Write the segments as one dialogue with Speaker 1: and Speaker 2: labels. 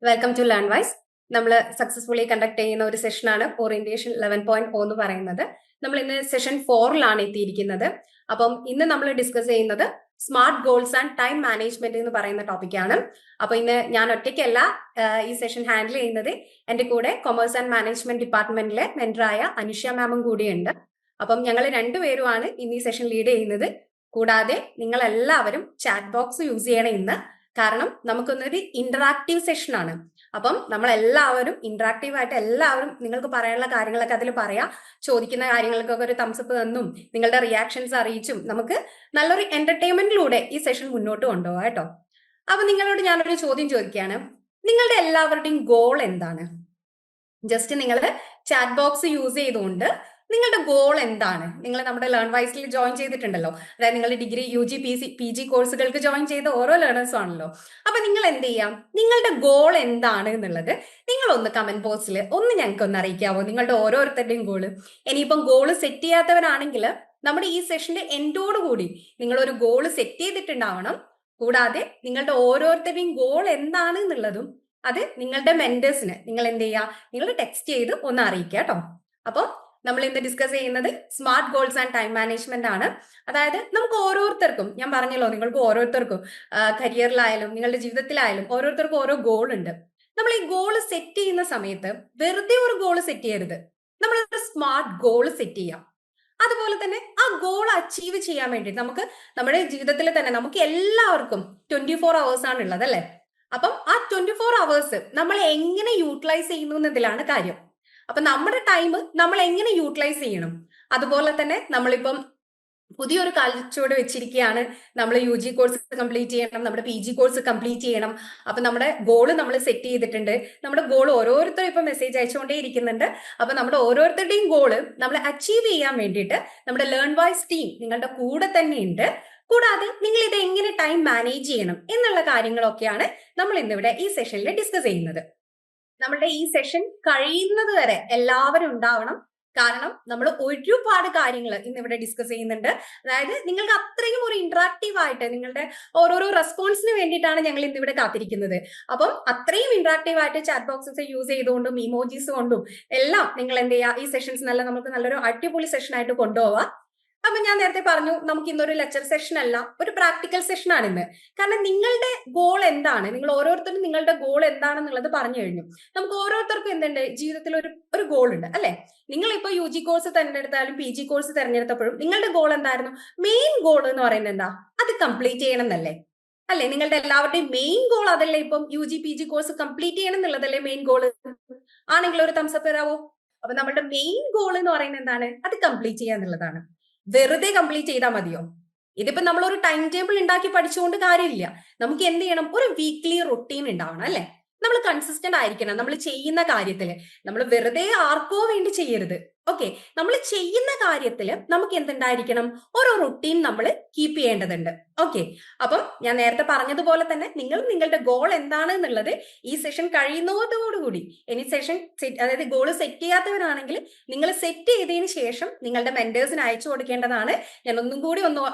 Speaker 1: Welcome to Learnwise. നമ്മൾ successfully conduct ചെയ്യുന്ന ഒരു സെഷനാണ് ഓറിയന്റേഷൻ 11.0 എന്ന് പറയുന്നത്. നമ്മൾ ഇന്ന് സെഷൻ 4ലാണ് എത്തിയിരിക്കുന്നത്. അപ്പം ഇന്ന് നമ്മൾ ഡിസ്കസ് ചെയ്യുന്നത് smart goals and time management എന്ന് പറയുന്ന ടോപ്പിക്കാണ്. അപ്പൊ ഇന്ന് ഞാൻ ഒറ്റയ്ക്കല്ല ഈ സെഷൻ ഹാൻഡിൽ ചെയ്യുന്നത്. എന്റെ കൂടെ കൊമേഴ്സ് ആൻഡ് മാനേജ്മെന്റ് ഡിപ്പാർട്ട്മെന്റിലെ മെന്ററായ അനുഷ മാമും കൂടിയുണ്ട്. അപ്പം ഞങ്ങൾ രണ്ടുപേരുമാണ് ഇന്ന് ഈ സെഷൻ ലീഡ് ചെയ്യുന്നത്. കൂടാതെ നിങ്ങൾ എല്ലാവരും ചാറ്റ് ബോക്സ് യൂസ് ചെയ്യണം ഇന്ന്. കാരണം നമുക്കൊന്നൊരു ഇന്ററാക്റ്റീവ് സെഷൻ ആണ്. അപ്പം നമ്മൾ എല്ലാവരും ഇന്ററാക്റ്റീവ് ആയിട്ട് എല്ലാവരും നിങ്ങൾക്ക് പറയാനുള്ള കാര്യങ്ങളൊക്കെ അതിൽ പറയാം. ചോദിക്കുന്ന കാര്യങ്ങൾക്കൊക്കെ ഒരു തംസപ്പ് തന്നും നിങ്ങളുടെ റിയാക്ഷൻസ് അറിയിച്ചും നമുക്ക് നല്ലൊരു എന്റർടൈൻമെന്റിലൂടെ ഈ സെഷൻ മുന്നോട്ട് കൊണ്ടുപോകാം കേട്ടോ. അപ്പൊ നിങ്ങളോട് ഞാനൊരു ചോദ്യം ചോദിക്കുകയാണ്. നിങ്ങളുടെ എല്ലാവരുടെയും ഗോൾ എന്താണ്? ജസ്റ്റ് നിങ്ങൾ ചാറ്റ് ബോക്സ് യൂസ് ചെയ്തുകൊണ്ട് നിങ്ങളുടെ ഗോൾ എന്താണ്? നിങ്ങൾ നമ്മുടെ ലേൺ വൈസിൽ ജോയിൻ ചെയ്തിട്ടുണ്ടല്ലോ. അതായത് നിങ്ങൾ ഡിഗ്രി UG PG കോഴ്സുകൾക്ക് ജോയിൻ ചെയ്ത ഓരോ ലേണേഴ്സും ആണല്ലോ. അപ്പൊ നിങ്ങൾ എന്ത് ചെയ്യാം? നിങ്ങളുടെ ഗോൾ എന്താണ് എന്നുള്ളത് നിങ്ങളൊന്ന് കമന്റ് ബോക്സിൽ ഒന്ന് ഞങ്ങൾക്ക് ഒന്ന് അറിയിക്കാവോ? നിങ്ങളുടെ ഓരോരുത്തരുടെയും ഗോള്. ഇനിയിപ്പം ഗോള് സെറ്റ് ചെയ്യാത്തവരാണെങ്കിൽ നമ്മുടെ ഈ സെഷന്റെ എൻഡോടുകൂടി നിങ്ങളൊരു ഗോള് സെറ്റ് ചെയ്തിട്ടുണ്ടാവണം. കൂടാതെ നിങ്ങളുടെ ഓരോരുത്തരുടെയും ഗോൾ എന്താണ് എന്നുള്ളതും അത് നിങ്ങളുടെ മെന്റേഴ്സിന് നിങ്ങൾ എന്ത് ചെയ്യുക? നിങ്ങൾ ടെക്സ്റ്റ് ചെയ്ത് ഒന്ന് അറിയിക്കുക കേട്ടോ. അപ്പോൾ നമ്മൾ ഇന്ന് ഡിസ്കസ് ചെയ്യുന്നത് smart goals and time management ആണ്. അതായത് നമുക്ക് ഓരോരുത്തർക്കും, ഞാൻ പറഞ്ഞല്ലോ, നിങ്ങൾക്ക് ഓരോരുത്തർക്കും കരിയറിലായാലും നിങ്ങളുടെ ജീവിതത്തിലായാലും ഓരോരുത്തർക്കും ഓരോ ഗോൾ ഉണ്ട്. നമ്മൾ ഈ ഗോൾ സെറ്റ് ചെയ്യുന്ന സമയത്ത് വെറുതെ ഒരു ഗോൾ സെറ്റ് ചെയ്യരുത്. നമ്മളൊരു സ്മാർട്ട് ഗോൾ സെറ്റ് ചെയ്യാം. അതുപോലെ തന്നെ ആ ഗോൾ അച്ചീവ് ചെയ്യാൻ വേണ്ടി നമുക്ക് നമ്മുടെ ജീവിതത്തിൽ തന്നെ നമുക്ക് എല്ലാവർക്കും 24 hours ആണ് ഉള്ളത് അല്ലേ? അപ്പം ആ 24 hours നമ്മൾ എങ്ങനെ യൂട്ടിലൈസ് ചെയ്യുന്നു എന്നതിലാണ് കാര്യം. അപ്പൊ നമ്മുടെ ടൈം നമ്മൾ എങ്ങനെ യൂട്ടിലൈസ് ചെയ്യണം. അതുപോലെ തന്നെ നമ്മളിപ്പം പുതിയൊരു കാഴ്ചയോടെ വെച്ചിരിക്കുകയാണ്. നമ്മൾ UG കോഴ്സ് കംപ്ലീറ്റ് ചെയ്യണം, നമ്മുടെ PG കോഴ്സ് കംപ്ലീറ്റ് ചെയ്യണം. അപ്പൊ നമ്മുടെ ഗോള് നമ്മൾ സെറ്റ് ചെയ്തിട്ടുണ്ട്. നമ്മുടെ ഗോൾ ഓരോരുത്തരും ഇപ്പൊ മെസ്സേജ് അയച്ചുകൊണ്ടേ ഇരിക്കുന്നുണ്ട്. അപ്പൊ നമ്മുടെ ഓരോരുത്തരുടെയും ഗോള് നമ്മൾ അച്ചീവ് ചെയ്യാൻ വേണ്ടിയിട്ട് നമ്മുടെ ലേൺ വൈസ് ടീം നിങ്ങളുടെ കൂടെ തന്നെ ഉണ്ട്. കൂടാതെ നിങ്ങൾ ഇത് എങ്ങനെ ടൈം മാനേജ് ചെയ്യണം എന്നുള്ള കാര്യങ്ങളൊക്കെയാണ് നമ്മൾ ഇന്നിവിടെ ഈ സെഷനിൽ ഡിസ്കസ് ചെയ്യുന്നത്. നമ്മുടെ ഈ സെഷൻ കഴിയുന്നത് വരെ എല്ലാവരും ഉണ്ടാവണം. കാരണം നമ്മൾ ഒരുപാട് കാര്യങ്ങൾ ഇന്ന് ഇവിടെ ഡിസ്കസ് ചെയ്യുന്നുണ്ട്. അതായത് നിങ്ങൾക്ക് അത്രയും ഒരു ഇന്ററാക്റ്റീവ് ആയിട്ട് നിങ്ങളുടെ ഓരോരോ റെസ്പോൺസിന് വേണ്ടിയിട്ടാണ് ഞങ്ങൾ ഇന്ന് ഇവിടെ കാത്തിരിക്കുന്നത്. അപ്പം അത്രയും ഇന്ററാക്റ്റീവ് ആയിട്ട് ചാറ്റ് ബോക്സസ് യൂസ് ചെയ്തുകൊണ്ടും ഇമോജീസ് കൊണ്ടും എല്ലാം നിങ്ങൾ എന്ത് ചെയ്യുക, ഈ സെഷൻസ് നമുക്ക് നല്ലൊരു അടിപൊളി സെഷൻ ആയിട്ട് കൊണ്ടുപോവാം. അപ്പൊ ഞാൻ നേരത്തെ പറഞ്ഞു, നമുക്ക് ഇന്നൊരു ലെക്ചർ സെഷൻ അല്ല, ഒരു പ്രാക്ടിക്കൽ സെഷൻ ആണ് ഇന്ന്. കാരണം നിങ്ങളുടെ ഗോൾ എന്താണ്, നിങ്ങൾ ഓരോരുത്തരും നിങ്ങളുടെ ഗോൾ എന്താണെന്നുള്ളത് പറഞ്ഞു കഴിഞ്ഞു. നമുക്ക് ഓരോരുത്തർക്കും എന്തുണ്ട്, ജീവിതത്തിൽ ഒരു ഗോൾ ഉണ്ട് അല്ലെ? നിങ്ങൾ ഇപ്പൊ UG കോഴ്സ് തിരഞ്ഞെടുത്താലും PG കോഴ്സ് തിരഞ്ഞെടുത്തപ്പോഴും നിങ്ങളുടെ ഗോൾ എന്തായിരുന്നു? മെയിൻ ഗോൾ എന്ന് പറയുന്നത് എന്താ? അത് കംപ്ലീറ്റ് ചെയ്യണം എന്നല്ലേ? അല്ലെ? നിങ്ങളുടെ എല്ലാവരുടെയും മെയിൻ ഗോൾ അതല്ലേ? ഇപ്പം UG PG കോഴ്സ് കംപ്ലീറ്റ് ചെയ്യണം എന്നുള്ളതല്ലേ മെയിൻ ഗോൾ? ആണെങ്കിൽ ഒരു തംസപ്പ് തരാവോ? അപ്പൊ നമ്മുടെ മെയിൻ ഗോൾ എന്ന് പറയുന്നത് എന്താണ്? അത് കംപ്ലീറ്റ് ചെയ്യുക എന്നുള്ളതാണ്. വെറുതെ കംപ്ലീറ്റ് ചെയ്താൽ മതിയോ? ഇതിപ്പോ നമ്മൾ ഒരു ടൈം ടേബിൾ ഉണ്ടാക്കി പഠിച്ചുകൊണ്ട് കാര്യമില്ല. നമുക്ക് എന്ത് ചെയ്യണം? ഒരു വീക്ക്ലി റൊട്ടീൻ ഉണ്ടാവണം അല്ലെ? നമ്മൾ കൺസിസ്റ്റന്റ് ആയിരിക്കണം നമ്മൾ ചെയ്യുന്ന കാര്യത്തില്. നമ്മൾ വെറുതെ ആർക്കോ വേണ്ടി ചെയ്യരുത്. ഓക്കെ, നമ്മൾ ചെയ്യുന്ന കാര്യത്തില് നമുക്ക് എന്തുണ്ടായിരിക്കണം? ഓരോ റൊട്ടീൻ നമ്മൾ കീപ്പ് ചെയ്യേണ്ടതുണ്ട്. ഓക്കെ, അപ്പം ഞാൻ നേരത്തെ പറഞ്ഞതുപോലെ തന്നെ നിങ്ങൾ നിങ്ങളുടെ ഗോൾ എന്താണ് എന്നുള്ളത് ഈ സെഷൻ കഴിയുന്നതോടുകൂടി, ഇനി സെഷൻ അതായത് ഗോൾ സെറ്റ് ചെയ്യാത്തവരാണെങ്കിൽ നിങ്ങൾ സെറ്റ് ചെയ്തതിന് ശേഷം നിങ്ങളുടെ മെന്റേഴ്സിന് അയച്ചു കൊടുക്കേണ്ടതാണ്. ഞാൻ ഒന്നും കൂടി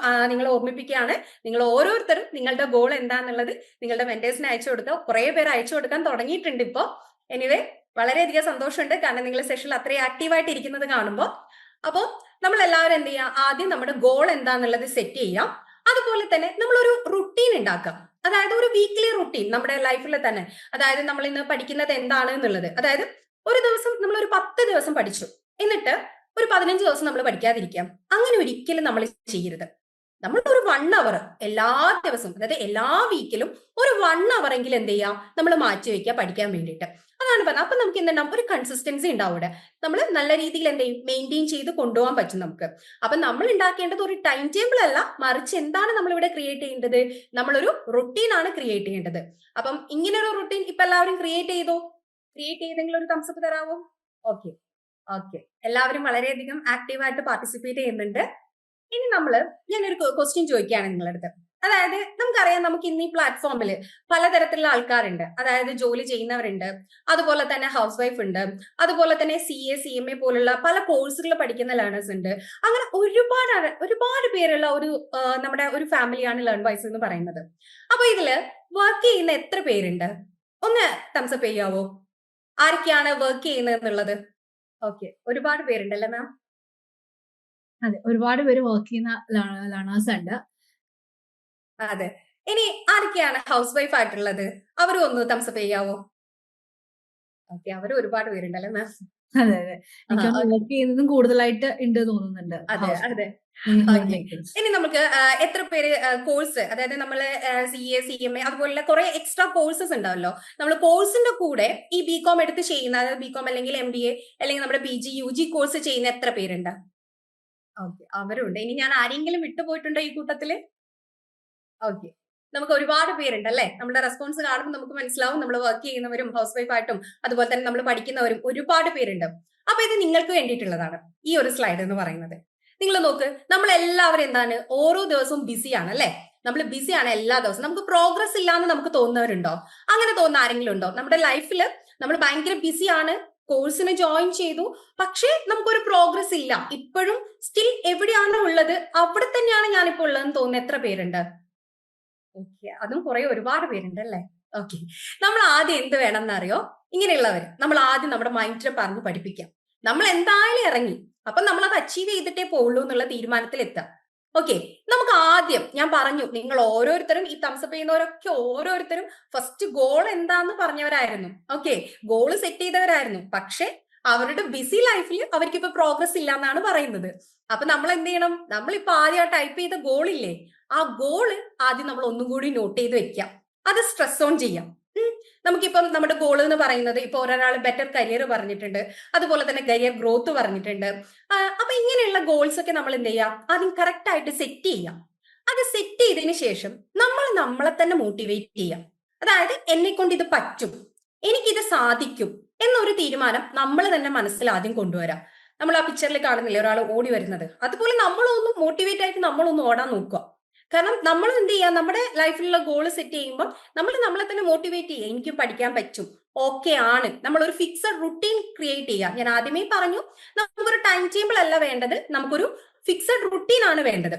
Speaker 1: നിങ്ങളെ ഓർമ്മിപ്പിക്കുകയാണ്. നിങ്ങൾ ഓരോരുത്തരും നിങ്ങളുടെ ഗോൾ എന്താണെന്നുള്ളത് നിങ്ങളുടെ മെന്റേഴ്സിന് അയച്ചു കൊടുക്കുക. കുറെ പേര് അയച്ചു കൊടുക്കാൻ തുടങ്ങിയിട്ടുണ്ട് ഇപ്പോ. എനിവേ, വളരെയധികം സന്തോഷമുണ്ട്. കാരണം നിങ്ങൾ സെഷനിൽ അത്രയും ആക്റ്റീവായിട്ട് ഇരിക്കുന്നത് കാണുമ്പോൾ. അപ്പോൾ നമ്മൾ എല്ലാവരും എന്ത് ചെയ്യാം? ആദ്യം നമ്മുടെ ഗോൾ എന്താണെന്നുള്ളത് സെറ്റ് ചെയ്യാം. അതുപോലെ തന്നെ നമ്മളൊരു റുട്ടീൻ ഉണ്ടാക്കാം. അതായത് ഒരു വീക്ക്ലി റുട്ടീൻ നമ്മുടെ ലൈഫിൽ തന്നെ. അതായത് നമ്മൾ ഇന്ന് പഠിക്കുന്നത് എന്താണ് എന്നുള്ളത്. അതായത് ഒരു ദിവസം നമ്മൾ ഒരു 10 ദിവസം പഠിച്ചു, എന്നിട്ട് ഒരു 15 ദിവസം നമ്മൾ പഠിക്കാതിരിക്കാം. അങ്ങനെ ഒരിക്കലും നമ്മൾ ചെയ്യരുത്. നമ്മൾ ഒരു 1 അവർ എല്ലാ ദിവസവും, അതായത് എല്ലാ വീക്കിലും ഒരു 1 അവർ എങ്കിലും എന്ത് ചെയ്യാം? നമ്മൾ മാറ്റി വെക്കുക പഠിക്കാൻ വേണ്ടിയിട്ട്. അതാണ് പറഞ്ഞത്. അപ്പൊ നമുക്ക് എന്തുണ്ടാവും? ഒരു കൺസിസ്റ്റൻസി ഉണ്ടാവും ഇവിടെ. നമ്മൾ നല്ല രീതിയിൽ എന്ത് ചെയ്യും? മെയിൻറ്റെയിൻ ചെയ്ത് കൊണ്ടുപോകാൻ പറ്റും നമുക്ക്. അപ്പൊ നമ്മൾ ഉണ്ടാക്കേണ്ടത് ഒരു ടൈം ടേബിൾ അല്ല, മറിച്ച് എന്താണ് നമ്മൾ ഇവിടെ ക്രിയേറ്റ് ചെയ്യേണ്ടത്? നമ്മളൊരു റുട്ടീൻ ആണ് ക്രിയേറ്റ് ചെയ്യേണ്ടത്. അപ്പം ഇങ്ങനെ ഒരു റുട്ടീൻ ഇപ്പൊ എല്ലാവരും ക്രിയേറ്റ് ചെയ്തോ? ക്രിയേറ്റ് ചെയ്തെങ്കിൽ ഒരു തംസപ്പ് തരാവോ? ഓക്കെ, ഓക്കെ, എല്ലാവരും വളരെയധികം ആക്റ്റീവായിട്ട് പാർട്ടിസിപ്പേറ്റ് ചെയ്യുന്നുണ്ട്. ഇനി ഞാനൊരു ക്വസ്റ്റ്യൻ ചോദിക്കുകയാണ് നിങ്ങളുടെ അടുത്ത്. അതായത് നമുക്കറിയാം, നമുക്ക് ഇന്ന് ഈ പ്ലാറ്റ്ഫോമിൽ പലതരത്തിലുള്ള ആൾക്കാരുണ്ട്. അതായത് ജോലി ചെയ്യുന്നവരുണ്ട്, അതുപോലെ തന്നെ ഹൗസ് വൈഫ് ഉണ്ട്, അതുപോലെ തന്നെ CA CMA പോലുള്ള പല കോഴ്സുകൾ പഠിക്കുന്ന ലേണേഴ്സ് ഉണ്ട്. അങ്ങനെ ഒരുപാട് പേരുള്ള നമ്മുടെ ഒരു ഫാമിലിയാണ് ലേൺ വൈസ് എന്ന് പറയുന്നത്. അപ്പൊ ഇതില് വർക്ക് ചെയ്യുന്ന എത്ര പേരുണ്ട്? ഒന്ന് തംസപ്പ് ചെയ്യാവോ? ആരൊക്കെയാണ് വർക്ക് ചെയ്യുന്നത് എന്നുള്ളത്? ഓക്കെ, ഒരുപാട് പേരുണ്ടല്ലേ മാം?
Speaker 2: അതെ, ഒരുപാട് പേര് വർക്ക് ചെയ്യുന്ന ലേണേഴ്സ് ഉണ്ട്.
Speaker 1: അതെ. ഇനി ആരൊക്കെയാണ് ഹൗസ് വൈഫ് ആയിട്ടുള്ളത്? അവരും ഒന്ന് തംസപ്പ് ചെയ്യാവോ? ഓക്കെ, അവരും ഒരുപാട് പേരുണ്ടല്ലേ മാം?
Speaker 2: അതെ അതെ, എനിക്ക്
Speaker 1: ഓക്കെ.
Speaker 2: വർക്ക് ചെയ്യുന്നതും കൂടുതലായിട്ട് ഉണ്ട് തോന്നുന്നുണ്ട്
Speaker 1: അതെ
Speaker 2: ഹൗസ്
Speaker 1: അതെ.
Speaker 2: Home
Speaker 1: okay.
Speaker 2: മേക്കേഴ്സ്.
Speaker 1: ഇനി നമുക്ക് എത്ര പേര് കോഴ്സ്, അതായത് നമ്മള് CA, CMA അതുപോലുള്ള കുറെ എക്സ്ട്രാ കോഴ്സസ് ഉണ്ടാവല്ലോ. നമ്മൾ കോഴ്സിന്റെ കൂടെ ഈ ബികോം എടുത്ത് ചെയ്യുന്ന, അതായത് ബികോം അല്ലെങ്കിൽ MBA അല്ലെങ്കിൽ നമ്മുടെ PG UG കോഴ്സ് ചെയ്യുന്ന എത്ര പേരുണ്ട്? ഓക്കെ, അവരുണ്ട്. ഇനി ഞാൻ ആരെങ്കിലും വിട്ടുപോയിട്ടുണ്ടോ ഈ കൂട്ടത്തില്? ഓക്കെ. നമുക്ക് ഒരുപാട് പേരുണ്ട് അല്ലേ? നമ്മുടെ റെസ്പോൺസ് കാണുമ്പോൾ നമുക്ക് മനസ്സിലാവും നമ്മൾ വർക്ക് ചെയ്യുന്നവരും ഹൗസ് വൈഫ് ആയിട്ടും അതുപോലെ തന്നെ നമ്മൾ പഠിക്കുന്നവരും ഒരുപാട് പേരുണ്ട്. അപ്പൊ ഇത് നിങ്ങൾക്ക് വേണ്ടിയിട്ടുള്ളതാണ് ഈ ഒരു സ്ലൈഡ് എന്ന് പറയുന്നത്. നിങ്ങൾ നോക്ക്, നമ്മൾ എല്ലാവരും എന്താണ് ഓരോ ദിവസവും ബിസിയാണ് അല്ലേ? നമ്മൾ ബിസിയാണ് എല്ലാ ദിവസവും. നമുക്ക് പ്രോഗ്രസ് ഇല്ലാന്ന് നമുക്ക് തോന്നുന്നവരുണ്ടോ? അങ്ങനെ തോന്നുന്ന ആരെങ്കിലും ഉണ്ടോ? നമ്മുടെ ലൈഫിൽ നമ്മൾ ഭയങ്കര ബിസിയാണ്, കോഴ്സിന് ജോയിൻ ചെയ്തു, പക്ഷേ നമുക്കൊരു പ്രോഗ്രസ് ഇല്ല, ഇപ്പോഴും സ്റ്റിൽ എവിടെയാണോ ഉള്ളത് അവിടെ തന്നെയാണ് ഞാനിപ്പോ ഉള്ളതെന്ന് തോന്നുന്ന എത്ര പേരുണ്ട്? ഓക്കെ, അതും കുറെ ഒരുപാട് പേരുണ്ട് അല്ലേ? ഓക്കെ, നമ്മൾ ആദ്യം എന്ത് വേണമെന്ന് അറിയോ? ഇങ്ങനെയുള്ളവര് നമ്മൾ ആദ്യം നമ്മുടെ മൈൻഡിനെ പറഞ്ഞ് പഠിപ്പിക്കാം. നമ്മൾ എന്തായാലും ഇറങ്ങി, അപ്പൊ നമ്മൾ അത് അച്ചീവ് ചെയ്തിട്ടേ പോവുള്ളൂ എന്നുള്ള തീരുമാനത്തിൽ എത്താം. ഓക്കെ, നമുക്ക് ആദ്യം ഞാൻ പറഞ്ഞു, നിങ്ങൾ ഓരോരുത്തരും ഈ തംസപ്പ് ചെയ്യുന്നവരൊക്കെ ഓരോരുത്തരും ഫസ്റ്റ് ഗോൾ എന്താന്ന് പറഞ്ഞവരായിരുന്നു. ഓക്കെ, ഗോള് സെറ്റ് ചെയ്തവരായിരുന്നു. പക്ഷെ അവരുടെ ബിസി ലൈഫിൽ അവർക്ക് ഇപ്പൊ പ്രോഗ്രസ് ഇല്ല എന്നാണ് പറയുന്നത്. അപ്പൊ നമ്മൾ എന്ത് ചെയ്യണം? നമ്മളിപ്പോ ആദ്യം ആ ടൈപ്പ് ചെയ്ത ഗോൾ ഇല്ലേ, ആ ഗോള് ആദ്യം നമ്മൾ ഒന്നും കൂടി നോട്ട് ചെയ്ത് വെക്കാം. അത് സ്ട്രെസ് ഓൺ ചെയ്യാം. നമുക്കിപ്പം നമ്മുടെ ഗോൾ എന്ന് പറയുന്നത്, ഇപ്പൊ ഒരാൾ ബെറ്റർ കരിയർ പറഞ്ഞിട്ടുണ്ട്, അതുപോലെ തന്നെ കരിയർ ഗ്രോത്ത് പറഞ്ഞിട്ടുണ്ട്. അപ്പൊ ഇങ്ങനെയുള്ള ഗോൾസ് ഒക്കെ നമ്മൾ എന്ത് ചെയ്യാം? ആദ്യം കറക്റ്റ് ആയിട്ട് സെറ്റ് ചെയ്യാം. അത് സെറ്റ് ചെയ്തതിന് ശേഷം നമ്മൾ നമ്മളെ തന്നെ മോട്ടിവേറ്റ് ചെയ്യാം. അതായത് എന്നെ കൊണ്ട് ഇത് പറ്റും, എനിക്കിത് സാധിക്കും എന്നൊരു തീരുമാനം നമ്മൾ തന്നെ മനസ്സിൽ ആദ്യം കൊണ്ടുവരാം. നമ്മൾ ആ പിക്ചറിൽ കാണുന്നില്ലേ ഒരാൾ ഓടി വരുന്നത്, അതുപോലെ നമ്മളൊന്ന് മോട്ടിവേറ്റ് ആയിട്ട് നമ്മളൊന്ന് ഓടാൻ നോക്കുക. കാരണം നമ്മൾ എന്ത് ചെയ്യുക, നമ്മുടെ ലൈഫിലുള്ള ഗോൾ സെറ്റ് ചെയ്യുമ്പോൾ നമ്മൾ നമ്മളെ തന്നെ മോട്ടിവേറ്റ് ചെയ്യുക. എനിക്ക് പഠിക്കാൻ പറ്റും, ഓക്കെ ആണ്. നമ്മൾ ഒരു ഫിക്സഡ് റുട്ടീൻ ക്രിയേറ്റ് ചെയ്യുക. ഞാൻ ആദ്യമേ പറഞ്ഞു, നമുക്കൊരു ടൈം ടേബിൾ അല്ല വേണ്ടത്, നമുക്കൊരു ഫിക്സഡ് റുട്ടീൻ ആണ് വേണ്ടത്.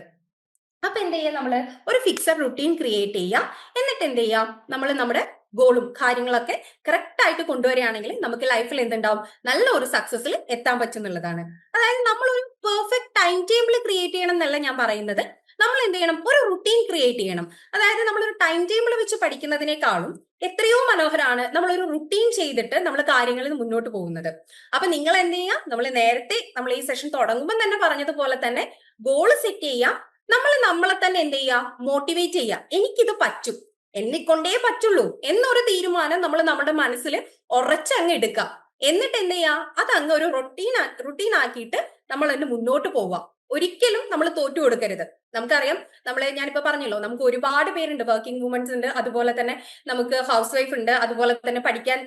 Speaker 1: അപ്പൊ എന്ത് ചെയ്യാം, നമ്മള് ഒരു ഫിക്സഡ് റുട്ടീൻ ക്രിയേറ്റ് ചെയ്യാം. എന്നിട്ട് എന്ത് ചെയ്യാം, നമ്മൾ നമ്മുടെ ഗോളും കാര്യങ്ങളൊക്കെ കറക്റ്റ് ആയിട്ട് കൊണ്ടുവരികയാണെങ്കിൽ നമുക്ക് ലൈഫിൽ എന്തുണ്ടാവും, നല്ല ഒരു സക്സസിൽ എത്താൻ പറ്റുന്നുള്ളതാണ്. അതായത് നമ്മൾ ഒരു പെർഫെക്റ്റ് ടൈം ടേബിൾ ക്രിയേറ്റ് ചെയ്യണം എന്നല്ല ഞാൻ പറയുന്നത്. നമ്മൾ എന്ത് ചെയ്യണം, ഒരു റുട്ടീൻ ക്രിയേറ്റ് ചെയ്യണം. അതായത് നമ്മളൊരു ടൈം ടേബിൾ വെച്ച് പഠിക്കുന്നതിനേക്കാളും എത്രയോ മനോഹരമാണ് നമ്മളൊരു റുട്ടീൻ ചെയ്തിട്ട് നമ്മൾ കാര്യങ്ങളിൽ മുന്നോട്ട് പോകുന്നത്. അപ്പൊ നിങ്ങൾ എന്ത് ചെയ്യാം, നമ്മൾ ഈ സെഷൻ തുടങ്ങുമ്പോൾ തന്നെ പറഞ്ഞതുപോലെ തന്നെ ഗോൾ സെറ്റ് ചെയ്യാം. നമ്മൾ നമ്മളെ തന്നെ എന്ത് ചെയ്യുക, മോട്ടിവേറ്റ് ചെയ്യുക. എനിക്കിത് പറ്റും, എന്നെ കൊണ്ടേ പറ്റുള്ളൂ എന്നൊരു തീരുമാനം നമ്മൾ നമ്മുടെ മനസ്സിൽ ഉറച്ചങ്ങ് എടുക്കാം. എന്നിട്ട് എന്ത് ചെയ്യുക, അത് അങ്ങ് ഒരു റുട്ടീൻ ആക്കിയിട്ട് നമ്മൾ തന്നെ മുന്നോട്ട് പോവാം. ഒരിക്കലും നമ്മൾ തോറ്റു കൊടുക്കരുത്. നമുക്കറിയാം, ഞാനിപ്പോ പറഞ്ഞല്ലോ, നമുക്ക് ഒരുപാട് പേരുണ്ട്, വർക്കിംഗ് വുമൻസ് ഉണ്ട്, അതുപോലെ തന്നെ നമുക്ക് ഹൗസ് വൈഫ് ഉണ്ട്, അതുപോലെ തന്നെ പഠിക്കാൻ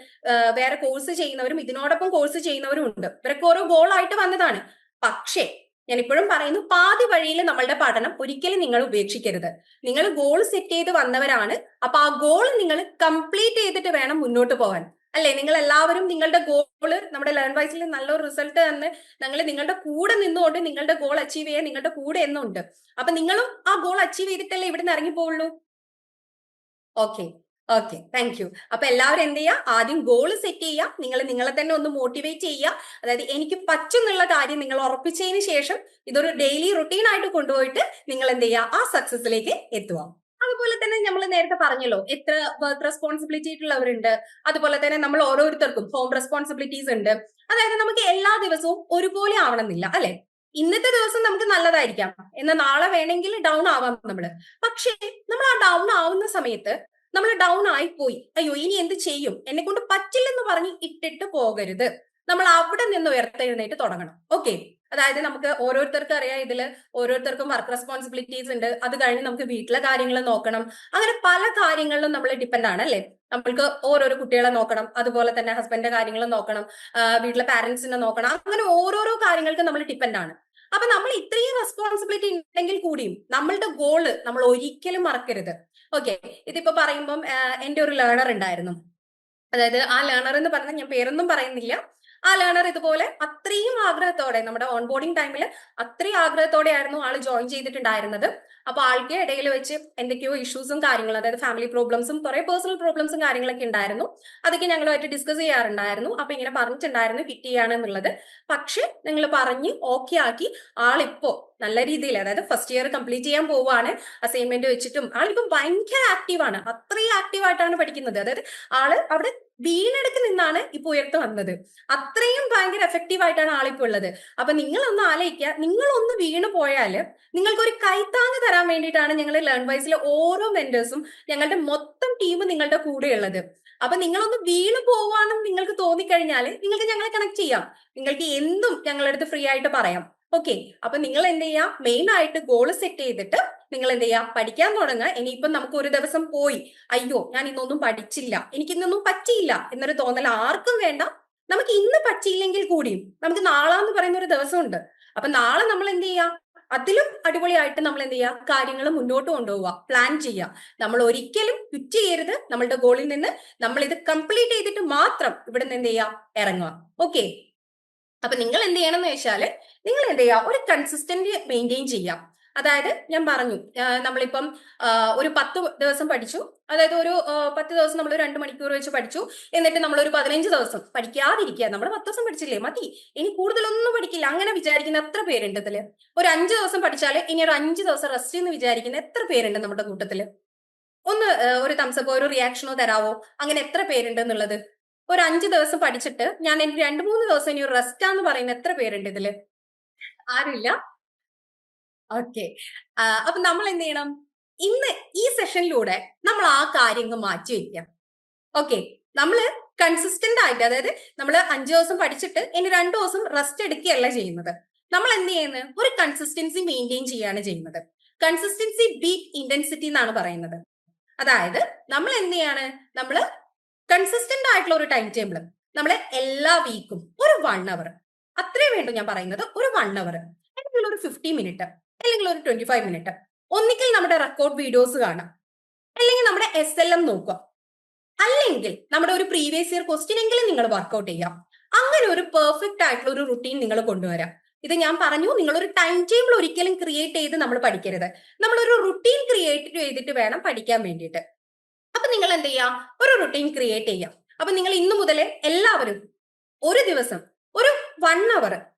Speaker 1: വേറെ കോഴ്സ് ചെയ്യുന്നവരും ഇതിനോടൊപ്പം കോഴ്സ് ചെയ്യുന്നവരും ഉണ്ട്. ഇവരൊക്കെ ഓരോ ഗോൾ ആയിട്ട് വന്നതാണ്. പക്ഷേ ഞാൻ ഇപ്പോഴും പറയുന്നു, പാതി വഴിയിൽ നമ്മളുടെ പഠനം ഒരിക്കലും നിങ്ങൾ ഉപേക്ഷിക്കരുത്. നിങ്ങൾ ഗോൾ സെറ്റ് ചെയ്ത് വന്നവരാണ്. അപ്പൊ ആ ഗോൾ നിങ്ങൾ കംപ്ലീറ്റ് ചെയ്തിട്ട് വേണം മുന്നോട്ട് പോകാൻ. അല്ലെ? നിങ്ങൾ എല്ലാവരും നിങ്ങളുടെ ഗോള് നമ്മുടെ ലേൺ വൈസിൽ നല്ലൊരു റിസൾട്ട് തന്ന് നിങ്ങളുടെ കൂടെ നിന്നുകൊണ്ട് നിങ്ങളുടെ ഗോൾ അച്ചീവ് ചെയ്യാൻ നിങ്ങളുടെ കൂടെ എന്നുണ്ട്. അപ്പൊ നിങ്ങളും ആ ഗോൾ അച്ചീവ് ചെയ്തിട്ടല്ലേ ഇവിടെ നിന്ന് ഇറങ്ങി പോവുള്ളൂ. Okay, okay, thank you. അപ്പൊ എല്ലാവരും എന്ത് ചെയ്യുക, ആദ്യം ഗോൾ സെറ്റ് ചെയ്യുക. നിങ്ങൾ നിങ്ങളെ തന്നെ ഒന്ന് മോട്ടിവേറ്റ് ചെയ്യുക. അതായത് എനിക്ക് പറ്റും എന്നുള്ള കാര്യം നിങ്ങൾ ഉറപ്പിച്ചതിന് ശേഷം ഇതൊരു ഡെയിലി റുട്ടീൻ ആയിട്ട് കൊണ്ടുപോയിട്ട് നിങ്ങൾ എന്ത് ചെയ്യുക, ആ സക്സസിലേക്ക് എത്തുക. അതുപോലെ തന്നെ നമ്മൾ നേരത്തെ പറഞ്ഞല്ലോ, എത്ര വർക്ക് റെസ്പോൺസിബിലിറ്റി ഉള്ളവരുണ്ട്, അതുപോലെ തന്നെ നമ്മൾ ഓരോരുത്തർക്കും ഹോം റെസ്പോൺസിബിലിറ്റീസ് ഉണ്ട്. അതായത് നമുക്ക് എല്ലാ ദിവസവും ഒരുപോലെ ആവണമെന്നില്ല അല്ലെ? ഇന്നത്തെ ദിവസം നമുക്ക് നല്ലതായിരിക്കാം, എന്നാൽ നാളെ വേണമെങ്കിൽ ഡൗൺ ആവാം നമ്മള്. പക്ഷേ നമ്മൾ ആ ഡൗൺ ആവുന്ന സമയത്ത് നമ്മൾ ഡൗൺ ആയിപ്പോയി, അയ്യോ ഇനി എന്ത് ചെയ്യും, എന്നെ കൊണ്ട് പറ്റില്ലെന്ന് പറഞ്ഞ് ഇട്ടിട്ട് പോകരുത്. നമ്മൾ അവിടെ നിന്ന് ഉയർത്തെഴുന്നേറ്റ് തുടങ്ങണം. ഓക്കെ, അതായത് നമുക്ക് ഓരോരുത്തർക്കും അറിയാം, ഇതില് ഓരോരുത്തർക്കും വർക്ക് റെസ്പോൺസിബിലിറ്റീസ് ഉണ്ട്. അത് കഴിഞ്ഞ് നമുക്ക് വീട്ടിലെ കാര്യങ്ങൾ നോക്കണം. അങ്ങനെ പല കാര്യങ്ങളിലും നമ്മൾ ഡിപ്പെൻഡ് ആണ് അല്ലെ? നമ്മൾക്ക് ഓരോരോ കുട്ടികളെ നോക്കണം, അതുപോലെ തന്നെ ഹസ്ബൻഡിന്റെ കാര്യങ്ങൾ നോക്കണം, വീട്ടിലെ പാരന്റ്സിനെ നോക്കണം. അങ്ങനെ ഓരോരോ കാര്യങ്ങൾക്ക് നമ്മൾ ഡിപ്പെൻഡ് ആണ്. അപ്പൊ നമ്മൾ ഇത്രയും റെസ്പോൺസിബിലിറ്റി ഉണ്ടെങ്കിൽ കൂടിയും നമ്മളുടെ ഗോള് നമ്മൾ ഒരിക്കലും മറക്കരുത്. ഓക്കെ, ഇതിപ്പോ പറയുമ്പം എന്റെ ഒരു ലേണർ ഉണ്ടായിരുന്നു. അതായത് ആ ലേണർ എന്ന് പറഞ്ഞാൽ ഞാൻ പേരൊന്നും പറയുന്നില്ല. ആ ലേണർ ഇതുപോലെ അത്രയും ആഗ്രഹത്തോടെ നമ്മുടെ ഓൺ ബോർഡിംഗ് ടൈമിൽ അത്രയും ആഗ്രഹത്തോടെ ആയിരുന്നു ആള് ജോയിൻ ചെയ്തിട്ടുണ്ടായിരുന്നത്. അപ്പൊ ആൾക്ക് ഇടയിൽ വെച്ച് എന്തൊക്കെയോ ഇഷ്യൂസും കാര്യങ്ങളും, അതായത് ഫാമിലി പ്രോബ്ലംസും കുറെ പേഴ്സണൽ പ്രോബ്ലംസും കാര്യങ്ങളൊക്കെ ഉണ്ടായിരുന്നു. അതൊക്കെ ഞങ്ങളുമായിട്ട് ഡിസ്കസ് ചെയ്യാറുണ്ടായിരുന്നു. അപ്പൊ ഇങ്ങനെ പറഞ്ഞിട്ടുണ്ടായിരുന്നു ഹിറ്റ് ചെയ്യാണെന്നുള്ളത്. പക്ഷെ നിങ്ങൾ പറഞ്ഞ് ഓക്കെ ആക്കി ആളിപ്പോ നല്ല രീതിയിൽ, അതായത് ഫസ്റ്റ് ഇയർ കംപ്ലീറ്റ് ചെയ്യാൻ പോവാണ്. അസൈൻമെന്റ് വെച്ചിട്ടും ആളിപ്പം ഭയങ്കര ആക്റ്റീവാണ്. അത്രയും ആക്റ്റീവായിട്ടാണ് പഠിക്കുന്നത്. അതായത് ആള് അവിടെ വീണെടുക്ക് നിന്നാണ് ഇപ്പൊ ഉയർത്ത് വന്നത്. അത്രയും ഭയങ്കര എഫക്റ്റീവ് ആയിട്ടാണ് ആളിപ്പോ ഉള്ളത്. അപ്പൊ നിങ്ങളൊന്ന് ആലോചിക്കുക, നിങ്ങളൊന്ന് വീണ് പോയാല് നിങ്ങൾക്ക് ഒരു കൈത്താങ്ങ് തരാൻ വേണ്ടിയിട്ടാണ് ഞങ്ങൾ ലേൺ വൈസിലെ ഓരോ മെന്റേഴ്സും, ഞങ്ങളുടെ മൊത്തം ടീം നിങ്ങളുടെ കൂടെയുള്ളത്. അപ്പൊ നിങ്ങളൊന്ന് വീണ് പോവാണെന്ന് നിങ്ങൾക്ക് തോന്നിക്കഴിഞ്ഞാൽ നിങ്ങൾക്ക് ഞങ്ങളെ കണക്ട് ചെയ്യാം. നിങ്ങൾക്ക് എന്തും ഞങ്ങളുടെ അടുത്ത് ഫ്രീ ആയിട്ട് പറയാം. ഓക്കെ, അപ്പൊ നിങ്ങൾ എന്ത് ചെയ്യാ, മെയിൻ ആയിട്ട് ഗോൾ സെറ്റ് ചെയ്തിട്ട് നിങ്ങൾ എന്ത് ചെയ്യാ, പഠിക്കാൻ തുടങ്ങുക. ഇനിയിപ്പം നമുക്ക് ഒരു ദിവസം പോയി, അയ്യോ ഞാൻ ഇന്നൊന്നും പഠിച്ചില്ല, എനിക്ക് ഇന്നൊന്നും പറ്റിയില്ല എന്നൊരു തോന്നൽ ആർക്കും വേണ്ട. നമുക്ക് ഇന്ന് പറ്റിയില്ലെങ്കിൽ കൂടിയും നമുക്ക് നാളെ എന്ന് പറയുന്ന ഒരു ദിവസമുണ്ട്. അപ്പൊ നാളെ നമ്മൾ എന്ത് ചെയ്യാ, അതിലും അടിപൊളിയായിട്ട് നമ്മൾ എന്ത് ചെയ്യുക, കാര്യങ്ങൾ മുന്നോട്ട് കൊണ്ടുപോവുക, പ്ലാൻ ചെയ്യുക. നമ്മൾ ഒരിക്കലും ക്വിറ്റ് ചെയ്യരുത് നമ്മളുടെ ഗോളിൽ നിന്ന്. നമ്മൾ ഇത് കംപ്ലീറ്റ് ചെയ്തിട്ട് മാത്രം ഇവിടെ നിന്ന് എന്ത് ചെയ്യുക, ഇറങ്ങുക. ഓക്കെ, അപ്പൊ നിങ്ങൾ എന്ത് ചെയ്യണം എന്ന് വെച്ചാല്, നിങ്ങൾ എന്ത് ചെയ്യുക, ഒരു കൺസിസ്റ്റന്റ് മെയിൻറ്റെയിൻ ചെയ്യാം. അതായത് ഞാൻ പറഞ്ഞു, നമ്മളിപ്പം ഒരു 10 ദിവസം പഠിച്ചു, അതായത് ഒരു 10 ദിവസം നമ്മൾ 2 മണിക്കൂർ വെച്ച് പഠിച്ചു. എന്നിട്ട് നമ്മൾ ഒരു 15 ദിവസം പഠിക്കാതിരിക്കുക. നമ്മൾ 10 ദിവസം പഠിച്ചില്ലേ, മതി, ഇനി കൂടുതലൊന്നും പഠിക്കില്ല, അങ്ങനെ വിചാരിക്കുന്ന എത്ര പേരുണ്ട് ഇതില്? ഒരു 5 ദിവസം പഠിച്ചാല് ഇനി ഒരു 5 ദിവസം റെസ്റ്റ് എന്ന് വിചാരിക്കുന്ന എത്ര പേരുണ്ട് നമ്മുടെ കൂട്ടത്തില്? ഒന്ന് ഒരു തംസപ്പോ ഒരു റിയാക്ഷനോ തരാവോ, അങ്ങനെ എത്ര പേരുണ്ട് എന്നുള്ളത്? ഒരു 5 ദിവസം പഠിച്ചിട്ട് ഞാൻ എനിക്ക് 2-3 ദിവസം ഇനി ഒരു റെസ്റ്റ് ആന്ന് പറയുന്ന എത്ര പേരുണ്ട് ഇതില്? ആരുമില്ല. ഓക്കെ, അപ്പൊ നമ്മൾ എന്ത് ചെയ്യണം, ഇന്ന് ഈ സെഷനിലൂടെ നമ്മൾ ആ കാര്യങ്ങൾ മാറ്റി വെക്കാം. ഓക്കെ, നമ്മള് കൺസിസ്റ്റന്റ് ആയിട്ട്, അതായത് നമ്മൾ 5 ദിവസം പഠിച്ചിട്ട് ഇനി 2 ദിവസം റെസ്റ്റ് എടുക്കുകയല്ല ചെയ്യുന്നത്. നമ്മൾ എന്ത് ചെയ്യുന്നത്, ഒരു കൺസിസ്റ്റൻസി മെയിൻറ്റെയിൻ ചെയ്യാണ് ചെയ്യുന്നത്. കൺസിസ്റ്റൻസി ബീറ്റ് ഇന്റൻസിറ്റി എന്നാണ് പറയുന്നത്. അതായത് നമ്മൾ എന്ത് ചെയ്യാണ്, നമ്മൾ കൺസിസ്റ്റന്റ് ആയിട്ടുള്ള ഒരു ടൈം ടേബിൾ നമ്മൾ എല്ലാ വീക്കും ഒരു 1 അവർ, അത്രേ വേണ്ടു ഞാൻ പറയുന്നത്, ഒരു 1 അവർ അല്ലെങ്കിൽ ഒരു 50 മിനിറ്റ് അല്ലെങ്കിൽ ഒരു 25 മിനിറ്റ്, ഒന്നിക്കൽ നമ്മുടെ റെക്കോർഡ് വീഡിയോസ് കാണാം, അല്ലെങ്കിൽ നമ്മുടെ SLM നോക്കുക, അല്ലെങ്കിൽ നമ്മുടെ ഒരു പ്രീവിയസ് ഇയർ ക്വസ്റ്റ്യൻ എങ്കിലും നിങ്ങൾ വർക്ക്ഔട്ട് ചെയ്യാം. അങ്ങനെ ഒരു പെർഫെക്റ്റ് ആയിട്ടുള്ള ഒരു റുട്ടീൻ നിങ്ങൾ കൊണ്ടുവരാം. ഇത് ഞാൻ പറഞ്ഞു, നിങ്ങളൊരു ടൈം ടേബിൾ ഒരിക്കലും ക്രിയേറ്റ് ചെയ്ത് നമ്മൾ പഠിക്കരുത്. നമ്മളൊരു റുട്ടീൻ ക്രിയേറ്റ് ചെയ്തിട്ട് വേണം പഠിക്കാൻ വേണ്ടിയിട്ട്. അപ്പൊ നിങ്ങൾ എന്ത് ചെയ്യാം, ഒരു റുട്ടീൻ ക്രിയേറ്റ് ചെയ്യാം. അപ്പൊ നിങ്ങൾ ഇന്നു മുതലേ എല്ലാവരും ഒരു ദിവസം ഒരു 1 അവർ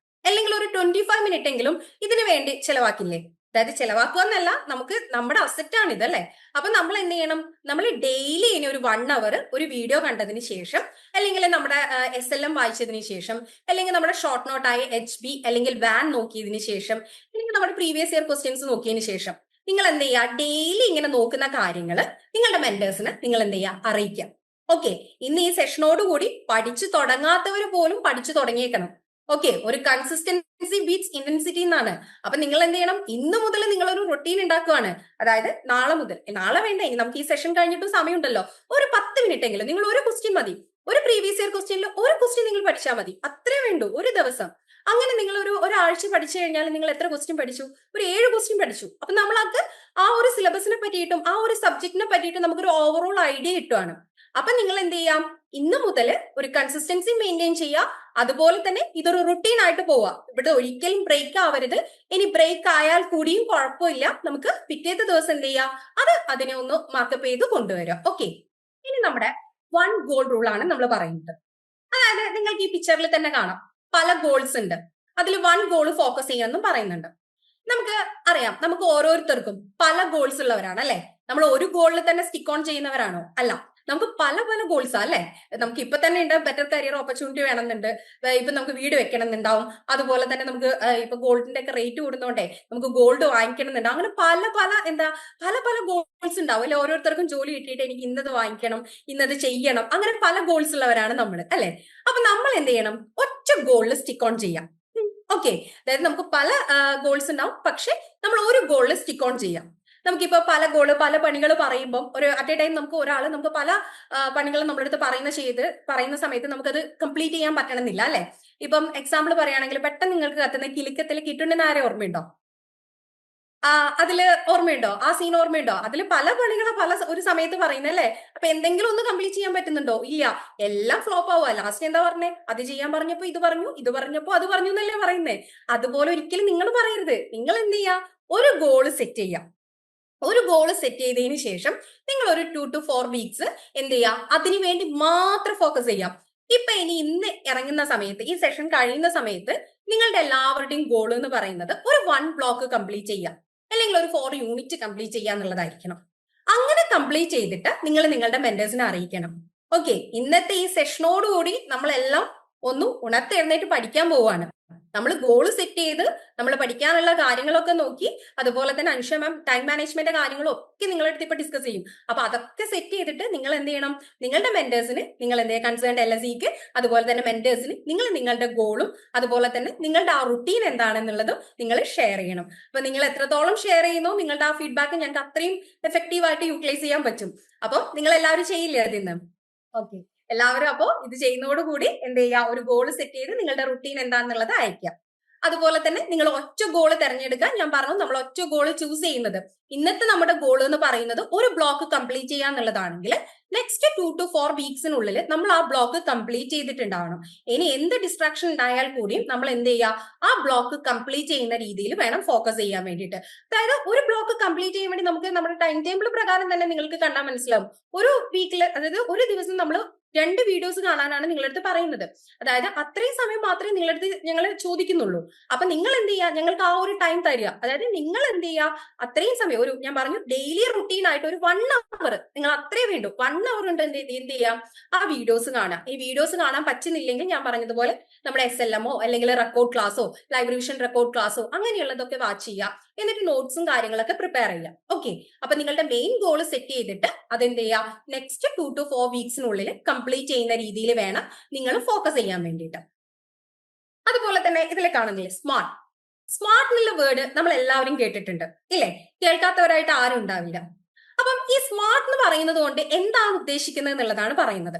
Speaker 1: അല്ലെങ്കിൽ ഒരു 25 മിനിറ്റ് എങ്കിലും ഇതിനു വേണ്ടി ചെലവാക്കില്ലേ? അതായത് ചെലവാക്കുക എന്നല്ല, നമുക്ക് നമ്മുടെ അസറ്റ് ആണ് ഇതല്ലേ. അപ്പൊ നമ്മൾ എന്ത് ചെയ്യണം, നമ്മൾ ഡെയിലി ഇനി ഒരു 1 അവർ ഒരു വീഡിയോ കണ്ടതിന് ശേഷം, അല്ലെങ്കിൽ നമ്മുടെ SLM വായിച്ചതിന് ശേഷം, അല്ലെങ്കിൽ നമ്മുടെ ഷോർട്ട് നോട്ടായ HB അല്ലെങ്കിൽ വാൻ നോക്കിയതിന് ശേഷം, അല്ലെങ്കിൽ നമ്മുടെ പ്രീവിയസ് ഇയർ ക്വസ്റ്റ്യൻസ് നോക്കിയതിന് ശേഷം നിങ്ങൾ എന്ത് ചെയ്യുക, ഡെയിലി ഇങ്ങനെ നോക്കുന്ന കാര്യങ്ങൾ നിങ്ങളുടെ മെന്റേഴ്സിന് നിങ്ങൾ എന്ത് ചെയ്യുക, അറിയിക്കാം. ഓക്കെ, ഇന്ന് ഈ സെഷനോടുകൂടി പഠിച്ചു തുടങ്ങാത്തവർ പോലും പഠിച്ചു തുടങ്ങിയേക്കണം. ഓക്കെ, ഒരു കൺസിസ്റ്റൻസി ബീറ്റ്സ് ഇന്റൻസിറ്റി എന്നാണ്. അപ്പൊ നിങ്ങൾ എന്ത് ചെയ്യണം, ഇന്ന് മുതൽ നിങ്ങൾ ഒരു റൊട്ടീൻ ഉണ്ടാക്കുവാണ്. അതായത് നാളെ മുതൽ, നാളെ വേണ്ട, ഇനി നമുക്ക് ഈ സെഷൻ കഴിഞ്ഞിട്ടും സമയമുണ്ടല്ലോ, ഒരു 10 മിനിറ്റ് എങ്കിലും നിങ്ങൾ ഒരു ക്വസ്റ്റ്യൻ മതി, ഒരു പ്രീവിയസ് ഇയർ ക്വസ്റ്റ്യനിൽ ഒരു ക്വസ്റ്റ്യൻ നിങ്ങൾ പഠിച്ചാൽ മതി, അത്രേ വേണ്ടൂ ഒരു ദിവസം. അങ്ങനെ നിങ്ങൾ ഒരാഴ്ച പഠിച്ചു കഴിഞ്ഞാൽ നിങ്ങൾ എത്ര ക്വസ്റ്റ്യൻ പഠിച്ചു? ഒരു 7 ക്വസ്റ്റ്യൻ പഠിച്ചു. അപ്പൊ നമ്മളത് ആ ഒരു സിലബസിനെ പറ്റിയിട്ടും ആ ഒരു സബ്ജക്റ്റിനെ പറ്റിയിട്ടും നമുക്കൊരു ഓവറോൾ ഐഡിയ കിട്ടുവാണ്. അപ്പൊ നിങ്ങൾ എന്ത് ചെയ്യാം, ഇന്ന് മുതൽ ഒരു കൺസിസ്റ്റൻസി മെയിൻറ്റെയിൻ ചെയ്യുക. അതുപോലെ തന്നെ ഇതൊരു റുട്ടീൻ ആയിട്ട് പോവുക. ഇവിടെ ഒരിക്കലും ബ്രേക്ക് ആവരുത്. ഇനി ബ്രേക്ക് ആയാൽ കൂടിയും കുഴപ്പമില്ല, നമുക്ക് പിറ്റേത്തെ ദിവസം എന്ത് ചെയ്യാം, അതിനെ ഒന്ന് മാർക്കപ്പ് ചെയ്ത് കൊണ്ടുവരാം. ഓക്കെ, ഇനി നമ്മുടെ 1 ഗോൾ റൂൾ ആണ് നമ്മൾ പറയുന്നത്. അതായത് നിങ്ങൾക്ക് ഈ പിക്ചറിൽ തന്നെ കാണാം, പല ഗോൾസ് ഉണ്ട്. അതിൽ 1 ഗോൾ ഫോക്കസ് ചെയ്യണമെന്നും പറയുന്നുണ്ട്. നമുക്ക് അറിയാം, നമുക്ക് ഓരോരുത്തർക്കും പല ഗോൾസ് ഉള്ളവരാണ് അല്ലെ. നമ്മൾ ഒരു ഗോളിൽ തന്നെ സ്റ്റിക്ക് ഓൺ ചെയ്യുന്നവരാണോ? അല്ല, നമുക്ക് പല പല ഗോൾസാ അല്ലെ. നമുക്ക് ഇപ്പൊ തന്നെ ഉണ്ട് ബെറ്റർ കരിയർ ഓപ്പർച്യൂണിറ്റി വേണമെന്നുണ്ട്, ഇപ്പൊ നമുക്ക് വീട് വെക്കണം എന്നുണ്ടാവും. അതുപോലെ തന്നെ നമുക്ക് ഇപ്പൊ ഗോൾഡിന്റെ ഒക്കെ റേറ്റ് കൂടുന്നോണ്ടേ നമുക്ക് ഗോൾഡ് വാങ്ങിക്കണം എന്നുണ്ടാവും. അങ്ങനെ പല പല പല പല ഗോൾസ് ഉണ്ടാവും അല്ലെ. ഓരോരുത്തർക്കും ജോലി കിട്ടിയിട്ട് എനിക്ക് ഇന്നത് വാങ്ങിക്കണം, ഇന്നത് ചെയ്യണം, അങ്ങനെ പല ഗോൾസ് ഉള്ളവരാണ് നമ്മൾ അല്ലെ. അപ്പൊ നമ്മൾ എന്ത് ചെയ്യണം, ഒറ്റ ഗോളിൽ സ്റ്റിക്ക് ഓൺ ചെയ്യാം. ഓക്കെ, അതായത് നമുക്ക് പല ഗോൾസ് ഉണ്ടാവും, പക്ഷെ നമ്മൾ ഒരു ഗോളിൽ സ്റ്റിക്ക് ഓൺ ചെയ്യാം. നമുക്കിപ്പോ പല ഗോള് പല പണികൾ പറയുമ്പോൾ ഒരു അറ്റ് എ ടൈം നമുക്ക് പല പണികളും നമ്മുടെ അടുത്ത് പറയുന്ന സമയത്ത് നമുക്കത് കംപ്ലീറ്റ് ചെയ്യാൻ പറ്റണമെന്നില്ല അല്ലെ. ഇപ്പം എക്സാമ്പിൾ പറയുകയാണെങ്കിൽ പെട്ടെന്ന് നിങ്ങൾക്ക് കത്തുന്ന കിലുക്കത്തിൽ കിട്ടുണ്ടെന്ന് ആരെ ഓർമ്മയുണ്ടോ? അതില് ഓർമ്മയുണ്ടോ? ആ സീൻ ഓർമ്മയുണ്ടോ? അതില് പല പണികളാ ഒരു സമയത്ത് പറയുന്നല്ലേ? അപ്പൊ എന്തെങ്കിലും ഒന്ന് കംപ്ലീറ്റ് ചെയ്യാൻ പറ്റുന്നുണ്ടോ? ഇല്ല. എല്ലാം ഫ്ലോപ്പ് ആവുക. ലാസ്റ്റ് എന്താ പറഞ്ഞേ? അത് ചെയ്യാൻ പറഞ്ഞപ്പോ ഇത് പറഞ്ഞു, ഇത് പറഞ്ഞപ്പോ അത് പറഞ്ഞു എന്നല്ലേ പറയുന്നേ? അതുപോലെ ഒരിക്കലും നിങ്ങൾ പറയരുത്. നിങ്ങൾ എന്ത് ചെയ്യാ? ഒരു ഗോൾ സെറ്റ് ചെയ്യാം. ഒരു ഗോൾ സെറ്റ് ചെയ്തതിന് ശേഷം നിങ്ങൾ ഒരു 2 to 4 വീക്സ് എന്ത് ചെയ്യാം? അതിനു വേണ്ടി മാത്രം ഫോക്കസ് ചെയ്യാം. ഇപ്പൊ ഇനി ഇന്ന് ഇറങ്ങുന്ന സമയത്ത്, ഈ സെഷൻ കഴിയുന്ന സമയത്ത് നിങ്ങളുടെ എല്ലാവരുടെയും ഗോൾ എന്ന് പറയുന്നത് ഒരു 1 ബ്ലോക്ക് കംപ്ലീറ്റ് ചെയ്യാം, അല്ലെങ്കിൽ ഒരു 4 യൂണിറ്റ് കംപ്ലീറ്റ് ചെയ്യുക എന്നുള്ളതായിരിക്കണം. അങ്ങനെ കംപ്ലീറ്റ് ചെയ്തിട്ട് നിങ്ങൾ നിങ്ങളുടെ മെന്റേഴ്സിനെ അറിയിക്കണം. ഓക്കെ, ഇന്നത്തെ ഈ സെഷനോടുകൂടി നമ്മളെല്ലാം ഒന്ന് ഉണർത്തെഴുന്നേറ്റ് പഠിക്കാൻ പോവാണ്. നമ്മൾ ഗോൾ സെറ്റ് ചെയ്ത് നമ്മൾ പഠിക്കാനുള്ള കാര്യങ്ങളൊക്കെ നോക്കി, അതുപോലെ തന്നെ അനുഷ മാം ടൈം മാനേജ്മെന്റ് കാര്യങ്ങളും ഒക്കെ നിങ്ങളുടെ അടുത്ത് ഇപ്പൊ ഡിസ്കസ് ചെയ്യും. അപ്പൊ അതൊക്കെ സെറ്റ് ചെയ്തിട്ട് നിങ്ങൾ എന്ത് ചെയ്യണം? നിങ്ങളുടെ മെന്റേഴ്സിന് നിങ്ങൾ എന്ത് ചെയ്യുക? കൺസേൺഡ് LSEക്ക് അതുപോലെ തന്നെ മെന്റേഴ്സിന് നിങ്ങൾ നിങ്ങളുടെ ഗോളും അതുപോലെ തന്നെ നിങ്ങളുടെ ആ റുട്ടീൻ എന്താണെന്നുള്ളതും നിങ്ങൾ ഷെയർ ചെയ്യണം. അപ്പൊ നിങ്ങൾ എത്രത്തോളം ഷെയർ ചെയ്യുന്നോ നിങ്ങളുടെ ആ ഫീഡ്ബാക്ക് ഞങ്ങൾക്ക് അത്രയും എഫക്റ്റീവ് ആയിട്ട് യൂട്ടിലൈസ് ചെയ്യാൻ പറ്റും. അപ്പൊ നിങ്ങൾ എല്ലാവരും ചെയ്യില്ലേ അതിന്ന്? ഓക്കെ, എല്ലാവരും അപ്പോ ഇത് ചെയ്യുന്നതോടുകൂടി എന്ത് ചെയ്യുക? ഒരു ഗോൾ സെറ്റ് ചെയ്ത് നിങ്ങളുടെ റുട്ടീൻ എന്താണെന്നുള്ളത് അയക്കാം. അതുപോലെ തന്നെ നിങ്ങൾ ഒറ്റ ഗോൾ തിരഞ്ഞെടുക്കുക. ഞാൻ പറഞ്ഞു നമ്മൾ ഒറ്റ ഗോൾ ചൂസ് ചെയ്യുന്നത്, ഇന്നത്തെ നമ്മുടെ ഗോൾ എന്ന് പറയുന്നത് ഒരു ബ്ലോക്ക് കംപ്ലീറ്റ് ചെയ്യുക എന്നുള്ളതാണെങ്കിൽ നെക്സ്റ്റ് 2 to 4 വീക്സിനുള്ളിൽ നമ്മൾ ആ ബ്ലോക്ക് കംപ്ലീറ്റ് ചെയ്തിട്ടുണ്ടാവണം. ഇനി എന്ത് ഡിസ്ട്രാക്ഷൻ ഉണ്ടായാൽ കൂടിയും നമ്മൾ എന്ത് ചെയ്യുക? ആ ബ്ലോക്ക് കംപ്ലീറ്റ് ചെയ്യുന്ന രീതിയിൽ വേണം ഫോക്കസ് ചെയ്യാൻ വേണ്ടിയിട്ട്. അതായത് ഒരു ബ്ലോക്ക് കംപ്ലീറ്റ് ചെയ്യാൻ വേണ്ടി നമുക്ക് നമ്മുടെ ടൈം ടേബിൾ പ്രകാരം തന്നെ നിങ്ങൾക്ക് കണ്ടാൽ മനസ്സിലാവും. ഒരു വീക്കിൽ, അതായത് ഒരു ദിവസം നമ്മൾ 2 വീഡിയോസ് കാണാനാണ് നിങ്ങളുടെ അടുത്ത് പറയുന്നത്. അതായത് അത്രയും സമയം മാത്രമേ നിങ്ങളുടെ അടുത്ത് ഞങ്ങൾ ചോദിക്കുന്നുള്ളൂ. അപ്പൊ നിങ്ങൾ എന്ത് ചെയ്യുക? ഞങ്ങൾക്ക് ആ ഒരു ടൈം തരിക. അതായത് നിങ്ങൾ എന്ത് ചെയ്യുക? അത്രയും സമയം, ഒരു ഞാൻ പറഞ്ഞു ഡെയിലി റുട്ടീൻ ആയിട്ട് ഒരു 1 അവർ നിങ്ങൾ അത്രേ വേണ്ടു. 1 അവർ ഉണ്ട് എന്ത് ചെയ്യാം? ആ വീഡിയോസ് കാണാം. ഈ വീഡിയോസ് കാണാൻ പറ്റുന്നില്ലെങ്കിൽ ഞാൻ പറഞ്ഞതുപോലെ നമ്മുടെ SLMO അല്ലെങ്കിൽ റെക്കോർഡ് ക്ലാസ്സോ ലൈവ് റിവിഷൻ റെക്കോർഡ് ക്ലാസ്സോ അങ്ങനെയുള്ളതൊക്കെ വാച്ച് ചെയ്യുക. എന്നിട്ട് നോട്ട്സും കാര്യങ്ങളൊക്കെ പ്രിപ്പയർ ചെയ്യാം. ഓക്കെ, അപ്പൊ നിങ്ങളുടെ മെയിൻ ഗോൾ സെറ്റ് ചെയ്തിട്ട് അതെന്ത് ചെയ്യാം? നെക്സ്റ്റ് 2 to 4 വീക്സിനുള്ളിൽ കംപ്ലീറ്റ് ചെയ്യുന്ന രീതിയിൽ വേണം നിങ്ങൾ ഫോക്കസ് ചെയ്യാൻ വേണ്ടിയിട്ട്. അതുപോലെ തന്നെ ഇതിൽ കാണുന്നില്ലേ സ്മാർട്ട്. സ്മാർട്ട് എന്നുള്ള വേർഡ് നമ്മൾ എല്ലാവരും കേട്ടിട്ടുണ്ട് ഇല്ലേ? കേൾക്കാത്തവരായിട്ട് ആരും ഉണ്ടാവില്ല. അപ്പം ഈ സ്മാർട്ട് എന്ന് പറയുന്നത് കൊണ്ട് എന്താണ് ഉദ്ദേശിക്കുന്നത് എന്നുള്ളതാണ് പറയുന്നത്.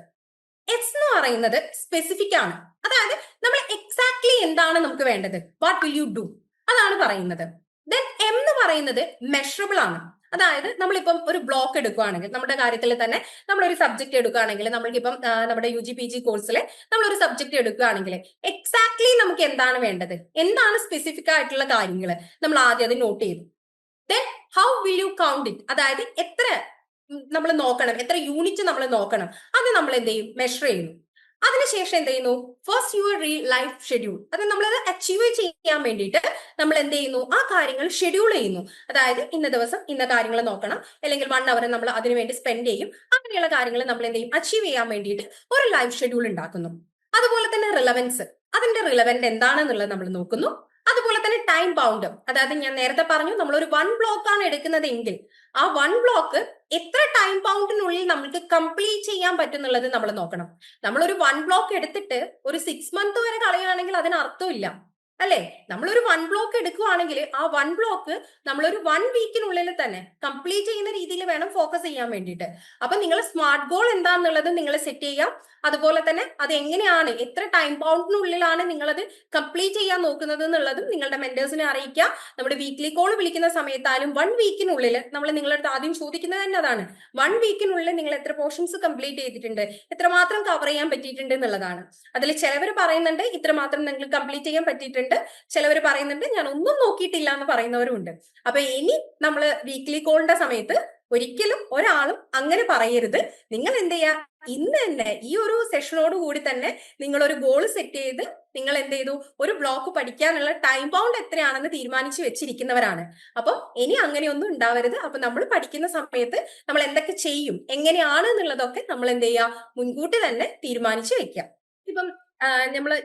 Speaker 1: എസ് എന്ന് പറയുന്നത് സ്പെസിഫിക് ആണ്. അതായത് നമ്മൾ എക്സാക്ട്ലി എന്താണ് നമുക്ക് വേണ്ടത്, വാട്ട് വിൽ യു ഡു, അതാണ് പറയുന്നത്. ദെൻ എം എന്ന് പറയുന്നത് മെഷറബിൾ ആണ്. അതായത് നമ്മളിപ്പം ഒരു ബ്ലോക്ക് എടുക്കുകയാണെങ്കിൽ, നമ്മുടെ കാര്യത്തിൽ തന്നെ നമ്മളൊരു സബ്ജക്ട് എടുക്കുകയാണെങ്കിൽ, നമ്മൾക്കിപ്പം നമ്മുടെ UG PG കോഴ്സിൽ നമ്മളൊരു സബ്ജക്ട് എടുക്കുകയാണെങ്കിൽ എക്സാക്ട്ലി നമുക്ക് എന്താണ് വേണ്ടത്, എന്താണ് സ്പെസിഫിക് ആയിട്ടുള്ള കാര്യങ്ങൾ നമ്മൾ ആദ്യം അത് നോട്ട് ചെയ്തു. Then how will you count it, അതായത് എത്ര നമ്മൾ നോക്കണം, എത്ര യൂണിറ്റ് നമ്മൾ നോക്കണം, അത് നമ്മൾ എന്ത് ചെയ്യും? മെഷർ ചെയ്യുന്നു. അതിനുശേഷം എന്ത് ചെയ്യുന്നു? ഫസ്റ്റ് യുവർ ലൈഫ് ഷെഡ്യൂൾ, അത് നമ്മളത് അച്ചീവ് ചെയ്യാൻ വേണ്ടിയിട്ട് നമ്മൾ എന്ത് ചെയ്യുന്നു? ആ കാര്യങ്ങൾ ഷെഡ്യൂൾ ചെയ്യുന്നു. അതായത് ഇന്ന ദിവസം ഇന്ന കാര്യങ്ങൾ നോക്കണം, അല്ലെങ്കിൽ 1 അവർ നമ്മൾ അതിനുവേണ്ടി സ്പെൻഡ് ചെയ്യും. അങ്ങനെയുള്ള കാര്യങ്ങൾ നമ്മൾ എന്ത് ചെയ്യും? അച്ചീവ് ചെയ്യാൻ വേണ്ടിയിട്ട് ഒരു ലൈഫ് ഷെഡ്യൂൾ ഉണ്ടാക്കുന്നു. അതുപോലെ തന്നെ റിലവൻസ്, അതിന്റെ റിലവന്റ് എന്താണെന്നുള്ളത് നമ്മൾ നോക്കുന്നു. അതുപോലെ തന്നെ ടൈം ബൗണ്ട്, അതായത് ഞാൻ നേരത്തെ പറഞ്ഞു നമ്മൾ ഒരു 1 ബ്ലോക്ക് ആണ് എടുക്കുന്നതെങ്കിൽ ആ 1 ബ്ലോക്ക് എത്ര ടൈം ബൗണ്ടിനുള്ളിൽ നമുക്ക് കംപ്ലീറ്റ് ചെയ്യാൻ പറ്റുന്നുള്ളത് നമ്മൾ നോക്കണം. നമ്മളൊരു 1 ബ്ലോക്ക് എടുത്തിട്ട് ഒരു 6 മന്ത് വരെ കളയുകയാണെങ്കിൽ അതിന് അർത്ഥമില്ല അല്ലെ? നമ്മളൊരു 1 ബ്ലോക്ക് എടുക്കുകയാണെങ്കിൽ ആ 1 ബ്ലോക്ക് നമ്മളൊരു 1 വീക്കിനുള്ളിൽ തന്നെ കംപ്ലീറ്റ് ചെയ്യുന്ന രീതിയിൽ വേണം ഫോക്കസ് ചെയ്യാൻ വേണ്ടിയിട്ട്. അപ്പൊ നിങ്ങൾ സ്മാർട്ട് ഗോൾ എന്താണെന്നുള്ളത് നിങ്ങൾ സെറ്റ് ചെയ്യാം. അതുപോലെ തന്നെ അത് എങ്ങനെയാണ്, എത്ര ടൈം ബൗണ്ടിനുള്ളിലാണ് നിങ്ങളത് കംപ്ലീറ്റ് ചെയ്യാൻ നോക്കുന്നത് എന്നുള്ളതും നിങ്ങളുടെ മെന്റേഴ്സിനെ അറിയിക്കുക. നമ്മുടെ വീക്ക്ലി കോൾ വിളിക്കുന്ന സമയത്തായാലും 1 വീക്കിനുള്ളിൽ നമ്മൾ നിങ്ങളുടെ അടുത്ത് ആദ്യം ചോദിക്കുന്നത് തന്നെ അതാണ്. 1 വീക്കിനുള്ളിൽ നിങ്ങൾ എത്ര പോർഷൻസ് കംപ്ലീറ്റ് ചെയ്തിട്ടുണ്ട്, എത്രമാത്രം കവർ ചെയ്യാൻ പറ്റിയിട്ടുണ്ട് എന്നുള്ളതാണ്. അതിൽ ചിലവർ പറയുന്നുണ്ട് ഇത്രമാത്രം നിങ്ങൾ കംപ്ലീറ്റ് ചെയ്യാൻ പറ്റിയിട്ടുണ്ട്, ചിലവർ പറയുന്നുണ്ട് ഞാൻ ഒന്നും നോക്കിയിട്ടില്ല എന്ന് പറയുന്നവരും ഉണ്ട്. അപ്പൊ ഇനി നമ്മൾ വീക്ക്ലി കോളിന്റെ സമയത്ത് ഒരിക്കലും ഒരാളും അങ്ങനെ പറയരുത്. നിങ്ങൾ എന്ത് ചെയ്യാ? ഇന്ന് തന്നെ ഈ ഒരു സെഷനോട് കൂടി തന്നെ നിങ്ങൾ ഒരു ഗോൾ സെറ്റ് ചെയ്ത് നിങ്ങൾ എന്ത് ചെയ്തു? ഒരു ബ്ലോക്ക് പഠിക്കാനുള്ള ടൈം ബൗണ്ട് എത്രയാണെന്ന് തീരുമാനിച്ചു വെച്ചിരിക്കുന്നവരാണ്. അപ്പം ഇനി അങ്ങനെയൊന്നും ഉണ്ടാവരുത്. അപ്പൊ നമ്മൾ പഠിക്കുന്ന സമയത്ത് നമ്മൾ എന്തൊക്കെ ചെയ്യും, എങ്ങനെയാണ് എന്നുള്ളതൊക്കെ നമ്മൾ എന്ത് ചെയ്യുക? മുൻകൂട്ടി തന്നെ തീരുമാനിച്ചു വെക്കാം. ഇപ്പം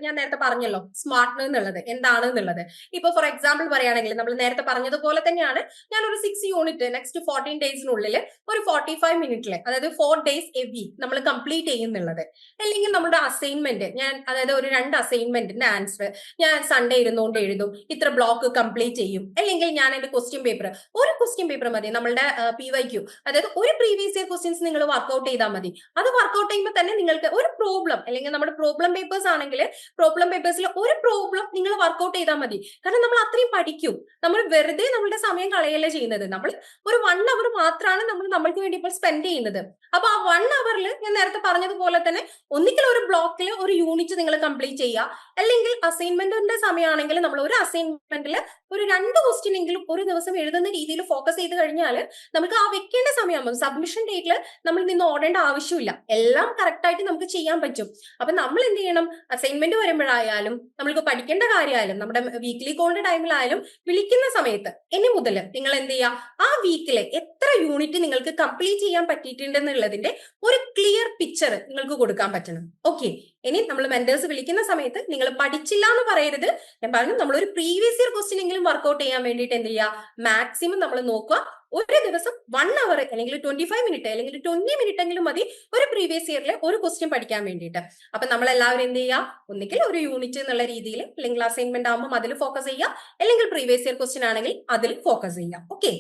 Speaker 1: ഞാൻ നേരത്തെ പറഞ്ഞല്ലോ സ്മാർട്ട് എന്നുള്ളത് എന്താണ് എന്നുള്ളത്. ഇപ്പൊ ഫോർ എക്സാമ്പിൾ പറയുകയാണെങ്കിൽ നമ്മൾ നേരത്തെ പറഞ്ഞതുപോലെ തന്നെയാണ്, ഞാൻ ഒരു 6 യൂണിറ്റ് നെക്സ്റ്റ് 14 ഡേയ്സിനുള്ളിൽ ഒരു 45 മിനിറ്റില്, അതായത് 4 ഡേയ്സ് എ വീക്ക് നമ്മൾ കംപ്ലീറ്റ് ചെയ്യുന്നുള്ളത്. അല്ലെങ്കിൽ നമ്മുടെ അസൈൻമെന്റ് അതായത് ഒരു 2 അസൈൻമെന്റിന്റെ ആൻസർ ഞാൻ സൺഡേ ഇരുന്നുകൊണ്ട് എഴുതും, ഇത്ര ബ്ലോക്ക് കംപ്ലീറ്റ് ചെയ്യും. അല്ലെങ്കിൽ ഞാൻ എന്റെ ക്വസ്റ്റ്യൻ പേപ്പർ, ഒരു ക്വസ്റ്റ്യൻ പേപ്പർ മതി, നമ്മളുടെ PYQ, അതായത് ഒരു പ്രീവിയസ് ഇയർ ക്വസ്റ്റ്യൻസ് നിങ്ങൾ വർക്ക്ഔട്ട് ചെയ്താൽ മതി. അത് വർക്ക്ഔട്ട് ചെയ്യുമ്പോൾ തന്നെ നിങ്ങൾക്ക് ഒരു പ്രോബ്ലം അല്ലെങ്കിൽ നമ്മുടെ പ്രോബ്ലം പേപ്പേഴ്സ് ആണെങ്കിൽ പ്രോബ്ലം പേപ്പേഴ്സിൽ ഒരു പ്രോബ്ലം നിങ്ങൾ വർക്ക്ഔട്ട് ചെയ്താൽ മതി. കാരണം നമ്മൾ അത്രയും പഠിക്കും. നമ്മൾ വെറുതെ നമ്മളുടെ സമയം കളയല്ലേ ചെയ്യുന്നത്. നമ്മൾ ഒരു 1 അവർ മാത്രമാണ് നമ്മൾ നമ്മൾക്ക് വേണ്ടി ഇപ്പോൾ സ്പെൻഡ് ചെയ്യുന്നത്. അപ്പൊ ആ 1 അവറിൽ ഞാൻ നേരത്തെ പറഞ്ഞതുപോലെ തന്നെ ഒന്നിക്കൽ ഒരു ബ്ലോക്കിൽ ഒരു യൂണിറ്റ് നിങ്ങൾ കംപ്ലീറ്റ് ചെയ്യുക, അല്ലെങ്കിൽ അസൈൻമെന്റിന്റെ സമയമാണെങ്കിൽ നമ്മൾ ഒരു അസൈൻമെന്റിൽ ഒരു 2 ക്വസ്റ്റ്യൻ എങ്കിലും ഒരു ദിവസം എഴുതുന്ന രീതിയിൽ ഫോക്കസ് ചെയ്ത് കഴിഞ്ഞാൽ നമുക്ക് ആ വെക്കേണ്ട സമയമാകുമ്പോൾ സബ്മിഷൻ ഡേറ്റിൽ നമ്മൾ നിന്ന് ഓടേണ്ട ആവശ്യമില്ല. എല്ലാം കറക്റ്റ് ആയിട്ട് നമുക്ക് ചെയ്യാൻ പറ്റും. അപ്പൊ നമ്മൾ എന്ത് ചെയ്യണം, അസൈൻമെന്റ് വരുമ്പോഴായാലും നമ്മൾക്ക് പഠിക്കേണ്ട കാര്യമായാലും നമ്മുടെ വീക്ക്ലി കോളിന്റെ ടൈമിലായാലും വിളിക്കുന്ന സമയത്ത് ഇനി മുതൽ നിങ്ങൾ എന്ത് ചെയ്യുക, ആ വീക്കിലെ എത്ര യൂണിറ്റ് നിങ്ങൾക്ക് കംപ്ലീറ്റ് ചെയ്യാൻ പറ്റിയിട്ടുണ്ടെന്നുള്ളതിന്റെ ഒരു ക്ലിയർ പിക്ചർ നിങ്ങൾക്ക് കൊടുക്കാൻ പറ്റണം. ഓക്കെ, ഇനി നമ്മൾ മെന്റേഴ്സ് വിളിക്കുന്ന സമയത്ത് നിങ്ങൾ പഠിച്ചില്ല എന്ന് പറയരുത്. ഞാൻ പറഞ്ഞു നമ്മൾ ഒരു പ്രീവിയസ് ഇയർ ക്വസ്റ്റ്യൻ എങ്കിലും വർക്ക്ഔട്ട് ചെയ്യാൻ വേണ്ടിയിട്ട് എന്ത് ചെയ്യുക, മാക്സിമം നമ്മൾ നോക്കുക. ഒരു ദിവസം 1 അവർ അല്ലെങ്കിൽ 25 മിനിറ്റ് അല്ലെങ്കിൽ 20 മിനിറ്റ് എങ്കിലും മതി ഒരു പ്രീവിയസ് ഇയറിലെ ഒരു ക്വസ്റ്റ്യൻ പഠിക്കാൻ വേണ്ടിയിട്ട്. അപ്പൊ നമ്മൾ എല്ലാവരും എന്ത് ചെയ്യുക, ഒന്നുകിൽ ഒരു യൂണിറ്റ് എന്നുള്ള രീതിയിൽ അല്ലെങ്കിൽ അസൈൻമെന്റ് ആകുമ്പോൾ അതിൽ ഫോക്കസ് ചെയ്യുക, അല്ലെങ്കിൽ പ്രീവിയസ് ഇയർ ക്വസ്റ്റ്യൻ ആണെങ്കിൽ അതിൽ ഫോക്കസ് ചെയ്യുക. ഓക്കെ,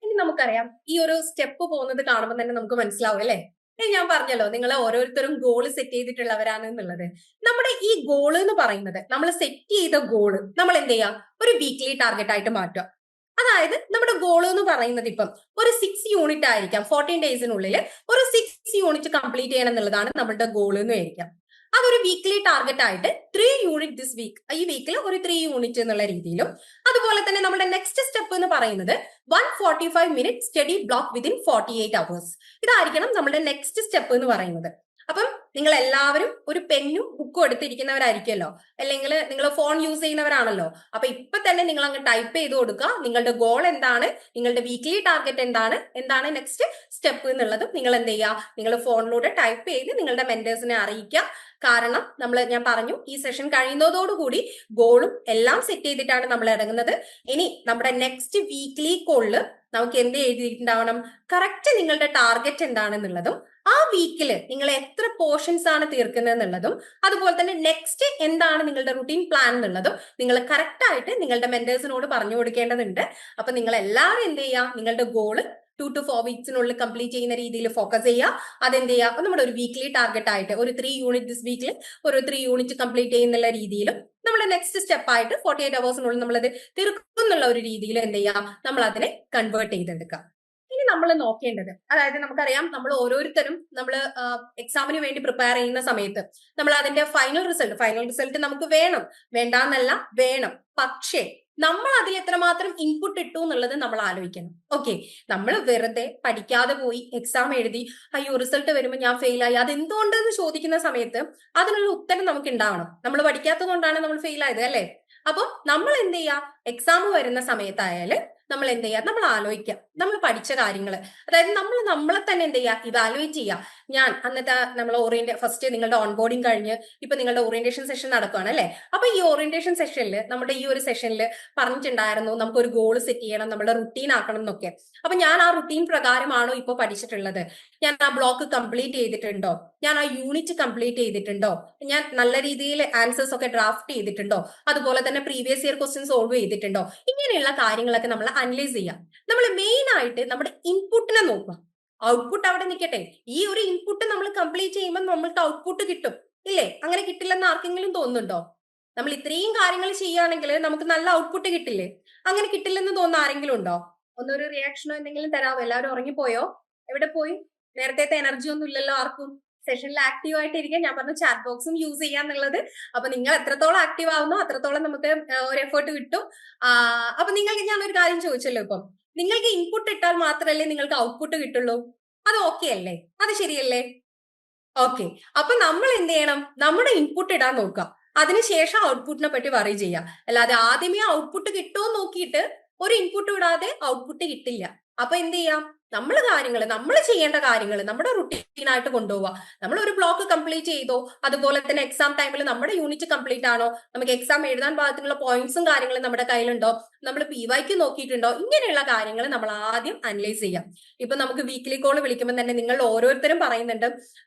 Speaker 1: ഇനി നമുക്കറിയാം ഈ ഒരു സ്റ്റെപ്പ് പോകുന്നത് കാണുമ്പോൾ തന്നെ നമുക്ക് മനസ്സിലാവും അല്ലെ. ഞാൻ പറഞ്ഞല്ലോ നിങ്ങൾ ഓരോരുത്തരും ഗോള് സെറ്റ് ചെയ്തിട്ടുള്ളവരാണ് എന്നുള്ളത്. നമ്മുടെ ഈ ഗോള് എന്ന് പറയുന്നത് നമ്മൾ സെറ്റ് ചെയ്ത ഗോള് നമ്മൾ എന്ത് ചെയ്യുക, ഒരു വീക്ക്ലി ടാർഗറ്റ് ആയിട്ട് മാറ്റുക. അതായത് നമ്മുടെ ഗോള് എന്ന് പറയുന്നത് ഇപ്പം ഒരു 6 യൂണിറ്റ് ആയിരിക്കാം. 14 ഡേയ്സിനുള്ളിൽ ഒരു 6 യൂണിറ്റ് കംപ്ലീറ്റ് ചെയ്യണം എന്നുള്ളതാണ് നമ്മുടെ ഗോള് എന്ന് ആയിരിക്കാം. അതൊരു വീക്ക്ലി ടാർഗറ്റ് ആയിട്ട് 3 യൂണിറ്റ് ദിസ് വീക്ക്, ഈ വീക്കിൽ ഒരു 3 യൂണിറ്റ് എന്നുള്ള രീതിയിലും. അതുപോലെ തന്നെ നമ്മുടെ നെക്സ്റ്റ് സ്റ്റെപ്പ് എന്ന് പറയുന്നത് 145 minute study block within 48 hours. ഇതായിരിക്കണം നമ്മുടെ നെക്സ്റ്റ് സ്റ്റെപ്പ് എന്ന് പറയുന്നത്. അപ്പം നിങ്ങൾ എല്ലാവരും ഒരു പെന്നും ബുക്കും എടുത്തിരിക്കുന്നവരായിരിക്കുമല്ലോ, അല്ലെങ്കിൽ നിങ്ങൾ ഫോൺ യൂസ് ചെയ്യുന്നവരാണല്ലോ. അപ്പൊ ഇപ്പൊ തന്നെ നിങ്ങൾ അങ്ങ് ടൈപ്പ് ചെയ്ത് കൊടുക്കുക, നിങ്ങളുടെ ഗോൾ എന്താണ്, നിങ്ങളുടെ വീക്ക്ലി ടാർഗറ്റ് എന്താണ് നെക്സ്റ്റ് സ്റ്റെപ്പ് എന്നുള്ളതും നിങ്ങൾ എന്ത് ചെയ്യുക, നിങ്ങൾ ഫോണിലൂടെ ടൈപ്പ് ചെയ്ത് നിങ്ങളുടെ മെന്റേഴ്സിനെ അറിയിക്കുക. കാരണം ഞാൻ പറഞ്ഞു ഈ സെഷൻ കഴിയുന്നതോടുകൂടി ഗോളും എല്ലാം സെറ്റ് ചെയ്തിട്ടാണ് നമ്മൾ ഇറങ്ങുന്നത്. ഇനി നമ്മുടെ നെക്സ്റ്റ് വീക്ക്ലി കോളില് നമുക്ക് എന്ത് എഴുതിയിട്ടുണ്ടാവണം, കറക്റ്റ് നിങ്ങളുടെ ടാർഗറ്റ് എന്താണെന്നുള്ളതും ആ വീക്കില് നിങ്ങൾ എത്ര പോർഷൻസ് ആണ് തീർക്കുന്നത് എന്നുള്ളതും അതുപോലെ തന്നെ നെക്സ്റ്റ് എന്താണ് നിങ്ങളുടെ റുട്ടീൻ പ്ലാൻ എന്നുള്ളതും നിങ്ങൾ കറക്റ്റ് ആയിട്ട് നിങ്ങളുടെ മെന്റേഴ്സിനോട് പറഞ്ഞു കൊടുക്കേണ്ടതുണ്ട്. അപ്പൊ നിങ്ങൾ എല്ലാവരും എന്ത് ചെയ്യുക, നിങ്ങളുടെ ഗോള് 2 to 4 വീക്സിനുള്ളിൽ കംപ്ലീറ്റ് ചെയ്യുന്ന രീതിയിൽ ഫോക്കസ് ചെയ്യുക. അതെന്ത് ചെയ്യുക, നമ്മുടെ ഒരു വീക്ക്ലി ടാർഗറ്റ് ആയിട്ട് ഒരു 3 യൂണിറ്റ് ദിസ് വീക്കിൽ ഒരു 3 യൂണിറ്റ് കംപ്ലീറ്റ് ചെയ്യുന്നുള്ള രീതിയിലും നമ്മുടെ നെക്സ്റ്റ് സ്റ്റെപ്പ് ആയിട്ട് 48 അവേഴ്സിനുള്ളിൽ നമ്മളത് തീർക്കും എന്നുള്ള ഒരു രീതിയിൽ എന്ത് ചെയ്യാം, നമ്മൾ അതിനെ കൺവേർട്ട് ചെയ്തെടുക്കാം. ഇനി നമ്മൾ നോക്കേണ്ടത്, അതായത് നമുക്കറിയാം നമ്മൾ ഓരോരുത്തരും നമ്മൾ എക്സാമിന് വേണ്ടി പ്രിപ്പയർ ചെയ്യുന്ന സമയത്ത് നമ്മൾ അതിന്റെ ഫൈനൽ റിസൾട്ട് നമുക്ക് വേണ്ടാന്നല്ല, വേണം. പക്ഷേ നമ്മൾ അതിൽ എത്രമാത്രം ഇൻപുട്ട് ഇട്ടു എന്നുള്ളത് നമ്മൾ ആലോചിക്കണം. ഓക്കെ, നമ്മൾ വെറുതെ പഠിക്കാതെ പോയി എക്സാം എഴുതി അയ്യോ റിസൾട്ട് വരുമ്പോൾ ഞാൻ ഫെയിൽ ആയി, അതെന്തുകൊണ്ടെന്ന് ചോദിക്കുന്ന സമയത്ത് അതിനുള്ള ഉത്തരം നമുക്ക് ഉണ്ടാവണം. നമ്മൾ പഠിക്കാത്തത് കൊണ്ടാണ് നമ്മൾ ഫെയിൽ ആയത് അല്ലെ. അപ്പൊ നമ്മൾ എന്ത് ചെയ്യാ, എക്സാം വരുന്ന സമയത്തായാലും നമ്മൾ എന്ത് ചെയ്യുക, നമ്മൾ ആലോചിക്കുക നമ്മൾ പഠിച്ച കാര്യങ്ങൾ. അതായത് നമ്മളെ തന്നെ എന്ത് ചെയ്യുക, ഇവാലുവേറ്റ് ചെയ്യുക. ഞാൻ അന്നത്തെ നമ്മൾ ഫസ്റ്റ് നിങ്ങളുടെ ഓൺബോർഡിങ് കഴിഞ്ഞ് ഇപ്പൊ നിങ്ങളുടെ ഓറിയന്റേഷൻ സെഷൻ നടക്കുകയാണ് അല്ലെ. അപ്പൊ ഈ ഓറിയന്റേഷൻ സെഷനിൽ നമ്മുടെ ഈ ഒരു സെഷനിൽ പറഞ്ഞിട്ടുണ്ടായിരുന്നു നമുക്കൊരു ഗോൾ സെറ്റ് ചെയ്യണം, നമ്മുടെ റുട്ടീൻ ആക്കണം എന്നൊക്കെ. അപ്പൊ ഞാൻ ആ റുട്ടീൻ പ്രകാരമാണോ ഇപ്പൊ പഠിച്ചിട്ടുള്ളത്, ഞാൻ ആ ബ്ലോക്ക് കംപ്ലീറ്റ് ചെയ്തിട്ടുണ്ടോ, ഞാൻ ആ യൂണിറ്റ് കംപ്ലീറ്റ് ചെയ്തിട്ടുണ്ടോ, ഞാൻ നല്ല രീതിയിൽ ആൻസേഴ്സ് ഒക്കെ ഡ്രാഫ്റ്റ് ചെയ്തിട്ടുണ്ടോ, അതുപോലെ തന്നെ പ്രീവിയസ് ഇയർ ക്വസ്റ്റ്യൻ സോൾവ് ചെയ്തിട്ടുണ്ടോ, ഇങ്ങനെയുള്ള കാര്യങ്ങളൊക്കെ നമ്മൾ അനലൈസ് ചെയ്യാം. നമ്മൾ മെയിൻ ആയിട്ട് നമ്മുടെ ഇൻപുട്ടിനെ നോക്കുക. ഔട്ട്പുട്ട് അവിടെ നിൽക്കട്ടെ, ഈ ഒരു ഇൻപുട്ട് നമ്മൾ കംപ്ലീറ്റ് ചെയ്യുമ്പോൾ നമ്മൾക്ക് ഔട്ട്പുട്ട് കിട്ടും ഇല്ലേ. അങ്ങനെ കിട്ടില്ലെന്ന് ആർക്കെങ്കിലും തോന്നുന്നുണ്ടോ? നമ്മൾ ഇത്രയും കാര്യങ്ങൾ ചെയ്യുകയാണെങ്കിൽ നമുക്ക് നല്ല ഔട്ട്പുട്ട് കിട്ടില്ലേ? അങ്ങനെ കിട്ടില്ലെന്ന് തോന്നുന്ന ആരെങ്കിലും ഉണ്ടോ? ഒന്നൊരു റിയാക്ഷനോ എന്തെങ്കിലും തരാമോ? എല്ലാവരും ഉറങ്ങിപ്പോയോ? എവിടെ പോയി? നേരത്തെ എനർജി ഒന്നും ഇല്ലല്ലോ ആർക്കും. സെഷനിൽ ആക്റ്റീവ് ആയിട്ട് ഇരിക്കാൻ ഞാൻ പറഞ്ഞു, ചാറ്റ് ബോക്സും യൂസ് ചെയ്യാന്നുള്ളത്. അപ്പൊ നിങ്ങൾ എത്രത്തോളം ആക്റ്റീവ് ആവുന്നോ അത്രത്തോളം നമുക്ക് ഒരു എഫേർട്ട് കിട്ടും. അപ്പൊ നിങ്ങൾക്ക് ഞാനൊരു കാര്യം ചോദിച്ചല്ലോ, ഇപ്പം നിങ്ങൾക്ക് ഇൻപുട്ട് ഇട്ടാൽ മാത്രമല്ലേ നിങ്ങൾക്ക് ഔട്ട്പുട്ട് കിട്ടുള്ളൂ. അത് ഓക്കെ അല്ലേ? അത് ശരിയല്ലേ? ഓക്കെ, അപ്പൊ നമ്മൾ എന്ത് ചെയ്യണം, നമ്മുടെ ഇൻപുട്ട് ഇടാൻ നോക്കാം, അതിനുശേഷം ഔട്ട്പുട്ടിനെ പറ്റി വറി ചെയ്യാം. അല്ലാതെ ആദ്യമേ ഔട്ട്പുട്ട് കിട്ടുമോ നോക്കിയിട്ട് ഒരു ഇൻപുട്ട് ഇടാതെ ഔട്ട്പുട്ട് കിട്ടില്ല. അപ്പൊ എന്ത് ചെയ്യാം, നമ്മൾ ചെയ്യേണ്ട കാര്യങ്ങൾ നമ്മുടെ റുട്ടീനായിട്ട് കൊണ്ടുപോവുക. നമ്മൾ ഒരു ബ്ലോക്ക് കംപ്ലീറ്റ് ചെയ്തോ, അതുപോലെ തന്നെ എക്സാം ടൈമിൽ നമ്മുടെ യൂണിറ്റ് കംപ്ലീറ്റ് ആണോ, നമുക്ക് എക്സാം എഴുതാൻ പാകത്തിനുള്ള പോയിന്റ്സും കാര്യങ്ങളും നമ്മുടെ കയ്യിലുണ്ടോ, നമ്മൾ PYQ നോക്കിയിട്ടുണ്ടോ, ഇങ്ങനെയുള്ള കാര്യങ്ങൾ നമ്മൾ ആദ്യം അനലൈസ് ചെയ്യാം. ഇപ്പൊ നമുക്ക് വീക്ക്ലി കോൾ വിളിക്കുമ്പോൾ തന്നെ നിങ്ങൾ ഓരോരുത്തരും പറയുന്നുണ്ട്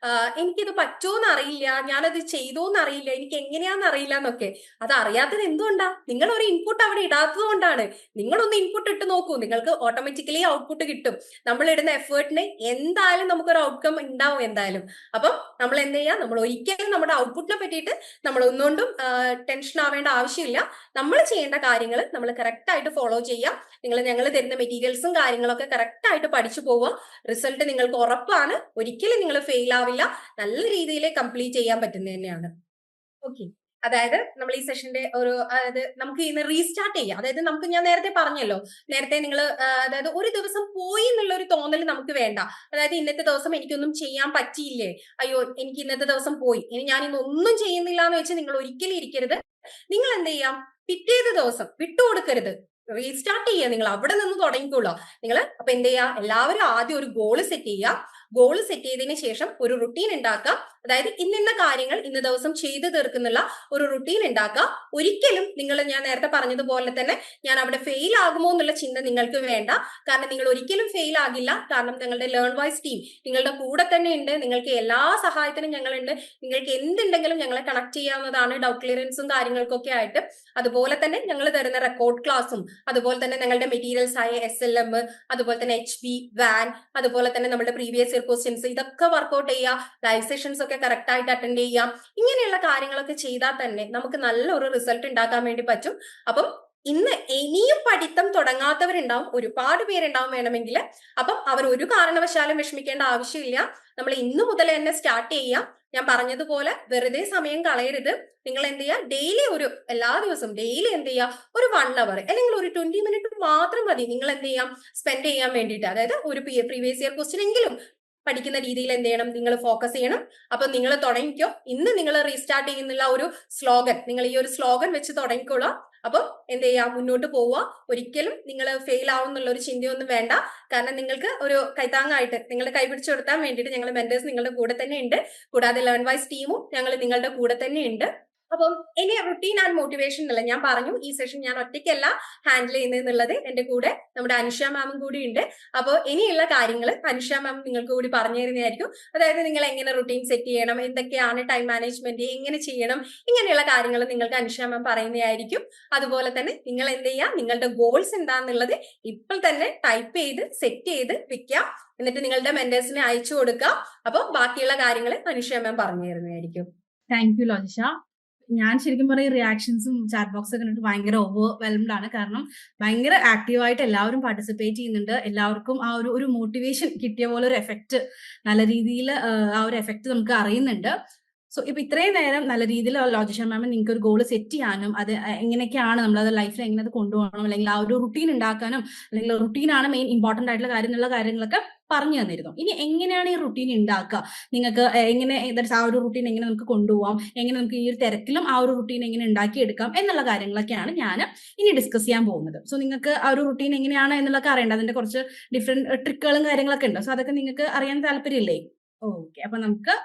Speaker 1: എനിക്കിത് പറ്റുമോന്ന് അറിയില്ല, ഞാനത് ചെയ്തോന്ന് അറിയില്ല, എനിക്ക് എങ്ങനെയാന്ന് അറിയില്ല എന്നൊക്കെ. അത് അറിയാത്തത് എന്തുകൊണ്ടാ? നിങ്ങൾ ഒരു ഇൻപുട്ട് അവിടെ ഇടാത്തത് കൊണ്ടാണ്. നിങ്ങളൊന്ന് ഇൻപുട്ട് ഇട്ട് നോക്കൂ, നിങ്ങൾക്ക് ഓട്ടോമാറ്റിക്കലി ഔട്ട്പുട്ട് കിട്ടും. നമ്മൾ ഇടുന്ന എഫേർട്ടിന് എന്തായാലും നമുക്കൊരു ഔട്ട്കം ഉണ്ടാവും എന്തായാലും. അപ്പം നമ്മൾ എന്ത് ചെയ്യുക, നമ്മൾ ഒരിക്കലും നമ്മുടെ ഔട്ട്പുട്ടിനെ പറ്റിയിട്ട് നമ്മൾ ഒന്നുകൊണ്ടും ടെൻഷൻ ആവേണ്ട ആവശ്യമില്ല. നമ്മൾ ചെയ്യേണ്ട കാര്യങ്ങൾ നമ്മൾ കറക്റ്റ് ആയിട്ട് ഫോളോ ചെയ്യാം. ഞങ്ങൾ തരുന്ന മെറ്റീരിയൽസും കാര്യങ്ങളൊക്കെ കറക്റ്റ് ആയിട്ട് പഠിച്ചു പോവുക. റിസൾട്ട് നിങ്ങൾക്ക് ഉറപ്പാണ്. ഒരിക്കലും നിങ്ങൾ ഫെയിൽ ആവില്ല. നല്ല രീതിയിൽ കംപ്ലീറ്റ് ചെയ്യാൻ പറ്റുന്നത് തന്നെയാണ്. ഓക്കെ, അതായത് നമ്മൾ ഈ സെഷന്റെ ഒരു അതായത് നമുക്ക് ഇന്ന് റീസ്റ്റാർട്ട് ചെയ്യാം. അതായത് നമുക്ക് ഞാൻ നേരത്തെ പറഞ്ഞല്ലോ, നേരത്തെ നിങ്ങൾ അതായത് ഒരു ദിവസം പോയി എന്നുള്ള ഒരു തോന്നൽ നമുക്ക് വേണ്ട. അതായത് ഇന്നത്തെ ദിവസം എനിക്കൊന്നും ചെയ്യാൻ പറ്റിയില്ലേ, അയ്യോ എനിക്ക് ഇന്നത്തെ ദിവസം പോയി, ഇനി ഞാൻ ഇന്ന് ഒന്നും ചെയ്യുന്നില്ല എന്ന് വെച്ച് നിങ്ങൾ ഒരിക്കലും ഇരിക്കരുത്. നിങ്ങൾ എന്ത് ചെയ്യാം, പിറ്റേത് ദിവസം വിട്ടുകൊടുക്കരുത്, റീസ്റ്റാർട്ട് ചെയ്യുക. നിങ്ങൾ അവിടെ നിന്ന് തുടങ്ങിക്കോളൂ. നിങ്ങൾ അപ്പൊ എന്ത് ചെയ്യുക, എല്ലാവരും ആദ്യം ഒരു ഗോള് സെറ്റ് ചെയ്യുക. ഗോള് സെറ്റ് ചെയ്തതിന് ശേഷം ഒരു റുട്ടീൻ ഉണ്ടാക്കുക. അതായത് ഇന്ന കാര്യങ്ങൾ ഇന്ന ദിവസം ചെയ്തു തീർക്കുന്നുള്ള ഒരു റുട്ടീൻ ഉണ്ടാക്കുക. ഒരിക്കലും നിങ്ങൾ ഞാൻ നേരത്തെ പറഞ്ഞതുപോലെ തന്നെ ഞാൻ അവിടെ ഫെയിൽ ആകുമോ എന്നുള്ള ചിന്ത നിങ്ങൾക്ക് വേണ്ട. കാരണം നിങ്ങൾ ഒരിക്കലും ഫെയിൽ ആകില്ല. കാരണം ഞങ്ങളുടെ ലേൺ വൈസ് ടീം നിങ്ങളുടെ കൂടെ തന്നെ ഉണ്ട്. നിങ്ങൾക്ക് എല്ലാ സഹായത്തിനും ഞങ്ങളുണ്ട്. നിങ്ങൾക്ക് എന്തുണ്ടെങ്കിലും ഞങ്ങളെ കണക്ട് ചെയ്യാവുന്നതാണ്, ഡൗട്ട് ക്ലിയറൻസും കാര്യങ്ങൾക്കൊക്കെ ആയിട്ട്. അതുപോലെ തന്നെ ഞങ്ങൾ തരുന്ന റെക്കോർഡ് ക്ലാസ്സും അതുപോലെ തന്നെ ഞങ്ങളുടെ മെറ്റീരിയൽസ് ആയ SLM, അതുപോലെ തന്നെ HB, വാൻ, അതുപോലെ തന്നെ നമ്മുടെ പ്രീവിയസ് ഇയർ ക്വസ്റ്റ്യൻസ്, ഇതൊക്കെ വർക്ക്ഔട്ട് ചെയ്യുക. ലൈവ് സെഷൻസ് ഒക്കെ കറക്റ്റ് ആയിട്ട് അറ്റൻഡ് ചെയ്യാം. ഇങ്ങനെയുള്ള കാര്യങ്ങളൊക്കെ ചെയ്താൽ തന്നെ നമുക്ക് നല്ലൊരു റിസൾട്ട് ഉണ്ടാക്കാൻ വേണ്ടി പറ്റും. അപ്പം ഇന്ന് ഇനിയും പഠിത്തം തുടങ്ങാത്തവരുണ്ടാവും, ഒരുപാട് പേരുണ്ടാവും വേണമെങ്കിൽ. അപ്പം അവർ ഒരു കാരണവശാലും വിഷമിക്കേണ്ട ആവശ്യമില്ല. നമ്മൾ ഇന്ന് മുതൽ തന്നെ സ്റ്റാർട്ട് ചെയ്യാം. ഞാൻ പറഞ്ഞതുപോലെ വെറുതെ സമയം കളയരുത്. നിങ്ങൾ എന്ത് ചെയ്യുക, ഡെയിലി എല്ലാ ദിവസവും ഡെയിലി എന്ത് ചെയ്യുക, ഒരു 1 hour അല്ലെങ്കിൽ ഒരു 20 minute മാത്രം മതി നിങ്ങൾ എന്ത് ചെയ്യാം, സ്പെൻഡ് ചെയ്യാൻ വേണ്ടിയിട്ട്. അതായത് ഒരു പ്രീവിയസ് ഇയർ ക്വസ്റ്റ്യൻ എങ്കിലും പഠിക്കുന്ന രീതിയിൽ എന്ത് ചെയ്യണം, നിങ്ങൾ ഫോക്കസ് ചെയ്യണം. അപ്പൊ നിങ്ങൾ തുടങ്ങിക്കോ. ഇന്ന് നിങ്ങൾ റീസ്റ്റാർട്ട് ചെയ്യുന്നുള്ള ഒരു സ്ലോഗൻ, നിങ്ങൾ ഈ ഒരു സ്ലോഗൻ വെച്ച് തുടങ്ങിക്കോളാം. അപ്പം എന്ത് ചെയ്യാ, മുന്നോട്ട് പോവുക. ഒരിക്കലും നിങ്ങൾ ഫെയിൽ ആവും എന്നുള്ള ഒരു ചിന്തയൊന്നും വേണ്ട. കാരണം നിങ്ങൾക്ക് ഒരു കൈത്താങ്ങായിട്ട് നിങ്ങളുടെ കൈപിടിച്ചു കൊടുത്താൻ വേണ്ടിയിട്ട് ഞങ്ങൾ മെന്റേഴ്സ് നിങ്ങളുടെ കൂടെ തന്നെ ഉണ്ട്. കൂടാതെ ലേൺ വൈസ് ടീമും ഞങ്ങൾ നിങ്ങളുടെ കൂടെ തന്നെ ഉണ്ട്. അപ്പം ഇനി റുട്ടീൻ ആൻഡ് മോട്ടിവേഷൻ അല്ല, ഞാൻ പറഞ്ഞു ഈ സെഷൻ ഞാൻ ഒറ്റയ്ക്കല്ല ഹാൻഡിൽ ചെയ്യുന്നതെന്നുള്ളത്. എന്റെ കൂടെ നമ്മുടെ അനുഷ മാമും കൂടി ഉണ്ട്. അപ്പോൾ ഇനിയുള്ള കാര്യങ്ങൾ അനുഷ മാം നിങ്ങൾക്ക് കൂടി പറഞ്ഞു തരുന്നതായിരിക്കും. അതായത് നിങ്ങൾ എങ്ങനെ റുട്ടീൻ സെറ്റ് ചെയ്യണം, എന്തൊക്കെയാണ് ടൈം മാനേജ്മെന്റ്, എങ്ങനെ ചെയ്യണം, ഇങ്ങനെയുള്ള കാര്യങ്ങൾ നിങ്ങൾക്ക് അനുഷ മാം പറയുന്നതായിരിക്കും. അതുപോലെ തന്നെ നിങ്ങൾ എന്ത് ചെയ്യുക, നിങ്ങളുടെ ഗോൾസ് എന്താണെന്നുള്ളത് ഇപ്പോൾ തന്നെ ടൈപ്പ് ചെയ്ത് സെറ്റ് ചെയ്ത് വെക്കാം. എന്നിട്ട് നിങ്ങളുടെ മെന്റേഴ്സിനെ അയച്ചു കൊടുക്കുക. അപ്പോൾ ബാക്കിയുള്ള കാര്യങ്ങൾ അനുഷ മാം പറഞ്ഞു തരുന്നതായിരിക്കും.
Speaker 2: Thank you Logisha. ഞാൻ ശരിക്കും പറയും റിയാക്ഷൻസും ചാറ്റ് ബോക്സ് ഒക്കെ കണ്ടിട്ട് ഭയങ്കര ഓവർവെൽംഡ് ആണ്. കാരണം ഭയങ്കര ആക്റ്റീവായിട്ട് എല്ലാവരും പാർട്ടിസിപ്പേറ്റ് ചെയ്യുന്നുണ്ട്. എല്ലാവർക്കും ആ ഒരു മോട്ടിവേഷൻ കിട്ടിയ പോലെ ഒരു എഫക്റ്റ്, നല്ല രീതിയിൽ ആ ഒരു എഫക്റ്റ് നമുക്ക് അറിയുന്നുണ്ട്. സോ ഇപ്പൊ ഇത്രയും നേരം നല്ല രീതിയിൽ ലോജിഷ മാം നിങ്ങൾക്ക് ഒരു ഗോൾ സെറ്റ് ചെയ്യാനും അത് എങ്ങനെയൊക്കെയാണ് നമ്മളത് ലൈഫിൽ എങ്ങനെ അത് കൊണ്ടുപോകണം, അല്ലെങ്കിൽ ആ ഒരു റുട്ടീൻ ഉണ്ടാക്കാനും, അല്ലെങ്കിൽ റുട്ടീനാണ് മെയിൻ ഇമ്പോർട്ടന്റ് ആയിട്ടുള്ള കാര്യം എന്നുള്ള കാര്യങ്ങളൊക്കെ പറഞ്ഞു തന്നിരുന്നു. ഇനി എങ്ങനെയാണ് ഈ റുട്ടീൻ ഉണ്ടാക്കുക, നിങ്ങൾക്ക് എങ്ങനെ ആ ഒരു റുട്ടീൻ എങ്ങനെ നമുക്ക് കൊണ്ടുപോകാം, എങ്ങനെ നമുക്ക് ഈ ഒരു തിരക്കിലും ആ ഒരു റുട്ടീൻ എങ്ങനെ ഉണ്ടാക്കിയെടുക്കാം എന്നുള്ള കാര്യങ്ങളൊക്കെയാണ് ഞാൻ ഇനി ഡിസ്കസ് ചെയ്യാൻ പോകുന്നത്. സോ നിങ്ങൾക്ക് ആ ഒരു റുട്ടീൻ എങ്ങനെയാണ് എന്നുള്ളതൊക്കെ അറിയേണ്ടത്. അതിന്റെ കുറച്ച് ഡിഫറെന്റ് ട്രിക്കുകളും കാര്യങ്ങളൊക്കെ ഉണ്ട്. സോ അതൊക്കെ നിങ്ങൾക്ക് അറിയാൻ താല്പര്യമില്ലേ? ഓക്കെ, അപ്പൊ നമുക്ക്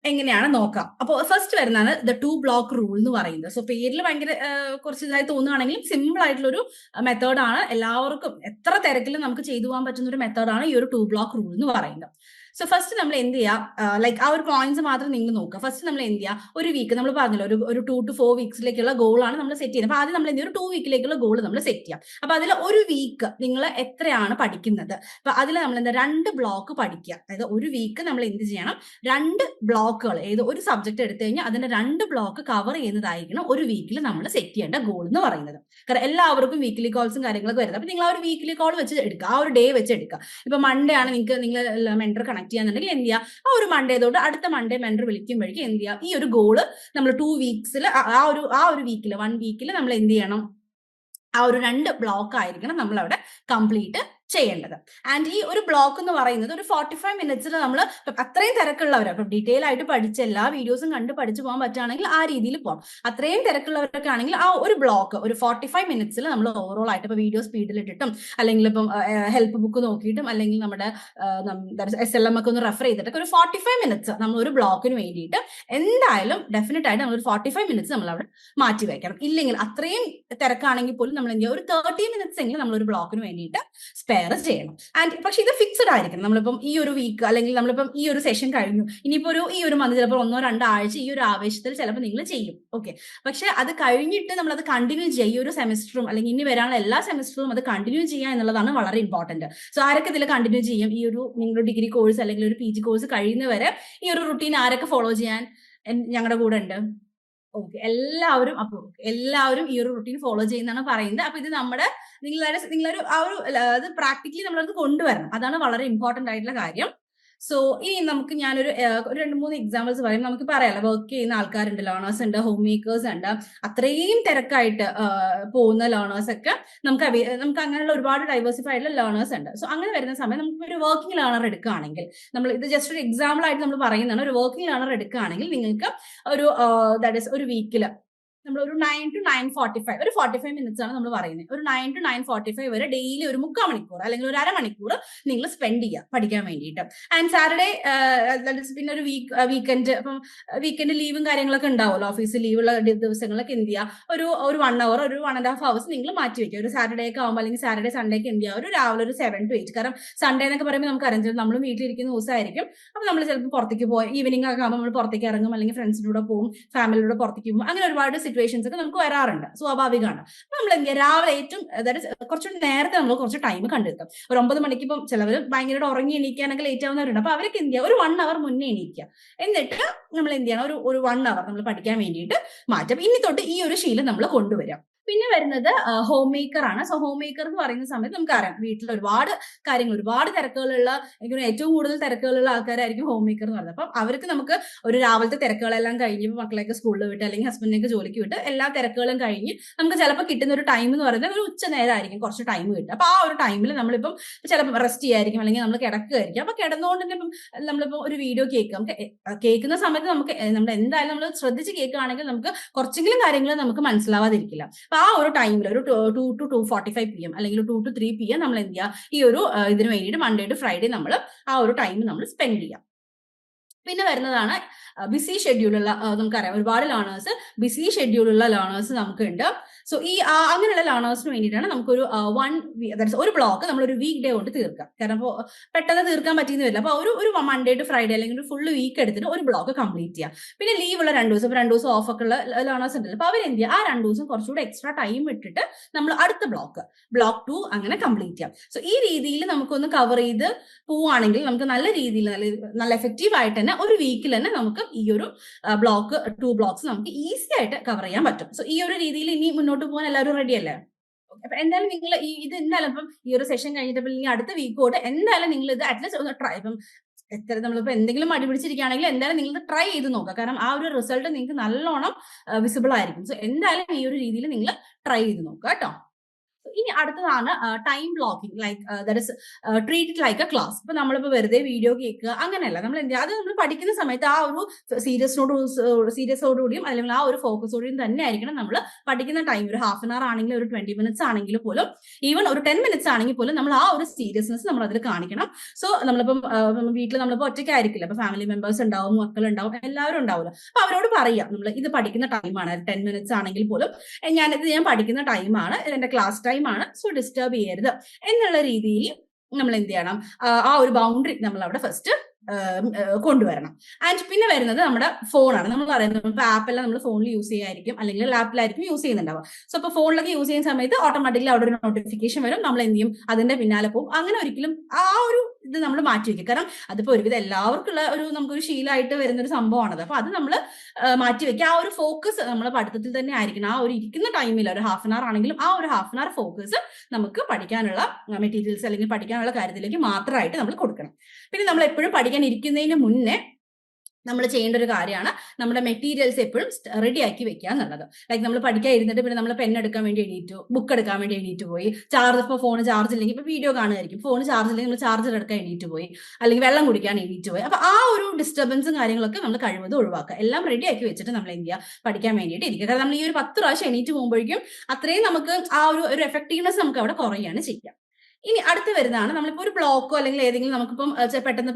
Speaker 2: എങ്ങനെയാണ് നോക്കാം. അപ്പോൾ ഫസ്റ്റ് വരുന്നതാണ് ദ 2 block റൂൾ എന്ന് പറയുന്നത്. സോ പേരിൽ ഭയങ്കര കുറച്ച് ഇതായി തോന്നുകയാണെങ്കിലും സിമ്പിൾ ആയിട്ടുള്ള ഒരു മെത്തേഡാണ്. എല്ലാവർക്കും എത്ര തിരക്കിലും നമുക്ക് ചെയ്തു പോകാൻ പറ്റുന്ന ഒരു മെത്തേഡാണ് ഈ ഒരു 2 block റൂൾ എന്ന് പറയുന്നത്. സോ ഫസ്റ്റ് നമ്മൾ എന്ത് ചെയ്യുക, ലൈക്ക് ആ ഒരു പോയിന്റ്സ് മാത്രം നിങ്ങൾ നോക്കുക. ഫസ്റ്റ് നമ്മൾ എന്ത് ചെയ്യുക, ഒരു വീക്ക് നമ്മൾ പറഞ്ഞല്ലോ ഒരു 2 to 4 വീക്സിലേക്കുള്ള ഗോളാണ് നമ്മൾ സെറ്റ് ചെയ്യുന്നത്. അപ്പൊ ആദ്യം നമ്മൾ എന്ത് ചെയ്യുക, ഒരു 2 വീക്കിലേക്കുള്ള ഗോൾ നമ്മൾ സെറ്റ് ചെയ്യാം. അപ്പൊ അതിൽ ഒരു വീക്ക് നിങ്ങൾ എത്രയാണ് പഠിക്കുന്നത്, അപ്പൊ അതിൽ നമ്മൾ എന്താ 2 ബ്ലോക്ക് പഠിക്കുക. അതായത് ഒരു വീക്ക് നമ്മൾ എന്ത് ചെയ്യണം, 2 ബ്ലോക്കുകൾ, ഏത് ഒരു സബ്ജക്ട് എടുത്തു കഴിഞ്ഞാൽ അതിന്റെ 2 ബ്ലോക്ക് കവർ ചെയ്യുന്നതായിരിക്കണം ഒരു വീക്കിൽ നമ്മൾ സെറ്റ് ചെയ്യേണ്ട ഗോൾ എന്ന് പറയുന്നത്. കാരണം എല്ലാവർക്കും വീക്കിലി കോൾസും കാര്യങ്ങളൊക്കെ വരുന്നത്. അപ്പൊ നിങ്ങൾ ആ ഒരു വീക്കിലി കോൾ വെച്ച് എടുക്കുക, ആ ഒരു ഡേ വെച്ച് എടുക്കുക. ഇപ്പൊ മൺഡേ ആണ് നിങ്ങൾ മെന്റർ കണക്ട് ചെയ്യാന്നുണ്ടെങ്കിൽ എന്ത് ചെയ്യുക, ആ ഒരു മൺഡേ തൊട്ട് അടുത്ത മൺഡേ മെന്റർ വിളിക്കുമ്പോഴേക്കും എന്ത് ചെയ്യുക, ഈ ഒരു ഗോള് നമ്മൾ 2 വീക്സിൽ ആ ഒരു വീക്കിൽ 1 വീക്കിൽ നമ്മൾ എന്ത് ചെയ്യണം, ആ ഒരു 2 ബ്ലോക്ക് ആയിരിക്കണം നമ്മൾ അവിടെ കംപ്ലീറ്റ് ചെയ്യേണ്ടത്. ആൻഡ് ഈ ഒരു ബ്ലോക്ക് എന്ന് പറയുന്നത് ഒരു 45 മിനിറ്റ്സിൽ നമ്മൾ അത്രയും തിരക്കുള്ളവർ, അപ്പൊ ഡീറ്റെയിൽ ആയിട്ട് പഠിച്ച് എല്ലാ വീഡിയോസും കണ്ട് പഠിച്ചു പോകാൻ പറ്റുകയാണെങ്കിൽ ആ രീതിയിൽ പോകാം. അത്രയും തിരക്കുള്ളവരൊക്കെ ആണെങ്കിൽ ആ ഒരു ബ്ലോക്ക് ഒരു 45 മിനിറ്റ്സിൽ നമ്മൾ ഓവറോൾ ആയിട്ട് ഇപ്പൊ വീഡിയോ സ്പീഡിലിട്ടിട്ടും അല്ലെങ്കിൽ ഇപ്പം ഹെൽപ്പ് ബുക്ക് നോക്കിയിട്ടും അല്ലെങ്കിൽ നമ്മുടെ SLM ഒക്കെ ഒന്ന് റെഫർ ചെയ്തിട്ടൊക്കെ ഒരു 45 മിനിറ്റ്സ് നമ്മൾ ഒരു ബ്ലോക്കിന് വേണ്ടിയിട്ട് എന്തായാലും ഡെഫിനറ്റ് ആയിട്ട് നമ്മൾ ഒരു 45 മിനിറ്റ്സ് നമ്മൾ അവിടെ മാറ്റി വെക്കണം. ഇല്ലെങ്കിൽ അത്രയും തിരക്കാണെങ്കിൽ പോലും നമ്മൾ എന്ത് ചെയ്യുക, ഒരു 30 മിനിറ്റ്സ് എങ്കിലും നമ്മൾ ഒരു ബ്ലോക്കിന് വേണ്ടിയിട്ട് സ്പെയർ പ്രിപ്പയർ ചെയ്യണം. ആൻഡ് പക്ഷെ ഇത് ഫിക്സഡ് ആയിരിക്കണം. നമ്മളിപ്പം ഈ ഒരു വീക്ക് അല്ലെങ്കിൽ നമ്മളിപ്പം ഈ ഒരു സെഷൻ കഴിഞ്ഞു, ഇനിയിപ്പോൾ ഈ ഒരു മന്ത് ചിലപ്പോൾ 1-2 ആഴ്ച ഈ ഒരു ആവേശത്തിൽ ചിലപ്പോൾ നിങ്ങൾ ചെയ്യും. ഓക്കെ, പക്ഷെ അത് കഴിഞ്ഞിട്ട് നമ്മൾ അത് കണ്ടിന്യൂ ചെയ്യുക. ഈ ഒരു സെമിസ്റ്ററും അല്ലെങ്കിൽ ഇനി വരാനുള്ള എല്ലാ സെമിസ്റ്ററും അത് കണ്ടിന്യൂ ചെയ്യുക എന്നുള്ളതാണ് വളരെ ഇമ്പോർട്ടന്റ്. സോ ആരൊക്കെ ഇതിൽ കണ്ടിന്യൂ ചെയ്യും? ഈ ഒരു നിങ്ങളുടെ ഡിഗ്രി കോഴ്സ് അല്ലെങ്കിൽ ഒരു PG കോഴ്സ് കഴിയുന്നവരെ ഈ ഒരു റുട്ടീൻ ആരൊക്കെ ഫോളോ ചെയ്യാൻ ഞങ്ങളുടെ കൂടെ ഉണ്ട്? ഓക്കെ, എല്ലാവരും ഈ ഒരു റുട്ടീൻ ഫോളോ ചെയ്യുന്നതാണ് പറയുന്നത്. അപ്പൊ ഇത് നമ്മുടെ നിങ്ങളൊരു ആ ഒരു അത് പ്രാക്ടിക്കലി നമ്മളത് കൊണ്ടുവരണം. അതാണ് വളരെ ഇമ്പോർട്ടന്റ് ആയിട്ടുള്ള കാര്യം. സോ ഇനി നമുക്ക് ഞാനൊരു 2-3 എക്സാമ്പിൾസ് പറയും. നമുക്ക് പറയാലോ, വർക്ക് ചെയ്യുന്ന ആൾക്കാരുണ്ട്, ലേണേഴ്സ് ഉണ്ട്, ഹോം മേക്കേഴ്സ് ഉണ്ട്, അത്രയും തിരക്കായിട്ട് പോകുന്ന ലേണേഴ്സ് ഒക്കെ നമുക്ക് അങ്ങനെയുള്ള ഒരുപാട് ഡൈവേഴ്സിഫൈഡ് ആയിട്ടുള്ള ലേണേഴ്സ് ഉണ്ട്. സോ അങ്ങനെ വരുന്ന സമയം നമുക്ക് ഒരു വർക്കിംഗ് ലേണർ എടുക്കുകയാണെങ്കിൽ, നമ്മൾ ഇത് ജസ്റ്റ് ഒരു എക്സാമ്പിൾ ആയിട്ട് നമ്മൾ പറയുന്നതാണ്. ഒരു വർക്കിംഗ് ലേണർ എടുക്കുകയാണെങ്കിൽ നിങ്ങൾക്ക് ഒരു ദാറ്റ് ഈസ് ഒരു വീക്കിൽ നമ്മൾ ഒരു 9 to 9:45 ഒരു 45 മിനിറ്റ്സ് ആണ് നമ്മൾ പറയുന്നത്. ഒരു 9 to 9:45 വരെ ഡെയിലി ഒരു 3/4 മണിക്കൂർ അല്ലെങ്കിൽ ഒരു അരമണിക്കൂർ നിങ്ങൾ സ്പെൻഡ് ചെയ്യുക പഠിക്കാൻ വേണ്ടിയിട്ട്. ആൻഡ് സാറ്റർഡേ പിന്നെ ഒരു വീക്കെൻഡ്, അപ്പം വീക്കെൻഡ് ലീവും കാര്യങ്ങളൊക്കെ ഉണ്ടാവുമല്ലോ, ഓഫീസ് ലീവുള്ള ദിവസങ്ങളൊക്കെ എന്ത് ചെയ്യുക, ഒരു 1 hour ഒരു 1.5 hours നിങ്ങൾ മാറ്റി വെക്കുക. ഒരു സാറ്റർഡേ ഒക്കെ ആകുമ്പോൾ അല്ലെങ്കിൽ സാറ്റർഡേ സൺഡേ ഒക്കെ എന്ത് ചെയ്യുക, ഒരു രാവിലെ ഒരു 7 to 8. കാരണം സൺഡേ എന്നൊക്കെ പറയുമ്പോൾ നമുക്ക് അറിയാം നമ്മൾ വീട്ടിലിരിക്കുന്ന ദിവസമായിരിക്കും. അപ്പൊ നമ്മൾ ചിലപ്പോൾ പുറത്തേക്ക് പോയി ഈവനിങ് ഒക്കെ ആകുമ്പോൾ നമ്മൾ പുറത്തേക്ക് ഇറങ്ങും, അല്ലെങ്കിൽ ഫ്രണ്ട്സിൻ്റെ കൂടെ പോകും, ഫാമിലിയുടെ പുറത്തേക്ക് പോകും. അങ്ങനെ ഒരുപാട് സിറ്റുവേഷൻസ് ഒക്കെ നമുക്ക് വരാറുണ്ട്, സ്വാഭാവികമാണ്. നമ്മൾ എന്ത് ചെയ്യുക, രാവിലെ ഏറ്റവും കുറച്ച് നേരത്തെ നമ്മൾ കുറച്ച് ടൈം കണ്ടെത്തും. ഒരു 9 മണിക്ക് ഇപ്പം ചിലവർ ഭയങ്കരമായിട്ട് ഉറങ്ങി എണീക്കാനൊക്കെ ലേറ്റ് ആവുന്നവരുണ്ട്. അപ്പൊ അവർക്ക് എന്ത് ചെയ്യുക, ഒരു 1 hour മുന്നേ എണീക്കുക. എന്നിട്ട് നമ്മൾ എന്ത് ചെയ്യണം, ഒരു 1 hour നമ്മൾ പഠിക്കാൻ വേണ്ടിയിട്ട് മാറ്റും. ഇനി തൊട്ട് ഈ ഒരു ശീലം നമ്മൾ കൊണ്ടുവരാം. പിന്നെ വരുന്നത് ഹോം മേക്കർ ആണ്. സോ ഹോം മേക്കർ എന്ന് പറയുന്ന സമയത്ത് നമുക്കറിയാം, വീട്ടിൽ ഒരുപാട് കാര്യങ്ങൾ, ഒരുപാട് തിരക്കുകളുള്ള, എനിക്ക് ഏറ്റവും കൂടുതൽ തിരക്കുകളുള്ള ആൾക്കാരായിരിക്കും ഹോം മേക്കർ എന്ന് പറയുന്നത്. അപ്പം അവർക്ക് നമുക്ക് ഒരു രാവിലത്തെ തിരക്കുകളെല്ലാം കഴിഞ്ഞ് മക്കളെയൊക്കെ സ്കൂളിൽ വിട്ട് അല്ലെങ്കിൽ ഹസ്ബൻഡിനെയൊക്കെ ജോലിക്ക് വിട്ട് എല്ലാ തിരക്കുകളും കഴിഞ്ഞ് നമുക്ക് ചിലപ്പോൾ കിട്ടുന്ന ഒരു ടൈം എന്ന് പറയുന്നത് ഒരു ഉച്ച നേരമായിരിക്കും കുറച്ച് ടൈം കിട്ടുക. അപ്പൊ ആ ഒരു ടൈമിൽ നമ്മളിപ്പം ചിലപ്പോൾ റെസ്റ്റ് ചെയ്യായിരിക്കും, അല്ലെങ്കിൽ നമ്മൾ കിടക്കുകയായിരിക്കും. അപ്പൊ കിടന്നുകൊണ്ട് തന്നെ ഇപ്പം നമ്മളിപ്പോൾ ഒരു വീഡിയോ കേൾക്കുന്ന സമയത്ത് നമ്മൾ എന്തായാലും നമ്മൾ ശ്രദ്ധിച്ച് കേൾക്കുകയാണെങ്കിൽ നമുക്ക് കുറച്ചെങ്കിലും കാര്യങ്ങൾ നമുക്ക് മനസ്സിലാവാതിരിക്കില്ല. അപ്പൊ ആ ഒരു ടൈമിൽ ഒരു 2 to 2:45 PM അല്ലെങ്കിൽ 2 to 3 PM നമ്മൾ എന്ത് ചെയ്യുക, ഈ ഒരു ഇതിന് വേണ്ടിയിട്ട് മൺഡേ ടു ഫ്രൈഡേ നമ്മൾ ആ ഒരു ടൈം നമ്മൾ സ്പെൻഡ് ചെയ്യാം. പിന്നെ വരുന്നതാണ് ബിസി ഷെഡ്യൂളുള്ള, നമുക്കറിയാം ഒരുപാട് ലേണേഴ്സ് ബിസി ഷെഡ്യൂളുള്ള ലേണേഴ്സ് നമുക്കുണ്ട്. സോ ഈ അങ്ങനെയുള്ള ലേണേഴ്സിന് വേണ്ടിയിട്ടാണ് നമുക്കൊരു ഒരു ബ്ലോക്ക് നമ്മൾ ഒരു വീക്ക് ഡേ കൊണ്ട് തീർക്കാം. കാരണം ഇപ്പോൾ പെട്ടെന്ന് തീർക്കാൻ പറ്റിയെന്ന് വരില്ല. അപ്പോൾ ഒരു മൺഡേ ടു ഫ്രൈഡേ അല്ലെങ്കിൽ ഒരു ഫുൾ വീക്ക് എടുത്തിട്ട് ഒരു ബ്ലോക്ക് കംപ്ലീറ്റ് ചെയ്യാം. പിന്നെ ലീവുള്ള 2 ദിവസം, 2 ദിവസം ഓഫ് ഒക്കെ ഉള്ള ലേണേഴ്സ് ഉണ്ടല്ലോ, അപ്പോൾ അവരെന്ത് ചെയ്യുക, ആ 2 ദിവസം കുറച്ചുകൂടെ എക്സ്ട്രാ ടൈം ഇട്ടിട്ട് നമ്മൾ അടുത്ത ബ്ലോക്ക് 2 അങ്ങനെ കംപ്ലീറ്റ് ചെയ്യാം. സോ ഈ രീതിയിൽ നമുക്കൊന്ന് കവർ ചെയ്ത് പോവുകയാണെങ്കിൽ നമുക്ക് നല്ല രീതിയിൽ നല്ല എഫക്റ്റീവ് ആയിട്ട് തന്നെ ഒരു വീക്കിൽ തന്നെ നമുക്ക് ഈ ഒരു 2 ബ്ലോക്സ് നമുക്ക് ഈസി ആയിട്ട് കവർ ചെയ്യാൻ പറ്റും. സോ ഈ ഒരു രീതിയിൽ ഇനി മുന്നോട്ട് പോകാൻ എല്ലാവരും റെഡി അല്ലേ? അപ്പൊ എന്തായാലും നിങ്ങൾ ഇത് എന്തായാലും ഇപ്പം ഈ ഒരു സെഷൻ കഴിഞ്ഞിട്ട് ഈ അടുത്ത വീക്ക് തൊട്ട് എന്തായാലും നിങ്ങൾ ഇത് അറ്റ്ലീസ്റ്റ് ഒന്ന് ട്രൈ, ഇപ്പം എത്ര നമ്മളിപ്പോ എന്തെങ്കിലും മടി പിടിച്ചിരിക്കുകയാണെങ്കിൽ എന്തായാലും നിങ്ങൾ ട്രൈ ചെയ്ത് നോക്കുക. കാരണം ആ ഒരു റിസൾട്ട് നിങ്ങൾക്ക് നല്ലോണം വിസിബിൾ ആയിരിക്കും. സോ എന്തായാലും ഈ ഒരു രീതിയിൽ നിങ്ങൾ ട്രൈ ചെയ്ത് നോക്കുക കേട്ടോ. ഇനി അടുത്തതാണ് time blocking, that is treat it like A class. ഇപ്പൊ നമ്മളിപ്പോ വെറുതെ വീഡിയോ കേൾക്കുക അങ്ങനെയല്ല, നമ്മൾ എന്ത് ചെയ്യുക, അത് നമ്മൾ പഠിക്കുന്ന സമയത്ത് ആ ഒരു സീരിയസോടുകൂടിയും അല്ലെങ്കിൽ ആ ഒരു ഫോക്കസോടുകൂടിയും തന്നെ ആയിരിക്കണം നമ്മൾ പഠിക്കുന്ന ടൈം. ഒരു 1/2 hour ആണെങ്കിലും ഒരു 20 minutes ആണെങ്കിൽ പോലും, ഈവൻ ഒരു 10 minutes ആണെങ്കിൽ പോലും നമ്മൾ ആ ഒരു സീരിയസ്നെസ് നമ്മൾ അതിൽ കാണിക്കണം. സോ നമ്മളിപ്പം വീട്ടിൽ നമ്മളിപ്പോൾ ഒറ്റയ്ക്കായിരിക്കില്ല, അപ്പൊ ഫാമിലി മെമ്പേഴ്സ് ഉണ്ടാവും, മക്കളുണ്ടാവും, എല്ലാവരും ഉണ്ടാവുമല്ലോ. അപ്പൊ അവരോട് പറയാം, നമ്മൾ ഇത് പഠിക്കുന്ന ടൈമാണ്, 10 minutes ആണെങ്കിൽ പോലും ഞാൻ പഠിക്കുന്ന ടൈമാണ്, എന്റെ ക്ലാസ് ടൈമാണ്, സോ ഡിസ്റ്റർബ് ചെയ്യരുത് എന്നുള്ള രീതിയിൽ നമ്മൾ എന്ത് ചെയ്യണം, ആ ഒരു ബൗണ്ടറി നമ്മൾ അവിടെ ഫസ്റ്റ് കൊണ്ടുവരണം. ആൻഡ് പിന്നെ വരുന്നത് നമ്മുടെ ഫോണാണ്. നമ്മൾ പറയുന്നത് ഇപ്പൊ ആപ്പെല്ലാം നമ്മൾ ഫോണിൽ യൂസ് ചെയ്യായിരിക്കും, അല്ലെങ്കിൽ ലാപ്പിലായിരിക്കും യൂസ് ചെയ്യുന്നുണ്ടാവുക. സോ ഇപ്പൊ ഫോണിലൊക്കെ യൂസ് ചെയ്യുന്ന സമയത്ത് ഓട്ടോമാറ്റിക്കലി അവിടെ ഒരു നോട്ടിഫിക്കേഷൻ വരും, നമ്മൾ എന്ത് ചെയ്യും, അതിന്റെ പിന്നാലെ പോകും. അങ്ങനെ ഒരിക്കലും ആ ഒരു ഇത് നമ്മൾ മാറ്റി വെക്കും. കാരണം അതിപ്പോ ഒരുവിധം എല്ലാവർക്കുള്ള നമുക്കൊരു ശീലമായിട്ട് വരുന്ന ഒരു സംഭവമാണത്. അപ്പൊ അത് നമ്മൾ മാറ്റി വെക്കുക. ആ ഒരു ഫോക്കസ് നമ്മൾ പഠിത്തത്തിൽ തന്നെ ആയിരിക്കണം. ആ ഒരു ഇരിക്കുന്ന ടൈമിൽ ഒരു 1/2 hour ആണെങ്കിലും ആ ഒരു 1/2 hour ഫോക്കസ് നമുക്ക് പഠിക്കാനുള്ള മെറ്റീരിയൽസ് അല്ലെങ്കിൽ പഠിക്കാനുള്ള കാര്യത്തിലേക്ക് മാത്രമായിട്ട് നമ്മൾ കൊടുക്കണം. പിന്നെ നമ്മൾ എപ്പോഴും പഠിക്കാൻ ഇരിക്കുന്നതിന് മുന്നേ നമ്മൾ ചെയ്യേണ്ട ഒരു കാര്യമാണ് നമ്മുടെ മെറ്റീരിയൽസ് എപ്പോഴും റെഡിയാക്കി വെക്കുക എന്നുള്ളത്. ലൈക്ക് നമ്മൾ പഠിക്കാൻ ഇരുന്നിട്ട് പിന്നെ നമ്മൾ പെൻ എടുക്കാൻ വേണ്ടി എണീറ്റു, ബുക്ക് എടുക്കാൻ വേണ്ടി എണീറ്റ് പോയി, ഇപ്പോൾ ഫോൺ ചാർജ് ഇല്ലെങ്കിൽ ഇപ്പോൾ വീഡിയോ കാണുമായിരിക്കും, ഫോൺ ചാർജ് ഇല്ലെങ്കിൽ നമ്മൾ ചാർജർ എടുക്കാൻ എണീറ്റ് പോയി, അല്ലെങ്കിൽ വെള്ളം കുടിക്കാൻ എണീറ്റ് പോയി. അപ്പൊ ആ ഒരു ഡിസ്റ്റർബൻസും കാര്യങ്ങളൊക്കെ നമ്മൾ കഴിവതും ഒഴിവാക്കുക. എല്ലാം റെഡിയാക്കി വെച്ചിട്ട് നമ്മൾ എന്ത് ചെയ്യുക, പഠിക്കാൻ വേണ്ടിയിട്ട് ഇരിക്കുക. കാരണം നമ്മൾ ഈ ഒരു 10 പ്രാവശ്യം എണീറ്റ് പോകുമ്പോഴേക്കും അത്രയും നമുക്ക് ആ ഒരു എഫക്റ്റീവ്നെസ് നമുക്ക് അവിടെ കുറയുകയാണ് ചെയ്യുക. ഇനി അടുത്ത് വരുന്നതാണ് നമ്മളിപ്പോൾ ഒരു ബ്ലോക്കോ അല്ലെങ്കിൽ ഏതെങ്കിലും നമുക്കിപ്പം പെട്ടെന്ന്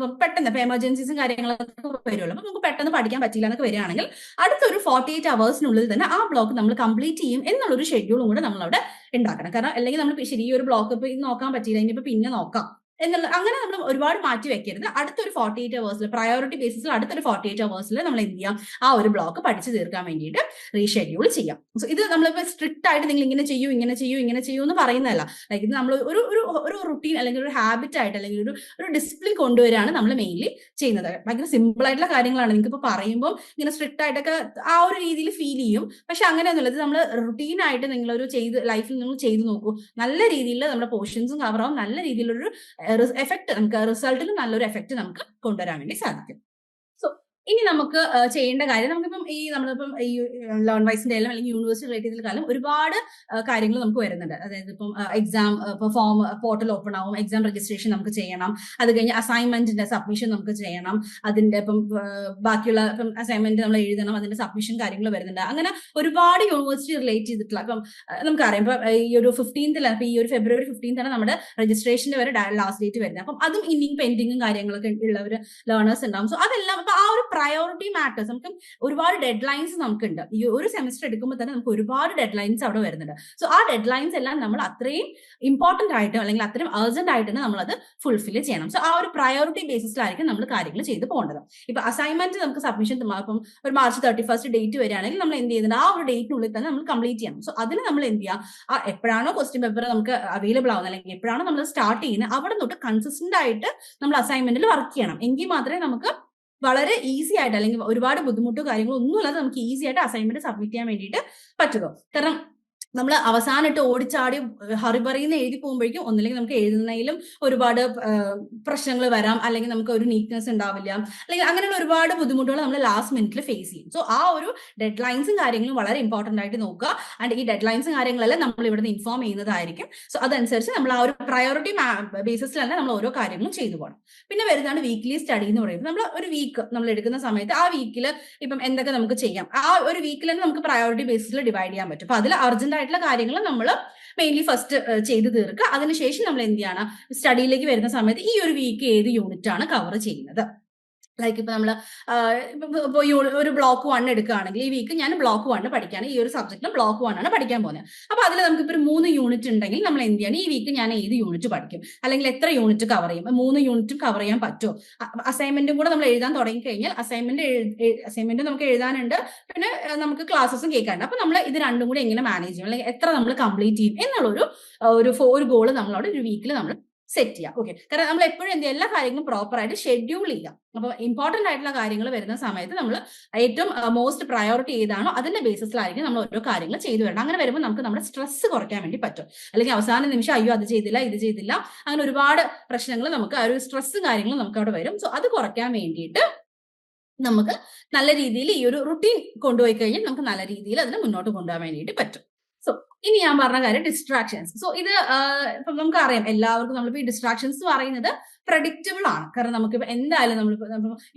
Speaker 2: ഇപ്പൊ എമർജൻസീസും കാര്യങ്ങളൊക്കെ വരുമല്ലോ, അപ്പൊ നമുക്ക് പെട്ടെന്ന് പഠിക്കാൻ പറ്റില്ല എന്നൊക്കെ വരികയാണെങ്കിൽ അടുത്തൊരു 48 അവേഴ്സിനുള്ളിൽ തന്നെ ആ ബ്ലോക്ക് നമ്മൾ കംപ്ലീറ്റ് ചെയ്യും എന്നുള്ളൊരു ഷെഡ്യൂളും കൂടെ നമ്മൾ അവിടെ ഉണ്ടാക്കണം. കാരണം അല്ലെങ്കിൽ നമ്മൾ ശരി ഈ ഒരു ബ്ലോക്ക് ഇപ്പൊ ഇന്ന് നോക്കാൻ പറ്റിയില്ല, ഇനിയിപ്പോ പിന്നെ നോക്കാം എന്നുള്ള അങ്ങനെ നമ്മൾ ഒരുപാട് മാറ്റി വെക്കരുത്. അടുത്തൊരു 48 അവേഴ്സിൽ പ്രയോറിറ്റി ബേസിസിൽ അടുത്തൊരു 48 അവേഴ്സിൽ നമ്മൾ എന്ത് ചെയ്യാം, ആ ഒരു ബ്ലോക്ക് പഠിച്ചു തീർക്കാൻ വേണ്ടിയിട്ട് റീഷെഡ്യൂൾ ചെയ്യാം. സോ ഇത് നമ്മളിപ്പോൾ സ്ട്രിക്റ്റ് ആയിട്ട് നിങ്ങൾ ഇങ്ങനെ ചെയ്യൂ എന്ന് പറയുന്നതല്ല. ലൈക്ക് ഇത് നമ്മൾ ഒരു റുട്ടീൻ അല്ലെങ്കിൽ ഒരു ഹാബിറ്റ് ആയിട്ട് അല്ലെങ്കിൽ ഒരു ഡിസിപ്ലിൻ കൊണ്ടുവരികയാണ് നമ്മൾ മെയിൻലി ചെയ്യുന്നത്. ഭയങ്കര സിമ്പിൾ ആയിട്ടുള്ള കാര്യങ്ങളാണ്. നിങ്ങൾക്ക് ഇപ്പോൾ പറയുമ്പോൾ ഇങ്ങനെ സ്ട്രിക്റ്റ് ആയിട്ടൊക്കെ ആ ഒരു രീതിയിൽ ഫീൽ ചെയ്യും. പക്ഷെ അങ്ങനെയൊന്നുമില്ല. ഇത് നമ്മൾ റുട്ടീൻ ആയിട്ട് നിങ്ങളൊരു ലൈഫിൽ നിങ്ങൾ ചെയ്ത് നോക്കൂ. നല്ല രീതിയിൽ നമ്മുടെ പോർഷൻസും കവർ ആവും. നല്ല രീതിയിലൊരു എഫക്ട് നമുക്ക് റിസൾട്ടിൽ നല്ലൊരു എഫക്ട് നമുക്ക് കൊണ്ടുവരാൻ വേണ്ടി സാധിക്കും. സോ ഇനി നമുക്ക് ചെയ്യേണ്ട കാര്യം, നമുക്കിപ്പം നമ്മളിപ്പം ഈ ലേൺ വൈസിന്റെ ആയാലും അല്ലെങ്കിൽ യൂണിവേഴ്സിറ്റി റിലേറ്റ് ചെയ്തതിലും ഒരുപാട് കാര്യങ്ങൾ നമുക്ക് വരുന്നുണ്ട്. അതായത് ഇപ്പം എക്സാം ഫോം പോർട്ടൽ ഓപ്പൺ ആവും, എക്സാം രജിസ്ട്രേഷൻ നമുക്ക് ചെയ്യണം, അത് കഴിഞ്ഞ് അസൈൻമെന്റിന്റെ സബ്മിഷൻ നമുക്ക് ചെയ്യണം, അതിന്റെ ഇപ്പം ബാക്കിയുള്ള ഇപ്പം അസൈൻമെന്റ് നമ്മൾ എഴുതണം, അതിന്റെ സബ്മിഷൻ കാര്യങ്ങൾ വരുന്നുണ്ട്. അങ്ങനെ ഒരുപാട് യൂണിവേഴ്സിറ്റി റിലേറ്റ് ചെയ്തിട്ടുള്ള ഇപ്പം നമുക്കറിയാം ഇപ്പൊ ഈ ഒരു 15th ഇപ്പൊ ഈ ഒരു ഫെബ്രുവരി 15th ആണ് നമ്മുടെ രജിസ്ട്രേഷന്റെ വരെ ലാസ്റ്റ് ഡേറ്റ് വരുന്നത്. അപ്പം അതും ഇനിയും പെൻഡിങ്ങും കാര്യങ്ങളൊക്കെ ഉള്ളവർ ലേണേഴ്സ് ഉണ്ടാവും. സോ അതെല്ലാം അപ്പൊ ആ ഒരു പ്രയോറിറ്റി മാറ്റേഴ്സ്. നമുക്ക് ഒരുപാട് ഡെഡ് ലൈൻസ് നമുക്കുണ്ട്. ഈ ഒരു സെമസ്റ്റർ എടുക്കുമ്പോൾ തന്നെ നമുക്ക് ഒരുപാട് ഡെഡ് ലൈൻസ് അവിടെ വരുന്നുണ്ട്. സോ ആ ഡെഡ് ലൈൻസ് എല്ലാം നമ്മൾ അത്രയും ഇമ്പോർട്ടന്റ് ആയിട്ട് അല്ലെങ്കിൽ അത്രയും അർജന്റ് ആയിട്ട് നമ്മൾ അത് ഫുൾഫിൽ ചെയ്യണം. സോ ആ ഒരു പ്രയോറിറ്റി ബേസിസിലായിരിക്കും നമ്മൾ കാര്യങ്ങൾ ചെയ്ത് പോകേണ്ടത്. ഇപ്പൊ അസൈൻമെന്റ് നമുക്ക് സബ്മിഷൻ ഇപ്പം ഒരു മാർച്ച് 31st ഡേറ്റ് വരികയാണെങ്കിൽ നമ്മൾ എന്ത് ചെയ്യുന്നുണ്ട്, ആ ഒരു ഡേറ്റിനുള്ളിൽ തന്നെ നമ്മൾ കംപ്ലീറ്റ് ചെയ്യണം. സോ അതിന് നമ്മൾ എന്ത് ചെയ്യുക, എപ്പോഴാണോ ക്വസ്റ്റ്യൻ പേപ്പർ നമുക്ക് അവൈലബിൾ ആവുന്നത് അല്ലെങ്കിൽ എപ്പോഴാണോ നമ്മൾ സ്റ്റാർട്ട് ചെയ്യുന്നത് അവിടെ തൊട്ട് കൺസിസ്റ്റന്റ് ആയിട്ട് നമ്മൾ അസൈൻമെന്റിൽ വർക്ക് ചെയ്യണം. എങ്കിൽ മാത്രമേ നമുക്ക് വളരെ ഈസി ആയിട്ട് അല്ലെങ്കിൽ ഒരുപാട് ബുദ്ധിമുട്ടോ കാര്യങ്ങളോ ഒന്നുമില്ലാതെ നമുക്ക് ഈസി ആയിട്ട് അസൈൻമെന്റ് സബ്മിറ്റ് ചെയ്യാൻ വേണ്ടിയിട്ട് പറ്റുള്ളൂ. കാരണം നമ്മൾ അവസാനമായിട്ട് ഓടിച്ചാടി ഹറിബറിന്ന് എഴുതി പോകുമ്പോഴേക്കും ഒന്നില്ലെങ്കിൽ നമുക്ക് എഴുതുന്നതിലും ഒരുപാട് പ്രശ്നങ്ങൾ വരാം, അല്ലെങ്കിൽ നമുക്ക് ഒരു നീറ്റ്നെസ് ഉണ്ടാവില്ല, അല്ലെങ്കിൽ അങ്ങനെയുള്ള ഒരുപാട് ബുദ്ധിമുട്ടുകൾ നമ്മൾ ലാസ്റ്റ് മിനിറ്റിൽ ഫേസ് ചെയ്യും. സോ ആ ഒരു ഡെഡ് ലൈൻസും കാര്യങ്ങളും വളരെ ഇമ്പോർട്ടന്റ് ആയിട്ട് നോക്കുക. ആൻഡ് ഈ ഡെഡ് ലൈൻസും കാര്യങ്ങളെല്ലാം നമ്മൾ ഇവിടുന്ന് ഇൻഫോം ചെയ്യുന്നതായിരിക്കും. സോ അതനുസരിച്ച് നമ്മൾ ആ ഒരു പ്രയോറിറ്റി ബേസിസിൽ തന്നെ നമ്മൾ ഓരോ കാര്യങ്ങളും ചെയ്തു പോകണം. പിന്നെ വരുന്നതാണ് വീക്ക്ലി സ്റ്റഡി എന്ന് പറയുമ്പോൾ നമ്മൾ ഒരു വീക്ക് നമ്മൾ എടുക്കുന്ന സമയത്ത് ആ വീക്കിൽ ഇപ്പം എന്തൊക്കെ നമുക്ക് ചെയ്യാം, ആ ഒരു വീക്കിൽ തന്നെ നമുക്ക് പ്രയോറിറ്റി ബേസിസിൽ ഡിവൈഡ് ചെയ്യാൻ പറ്റും. അപ്പൊ അതിൽ അർജന്റ് ആയിട്ടുള്ള കാര്യങ്ങൾ നമ്മൾ മെയിൻലി ഫസ്റ്റ് ചെയ്ത് തീർക്കുക. അതിനുശേഷം നമ്മൾ എന്ത് ചെയ്യണം, സ്റ്റഡിയിലേക്ക് വരുന്ന സമയത്ത് ഈ ഒരു വീക്ക് ഏത് യൂണിറ്റ് ആണ് കവർ ചെയ്യുന്നത്. ലൈക്ക് ഇപ്പൊ നമ്മൾ ഒരു ബ്ലോക്ക് 1 എടുക്കുകയാണെങ്കിൽ ഈ വീക്ക് ഞാൻ ബ്ലോക്ക് 1 പഠിക്കുകയാണ്, ഈ ഒരു സബ്ജക്റ്റിൽ ബ്ലോക്ക് 1 ആണ് പഠിക്കാൻ പോകുന്നത്. അപ്പൊ അതിൽ നമുക്കിപ്പോൾ ഒരു 3 യൂണിറ്റ് ഉണ്ടെങ്കിൽ നമ്മൾ എന്ത് ചെയ്യണം, ഈ വീക്ക് ഞാൻ ഏത് യൂണിറ്റ് പഠിക്കും, അല്ലെങ്കിൽ എത്ര യൂണിറ്റ് കവർ ചെയ്യും, 3 യൂണിറ്റും കവർ ചെയ്യാൻ പറ്റുമോ. അസൈൻമെന്റും കൂടെ നമ്മൾ എഴുതാൻ തുടങ്ങി കഴിഞ്ഞാൽ അസൈൻമെന്റ് നമുക്ക് എഴുതാനുണ്ട്, പിന്നെ നമുക്ക് ക്ലാസ്സസും കേൾക്കാനുണ്ട്. അപ്പൊ നമ്മൾ ഇത് രണ്ടും കൂടി എങ്ങനെ മാനേജ് ചെയ്യും, അല്ലെങ്കിൽ എത്ര നമ്മൾ കംപ്ലീറ്റ് ചെയ്യും എന്നുള്ള ഒരു ഗോള് നമ്മളവിടെ ഒരു വീക്കിൽ നമ്മൾ സെറ്റ് ചെയ്യാം. ഓക്കെ, കാരണം നമ്മൾ എപ്പോഴും എന്ത് എല്ലാ കാര്യങ്ങളും പ്രോപ്പർ ആയിട്ട് ഷെഡ്യൂൾ ചെയ്യാം. അപ്പൊ ഇമ്പോർട്ടന്റ് ആയിട്ടുള്ള കാര്യങ്ങൾ വരുന്ന സമയത്ത് നമ്മൾ ഏറ്റവും മോസ്റ്റ് പ്രയോറിറ്റി ഏതാണോ അതിന്റെ ബേസിസിലായിരിക്കും നമ്മൾ ഓരോ കാര്യങ്ങൾ ചെയ്തു വരണം. അങ്ങനെ വരുമ്പോൾ നമുക്ക് നമ്മുടെ സ്ട്രെസ് കുറയ്ക്കാൻ വേണ്ടി പറ്റും. അല്ലെങ്കിൽ അവസാന നിമിഷം അയ്യോ അത് ചെയ്തില്ല ഇത് ചെയ്തില്ല അങ്ങനെ ഒരുപാട് പ്രശ്നങ്ങൾ നമുക്ക് ആ ഒരു സ്ട്രെസ്സും കാര്യങ്ങളും നമുക്ക് അവിടെ വരും. സോ അത് കുറയ്ക്കാൻ വേണ്ടിയിട്ട് നമുക്ക് നല്ല രീതിയിൽ ഈ ഒരു റുട്ടീൻ കൊണ്ടുപോയി കഴിഞ്ഞാൽ നമുക്ക് നല്ല രീതിയിൽ അതിനെ മുന്നോട്ട് കൊണ്ടുപോകാൻ വേണ്ടിയിട്ട് പറ്റും. സോ ഇനി ഞാൻ പറഞ്ഞ കാര്യം ഡിസ്ട്രാക്ഷൻസ്. സോ ഇത് ഇപ്പൊ നമുക്കറിയാം എല്ലാവർക്കും നമ്മളിപ്പോ ഈ ഡിസ്ട്രാക്ഷൻസ് പറയുന്നത് പ്രഡിക്റ്റബിൾ ആണ്. കാരണം നമുക്കിപ്പോ എന്തായാലും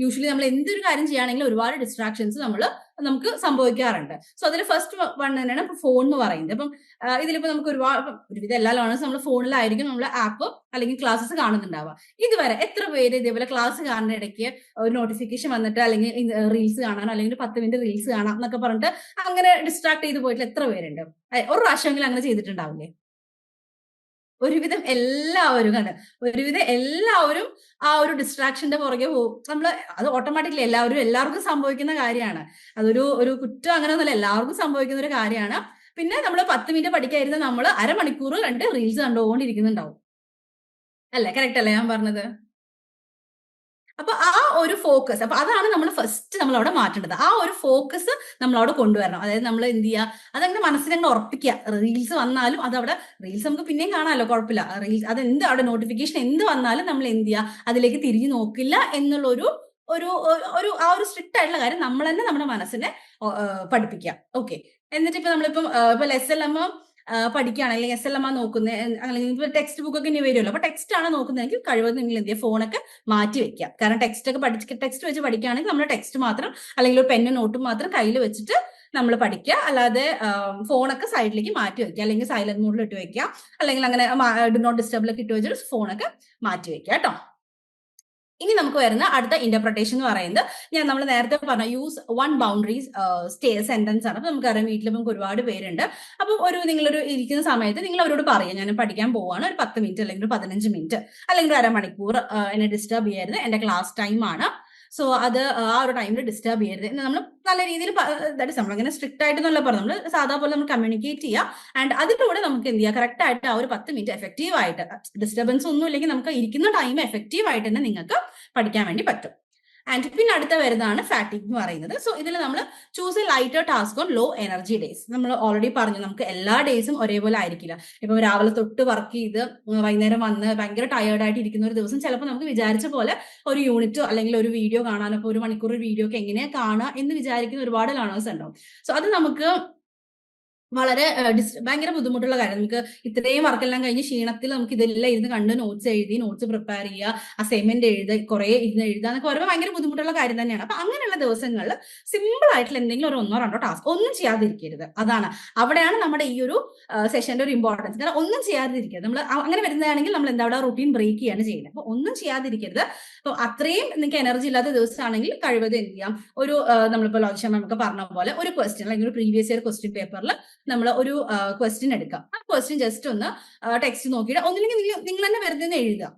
Speaker 2: യൂഷ്വലി നമ്മൾ എന്തൊരു കാര്യം ചെയ്യുകയാണെങ്കിലും ഒരുപാട് ഡിസ്ട്രാക്ഷൻസ് നമുക്ക് സംഭവിക്കാറുണ്ട്. സോ അതിൽ ഫസ്റ്റ് വൺ തന്നെയാണ് ഇപ്പൊ ഫോൺ എന്ന് പറയുന്നത്. അപ്പം ഇതിലിപ്പോ നമുക്ക് ഒരുവിധം എല്ലാ ലേണേഴ്സും നമ്മൾ ഫോണിലായിരിക്കും നമ്മൾ ആപ്പ് അല്ലെങ്കിൽ ക്ലാസ്സസ് കാണുന്നുണ്ടാവുക. ഇതുവരെ എത്ര പേര് ഇതേപോലെ ക്ലാസ് കാണുന്ന ഇടയ്ക്ക് ഒരു നോട്ടിഫിക്കേഷൻ വന്നിട്ട് അല്ലെങ്കിൽ റീൽസ് കാണാനോ അല്ലെങ്കിൽ 10 മിനിറ്റ് റീൽസ് കാണാം എന്നൊക്കെ പറഞ്ഞിട്ട് അങ്ങനെ ഡിസ്ട്രാക്ട് ചെയ്ത് പോയിട്ട് എത്ര പേരുണ്ട്? ഒരു പ്രാവശ്യമെങ്കിലും അങ്ങനെ ചെയ്തിട്ടുണ്ടാവില്ലേ? ഒരുവിധം എല്ലാവരും ആ ഒരു ഡിസ്ട്രാക്ഷന്റെ പുറകെ പോകും. അത് ഓട്ടോമാറ്റിക്കലി എല്ലാവർക്കും സംഭവിക്കുന്ന കാര്യമാണ്. ഒരു കുറ്റം അങ്ങനെ ഒന്നുമല്ല, എല്ലാവർക്കും സംഭവിക്കുന്ന ഒരു കാര്യമാണ്. പിന്നെ നമ്മൾ 10 മിനിറ്റ് പഠിക്കാതിരുന്ന നമ്മൾ അരമണിക്കൂർ കണ്ട് റീൽസ് കണ്ടുകൊണ്ടിരിക്കുന്നുണ്ടാവും. അല്ലേ? കറക്റ്റ് അല്ലേ ഞാൻ പറഞ്ഞത്? അപ്പൊ ആ ഒരു ഫോക്കസ്, അപ്പൊ അതാണ് നമ്മൾ ഫസ്റ്റ് നമ്മൾ അവിടെ മാറ്റേണ്ടത്. ആ ഒരു ഫോക്കസ് നമ്മൾ അവിടെ കൊണ്ടുവരണം. അതായത് നമ്മൾ എന്ത് ചെയ്യുക, അതങ്ങനെ മനസ്സിലങ്ങ് ഉറപ്പിക്കുക. റീൽസ് വന്നാലും അതവിടെ റീൽസ് നമുക്ക് പിന്നെയും കാണാമല്ലോ, കുഴപ്പമില്ല. റീൽസ് അതെന്ത് അവിടെ നോട്ടിഫിക്കേഷൻ എന്ത് വന്നാലും നമ്മൾ എന്ത് ചെയ്യുക, അതിലേക്ക് തിരിഞ്ഞു നോക്കില്ല എന്നുള്ള ആ ഒരു സ്ട്രിക്റ്റ് ആയിട്ടുള്ള കാര്യം നമ്മൾ തന്നെ നമ്മുടെ മനസ്സിനെ പഠിപ്പിക്കുക. ഓക്കെ, എന്നിട്ട് ഇപ്പൊ നമ്മളിപ്പം SLM പഠിക്കുകയാണ് അല്ലെങ്കിൽ SLM നോക്കുന്നത്, അല്ലെങ്കിൽ ഇപ്പൊ ടെക്സ്റ്റ് ബുക്ക് ഒക്കെ ഇനി വരുമല്ലോ. അപ്പൊ ടെക്സ്റ്റ് ആണ് നോക്കുന്നതെങ്കിൽ കഴിവതും നിങ്ങൾ എന്ത് ചെയ്യുക, ഫോണൊക്കെ മാറ്റി വെക്കുക. കാരണം ടെക്സ്റ്റ് വെച്ച് പഠിക്കുകയാണെങ്കിൽ നമ്മൾ ടെക്സ്റ്റ് മാത്രം അല്ലെങ്കിൽ ഒരു പെന്നും നോട്ടും മാത്രം കയ്യിൽ വെച്ചിട്ട് നമ്മൾ പഠിക്കുക. അല്ലാതെ ഫോണൊക്കെ സൈഡിലേക്ക് മാറ്റി വെക്കുക, അല്ലെങ്കിൽ സൈലന്റ് മോഡിൽ ഇട്ട് വെക്കുക, അല്ലെങ്കിൽ അങ്ങനെ ഡു നോട്ട് ഡിസ്റ്റർബിലൊക്കെ ഇട്ട് വെച്ചിട്ട് ഫോണൊക്കെ മാറ്റി വെക്കുക കേട്ടോ. ഇനി നമുക്ക് വരുന്ന അടുത്ത ഇന്റർപ്രിട്ടേഷൻ എന്ന് പറയുന്നത് നമ്മൾ നേരത്തെ പറഞ്ഞ യൂസ് വൺ ബൗണ്ടറീസ് സെന്റൻസ് ആണ്. അപ്പൊ നമുക്കറിയാം വീട്ടിൽ നമുക്ക് ഒരുപാട് പേരുണ്ട്. അപ്പം നിങ്ങളൊരു ഇരിക്കുന്ന സമയത്ത് നിങ്ങൾ അവരോട് പറയാം, ഞാൻ പഠിക്കാൻ പോവാണ്, ഒരു 10 മിനിറ്റ് അല്ലെങ്കിൽ ഒരു 15 മിനിറ്റ് അല്ലെങ്കിൽ ഒരു അരമണിക്കൂർ എന്നെ ഡിസ്റ്റർബ് ചെയ്യരുത്, എന്റെ ക്ലാസ് ടൈം ആണ്, സോ അത് ആ ഒരു ടൈമിൽ ഡിസ്റ്റർബ് ചെയ്യരുത് എന്ന് നമ്മൾ നല്ല രീതിയിൽ നമ്മളങ്ങനെ സ്ട്രിക്റ്റ് ആയിട്ടൊന്നുമല്ല പറഞ്ഞു, നമ്മൾ സാധാ പോലെ നമ്മൾ കമ്മ്യൂണിക്കേറ്റ് ചെയ്യുക. ആൻഡ് അതിലൂടെ നമുക്ക് എന്ത് ചെയ്യുക, കറക്റ്റ് ആയിട്ട് ആ ഒരു 10 മിനിറ്റ് എഫക്റ്റീവ് ആയിട്ട്, ഡിസ്റ്റർബൻസ് ഒന്നും ഇല്ലെങ്കിൽ നമുക്ക് ഇരിക്കുന്ന ടൈം എഫക്റ്റീവ് ആയിട്ട് തന്നെ നിങ്ങൾക്ക് പഠിക്കാൻ വേണ്ടി പറ്റും. ആൻഡ് പിന്നെ അടുത്ത വരുന്നതാണ് ഫാറ്റിക് എന്ന് പറയുന്നത്. സോ ഇതിൽ നമ്മൾ choose a lighter task on low energy days. നമ്മൾ ഓൾറെഡി പറഞ്ഞു നമുക്ക് എല്ലാ ഡേയ്സും ഒരേപോലെ ആയിരിക്കില്ല. ഇപ്പം രാവിലെ തൊട്ട് വർക്ക് ചെയ്ത് വൈകുന്നേരം വന്ന് ഭയങ്കര ടയേർഡ് ആയിട്ട് ഇരിക്കുന്ന ഒരു ദിവസം ചിലപ്പോൾ നമുക്ക് വിചാരിച്ച പോലെ ഒരു യൂണിറ്റോ അല്ലെങ്കിൽ ഒരു വീഡിയോ കാണാനോ, ഇപ്പോൾ ഒരു മണിക്കൂർ വീഡിയോ ഒക്കെ എങ്ങനെയാണ് കാണുക എന്ന് വിചാരിക്കുന്ന ഒരുപാട് ലേണേഴ്സ് ഉണ്ടാവും. സോ അത് നമുക്ക് വളരെ ഭയങ്കര ബുദ്ധിമുട്ടുള്ള കാര്യം. നമുക്ക് ഇത്രയും വർക്കെല്ലാം കഴിഞ്ഞ് ക്ഷീണത്തിൽ നമുക്ക് ഇതെല്ലാം ഇരുന്ന് കണ്ട് നോട്ട്സ് എഴുതി, നോട്ട്സ് പ്രിപ്പയർ ചെയ്യുക, അസൈൻമെന്റ് എഴുതുക, കുറെ ഇരുന്ന് എഴുതുക എന്നൊക്കെ പറയുമ്പോൾ ഭയങ്കര ബുദ്ധിമുട്ടുള്ള കാര്യം തന്നെയാണ്. അപ്പൊ അങ്ങനെയുള്ള ദിവസങ്ങളിൽ സിമ്പിൾ ആയിട്ടുള്ള എന്തെങ്കിലും ഒരു 1-2 ടാസ്ക് ഒന്നും ചെയ്യാതിരിക്കരുത്. അതാണ് അവിടെയാണ് നമ്മുടെ ഈ ഒരു സെഷന്റെ ഒരു ഇമ്പോർട്ടൻസ്. കാരണം ഒന്നും ചെയ്യാതിരിക്കരുത്. നമ്മൾ അങ്ങനെ വരുന്നതാണെങ്കിൽ നമ്മൾ എന്താ അവിടെ റൂട്ടീൻ ബ്രേക്ക് ചെയ്യാണ് ചെയ്യുന്നത്. അപ്പൊ ഒന്നും ചെയ്യാതിരിക്കരുത്. അപ്പൊ അത്രയും നിങ്ങൾക്ക് എനർജി ഇല്ലാത്ത ദിവസമാണെങ്കിൽ കഴിവതും എന്ത് ചെയ്യാം, ഒരു നമ്മളിപ്പോൾ ലോജിഷ നമുക്ക് പറഞ്ഞ പോലെ ഒരു ക്വസ്റ്റ്യൻ അല്ലെങ്കിൽ ഒരു പ്രീവിയസ് ഇയർ ക്വസ്റ്റ്യൻ പേപ്പറിൽ നമ്മൾ ഒരു ക്വസ്റ്റ്യൻ എടുക്കാം. ആ ക്വസ്റ്റ്യൻ ജസ്റ്റ് ഒന്ന് ടെക്സ്റ്റ് നോക്കിയിട്ട് ഒന്നില്ലെങ്കിൽ നിങ്ങൾ തന്നെ വെറുതെ എഴുതുക,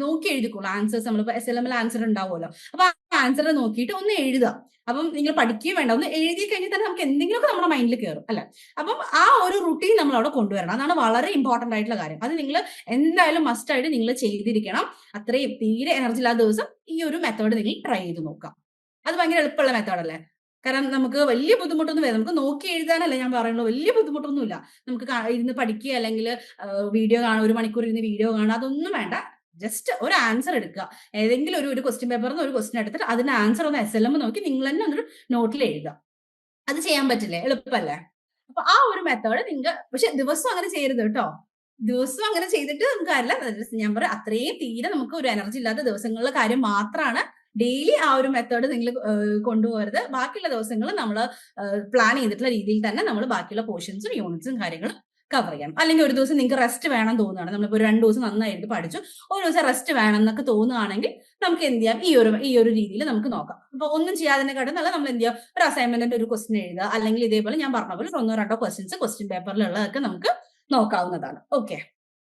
Speaker 2: നോക്കി എഴുതിക്കോളൂ ആൻസേഴ്സ്. നമ്മളിപ്പോൾ SLM ആൻസർ ഉണ്ടാവുമല്ലോ, അപ്പൊ ആ ആൻസർ നോക്കിയിട്ട് ഒന്ന് എഴുതുക. അപ്പം നിങ്ങൾ പഠിക്കുകയും വേണ്ട, ഒന്ന് എഴുതി കഴിഞ്ഞാൽ തന്നെ നമുക്ക് എന്തെങ്കിലുമൊക്കെ നമ്മുടെ മൈൻഡിൽ കയറും അല്ലെ. അപ്പം ആ ഒരു റുട്ടീൻ നമ്മൾ അവിടെ കൊണ്ടുവരണം. അതാണ് വളരെ ഇമ്പോർട്ടന്റ് ആയിട്ടുള്ള കാര്യം. അത് നിങ്ങൾ എന്തായാലും മസ്റ്റ് ആയിട്ട് നിങ്ങൾ ചെയ്തിരിക്കണം. അത്രയും തീരെ എനർജി ഇല്ലാത്ത ദിവസം ഈ ഒരു മെത്തേഡ് നിങ്ങൾ ട്രൈ ചെയ്ത് നോക്കാം. അത് ഭയങ്കര എളുപ്പമുള്ള മെത്തേഡ് അല്ലേ. കാരണം നമുക്ക് വലിയ ബുദ്ധിമുട്ടൊന്നും വരും. നമുക്ക് നോക്കി എഴുതാനല്ലേ ഞാൻ പറയുള്ളൂ, വലിയ ബുദ്ധിമുട്ടൊന്നുമില്ല. നമുക്ക് ഇരുന്ന് പഠിക്കുക അല്ലെങ്കിൽ വീഡിയോ കാണുക, 1 മണിക്കൂർ ഇരുന്ന് വീഡിയോ കാണുക, അതൊന്നും വേണ്ട. ജസ്റ്റ് ഒരു ആൻസർ എടുക്കുക. ഏതെങ്കിലും ഒരു ക്വസ്റ്റ്യൻ പേപ്പറിൽ നിന്ന് ഒരു ക്വസ്റ്റ്യൻ എടുത്തിട്ട് അതിന്റെ ആൻസർ ഒന്ന് SLM നോക്കി നിങ്ങൾ തന്നെ ഒരു നോട്ടിൽ എഴുതുക. അത് ചെയ്യാൻ പറ്റില്ലേ, എളുപ്പമല്ലേ. അപ്പൊ ആ ഒരു മെത്തേഡ് നിങ്ങൾ, പക്ഷെ ദിവസം അങ്ങനെ ചെയ്യരുത് കേട്ടോ. ദിവസം അങ്ങനെ ചെയ്തിട്ട് നമുക്ക് കാര്യമില്ല. ഞാൻ പറയാം, അത്രയും തീരെ നമുക്ക് ഒരു എനർജി ഇല്ലാത്ത ദിവസങ്ങളിലെ കാര്യം മാത്രമാണ് ഡെയിലി ആ ഒരു മെത്തേഡ് നിങ്ങൾ കൊണ്ടുപോകരുത്. ബാക്കിയുള്ള ദിവസങ്ങൾ നമ്മൾ പ്ലാൻ ചെയ്തിട്ടുള്ള രീതിയിൽ തന്നെ നമ്മൾ ബാക്കിയുള്ള പോർഷൻസും യൂണിറ്റ്സും കാര്യങ്ങളും കവർ ചെയ്യണം. അല്ലെങ്കിൽ ഒരു ദിവസം നിങ്ങൾക്ക് റെസ്റ്റ് വേണം തോന്നുകയാണ്, നമ്മളിപ്പോൾ 2 ദിവസം നന്നായിട്ട് പഠിച്ചു, ഒരു ദിവസം റെസ്റ്റ് വേണം എന്നൊക്കെ തോന്നുകയാണെങ്കിൽ നമുക്ക് എന്ത് ചെയ്യാം, ഈ ഒരു രീതിയിൽ നമുക്ക് നോക്കാം. അപ്പൊ ഒന്നും ചെയ്യാതിനെക്കാട്ടും നല്ല നമ്മൾ എന്ത് ചെയ്യാം, ഒരു അസൈൻമെന്റിന്റെ ഒരു ക്വസ്റ്റ്യൻ എഴുതുക, അല്ലെങ്കിൽ ഇതേപോലെ ഞാൻ പറഞ്ഞ പോലെ 1-2 ക്വസ്റ്റ്യൻസ് ക്വസ്റ്റ്യൻ പേപ്പറിലുള്ളതൊക്കെ നമുക്ക് നോക്കാവുന്നതാണ്. ഓക്കെ.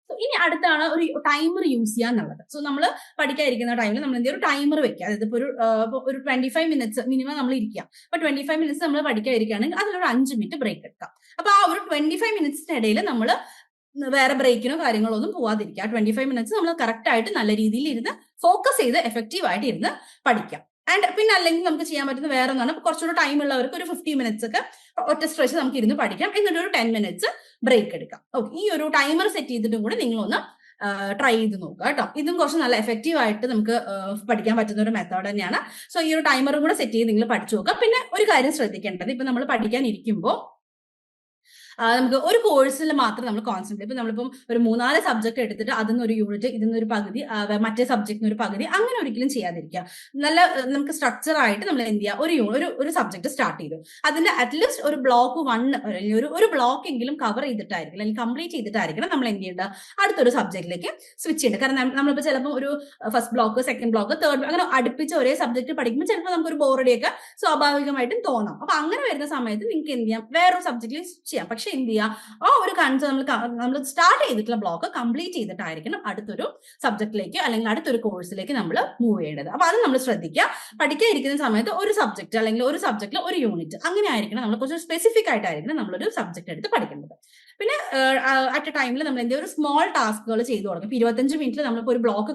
Speaker 2: ഇനി അടുത്താണ് ഒരു ടൈമർ യൂസ് ചെയ്യുക എന്നുള്ളത്. സോ നമ്മൾ പഠിക്കാതിരിക്കുന്ന ടൈമിൽ നമ്മൾ എന്തെങ്കിലും ഒരു ടൈമർ വെക്കുക. അതായത് ഇപ്പോൾ ഒരു 25 മിനിറ്റ്സ് മിനിമം നമ്മൾ ഇരിക്കുക. അപ്പൊ 25 മിനിറ്റ്സ് നമ്മൾ പഠിക്കാതിരിക്കുകയാണെങ്കിൽ അതിലൊരു 5 മിനിറ്റ് ബ്രേക്ക് എടുക്കാം. അപ്പൊ ആ ഒരു 25 മിനിറ്റ്സിനിടയിൽ നമ്മൾ വേറെ ബ്രേക്കിനോ കാര്യങ്ങളോ ഒന്നും പോവാതിരിക്കുക. 25 മിനിറ്റ്സ് നമ്മൾ കറക്റ്റ് ആയിട്ട് നല്ല രീതിയിൽ ഇരുന്ന് ഫോക്കസ് ചെയ്ത് എഫക്റ്റീവ് ആയിട്ട് ഇരുന്ന് പഠിക്കാം. ആൻഡ് പിന്നെ അല്ലെങ്കിൽ നമുക്ക് ചെയ്യാൻ പറ്റുന്ന വേറെ ഒന്നാണ്, കുറച്ചുകൂടെ ടൈം ഉള്ളവർക്ക് ഒരു 50 മിനിറ്റ്സ് ഒക്കെ ഒറ്റ സ്ട്രെച്ച് നമുക്ക് ഇരുന്ന് പഠിക്കാം, എന്നിട്ട് ഒരു 10 മിനിറ്റ്സ് ബ്രേക്ക് എടുക്കാം. ഓക്കെ, ഈ ഒരു ടൈമർ സെറ്റ് ചെയ്തിട്ടും കൂടി നിങ്ങളൊന്ന് ട്രൈ ചെയ്ത് നോക്കുക കേട്ടോ. ഇതും കുറച്ച് നല്ല എഫക്റ്റീവ് ആയിട്ട് നമുക്ക് പഠിക്കാൻ പറ്റുന്ന ഒരു മെത്തേഡ് തന്നെയാണ്. സോ ഈ ഒരു ടൈമറും കൂടെ സെറ്റ് ചെയ്ത് നിങ്ങൾ പഠിച്ചു നോക്കുക. പിന്നെ ഒരു കാര്യം ശ്രദ്ധിക്കേണ്ടത്, ഇപ്പൊ നമ്മൾ പഠിക്കാൻ ഇരിക്കുമ്പോൾ നമുക്ക് ഒരു കോഴ്സിൽ മാത്രം നമ്മൾ കോൺസെൻട്രേറ്റ്, ഇപ്പൊ നമ്മളിപ്പം ഒരു 3-4 സബ്ജക്ട് എടുത്തിട്ട് അതിൽ ഒരു യൂണിറ്റ്, ഇതിന്നൊരു പകുതി, മറ്റേ സബ്ജക്റ്റിന് ഒരു പകുതി, അങ്ങനെ ഒരിക്കലും ചെയ്യാതിരിക്കുക. നല്ല നമുക്ക് സ്ട്രക്ചർ ആയിട്ട് നമ്മൾ എന്ത് ചെയ്യുക, ഒരു സബ്ജക്ട് സ്റ്റാർട്ട് ചെയ്തു, അതിന്റെ അറ്റ്ലീസ്റ്റ് ഒരു ബ്ലോക്ക് 1 ഒരു ബ്ലോക്ക് എങ്കിലും കവർ ചെയ്തിട്ടായിരിക്കും അല്ലെങ്കിൽ കംപ്ലീറ്റ് ചെയ്തിട്ടായിരിക്കണം നമ്മൾ എന്ത് ചെയ്യേണ്ടത്, അടുത്തൊരു സബ്ജക്റ്റിലേക്ക് സ്വിച്ച് ചെയ്യേണ്ടത്. കാരണം നമ്മളിപ്പോൾ ചിലപ്പോൾ ഒരു first block, second block, third അങ്ങനെ അടുപ്പിച്ച് ഒരേ സബ്ജക്ട് പഠിക്കുമ്പോൾ ചിലപ്പോൾ നമുക്കൊരു ബോറടിയൊക്കെ സ്വാഭാവികമായിട്ടും തോന്നാം. അപ്പൊ അങ്ങനെ വരുന്ന സമയത്ത് നിങ്ങൾക്ക് എന്ത് ചെയ്യാം, വേറൊരു സബ്ജക്റ്റിൽ സ്വിച്ച് ചെയ്യാം. പക്ഷെ എന്ത് ചെയ്യാം, ആ ഒരു നമ്മൾ സ്റ്റാർട്ട് ചെയ്തിട്ടുള്ള ബ്ലോക്ക് കംപ്ലീറ്റ് ചെയ്തിട്ടായിരിക്കണം അടുത്തൊരു സബ്ജക്റ്റിലേക്ക് അല്ലെങ്കിൽ അടുത്തൊരു കോഴ്സിലേക്ക് നമ്മൾ മൂവ് ചെയ്യേണ്ടത്. അപ്പൊ അത് നമ്മൾ ശ്രദ്ധിക്കുക. പഠിക്കാതിരിക്കുന്ന സമയത്ത് ഒരു സബ്ജക്ട് അല്ലെങ്കിൽ ഒരു സബ്ജക്റ്റിൽ ഒരു യൂണിറ്റ് അങ്ങനെ ആയിരിക്കണം, നമ്മൾ കുറച്ച് സ്പെസിഫിക് ആയിട്ടായിരിക്കണം നമ്മളൊരു സബ്ജക്ട് എടുത്ത് പഠിക്കേണ്ടത്. പിന്നെ അറ്റ് എ ടൈമിൽ നമ്മൾ എന്തെങ്കിലും ഒരു സ്മോൾ ടാസ്കുകൾ ചെയ്തു തുടങ്ങും. 25 മിനിറ്റിൽ നമ്മളിപ്പോൾ ഒരു ബ്ലോക്ക്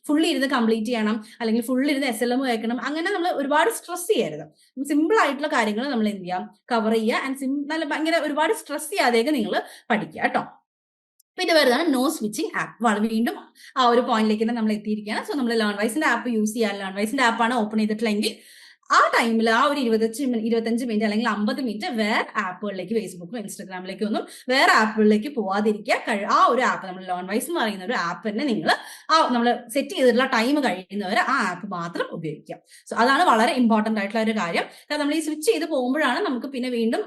Speaker 2: ഫുള്ളി ഇരുന്ന് കംപ്ലീറ്റ് ചെയ്യണം, അല്ലെങ്കിൽ ഫുള്ളി ഇരുന്ന് SLM കേൾക്കണം, അങ്ങനെ നമ്മൾ ഒരുപാട് സ്ട്രെസ് ചെയ്യരുത്. സിമ്പിൾ ആയിട്ടുള്ള കാര്യങ്ങൾ നമ്മൾ എന്ത് ചെയ്യാം, കവർ ചെയ്യുക. ആൻഡ് നല്ല ഭയങ്കര ഒരുപാട് സ്ട്രെസ് ചെയ്യാതെയൊക്കെ നിങ്ങൾ പഠിക്കുക കേട്ടോ. പിന്നെ വരുന്നതാണ് നോ സ്വിച്ചിങ് ആപ്പ്. വീണ്ടും ആ ഒരു പോയിന്റിലേക്ക് തന്നെ നമ്മൾ എത്തിയിരിക്കുകയാണ്. സോ നമ്മൾ ലേൺവൈസിന്റെ ആപ്പ് യൂസ് ചെയ്യാൻ, ലേൺവൈസിന്റെ ആപ്പാണ് ഓപ്പൺ ചെയ്തിട്ടില്ലെങ്കിൽ ആ ടൈമിൽ ആ ഒരു 25 മിനിറ്റ് അല്ലെങ്കിൽ 50 മിനിറ്റ് വേറെ ആപ്പുകളിലേക്ക്, ഫേസ്ബുക്കും ഇൻസ്റ്റാഗ്രാമിലേക്കും ഒന്നും വേറെ ആപ്പുകളിലേക്ക് പോവാതിരിക്കുക. ആ ഒരു ആപ്പ്, നമ്മൾ ലോൺവൈസ് എന്ന് പറയുന്ന ഒരു ആപ്പ് തന്നെ നിങ്ങൾ നമ്മൾ സെറ്റ് ചെയ്തിട്ടുള്ള ടൈം കഴിയുന്നവരെ ആ ആപ്പ് മാത്രം ഉപയോഗിക്കുക. സോ അതാണ് വളരെ ഇമ്പോർട്ടന്റ് ആയിട്ടുള്ള ഒരു കാര്യം. കാരണം നമ്മൾ ഈ സ്വിച്ച് ചെയ്ത് പോകുമ്പോഴാണ് നമുക്ക് പിന്നെ വീണ്ടും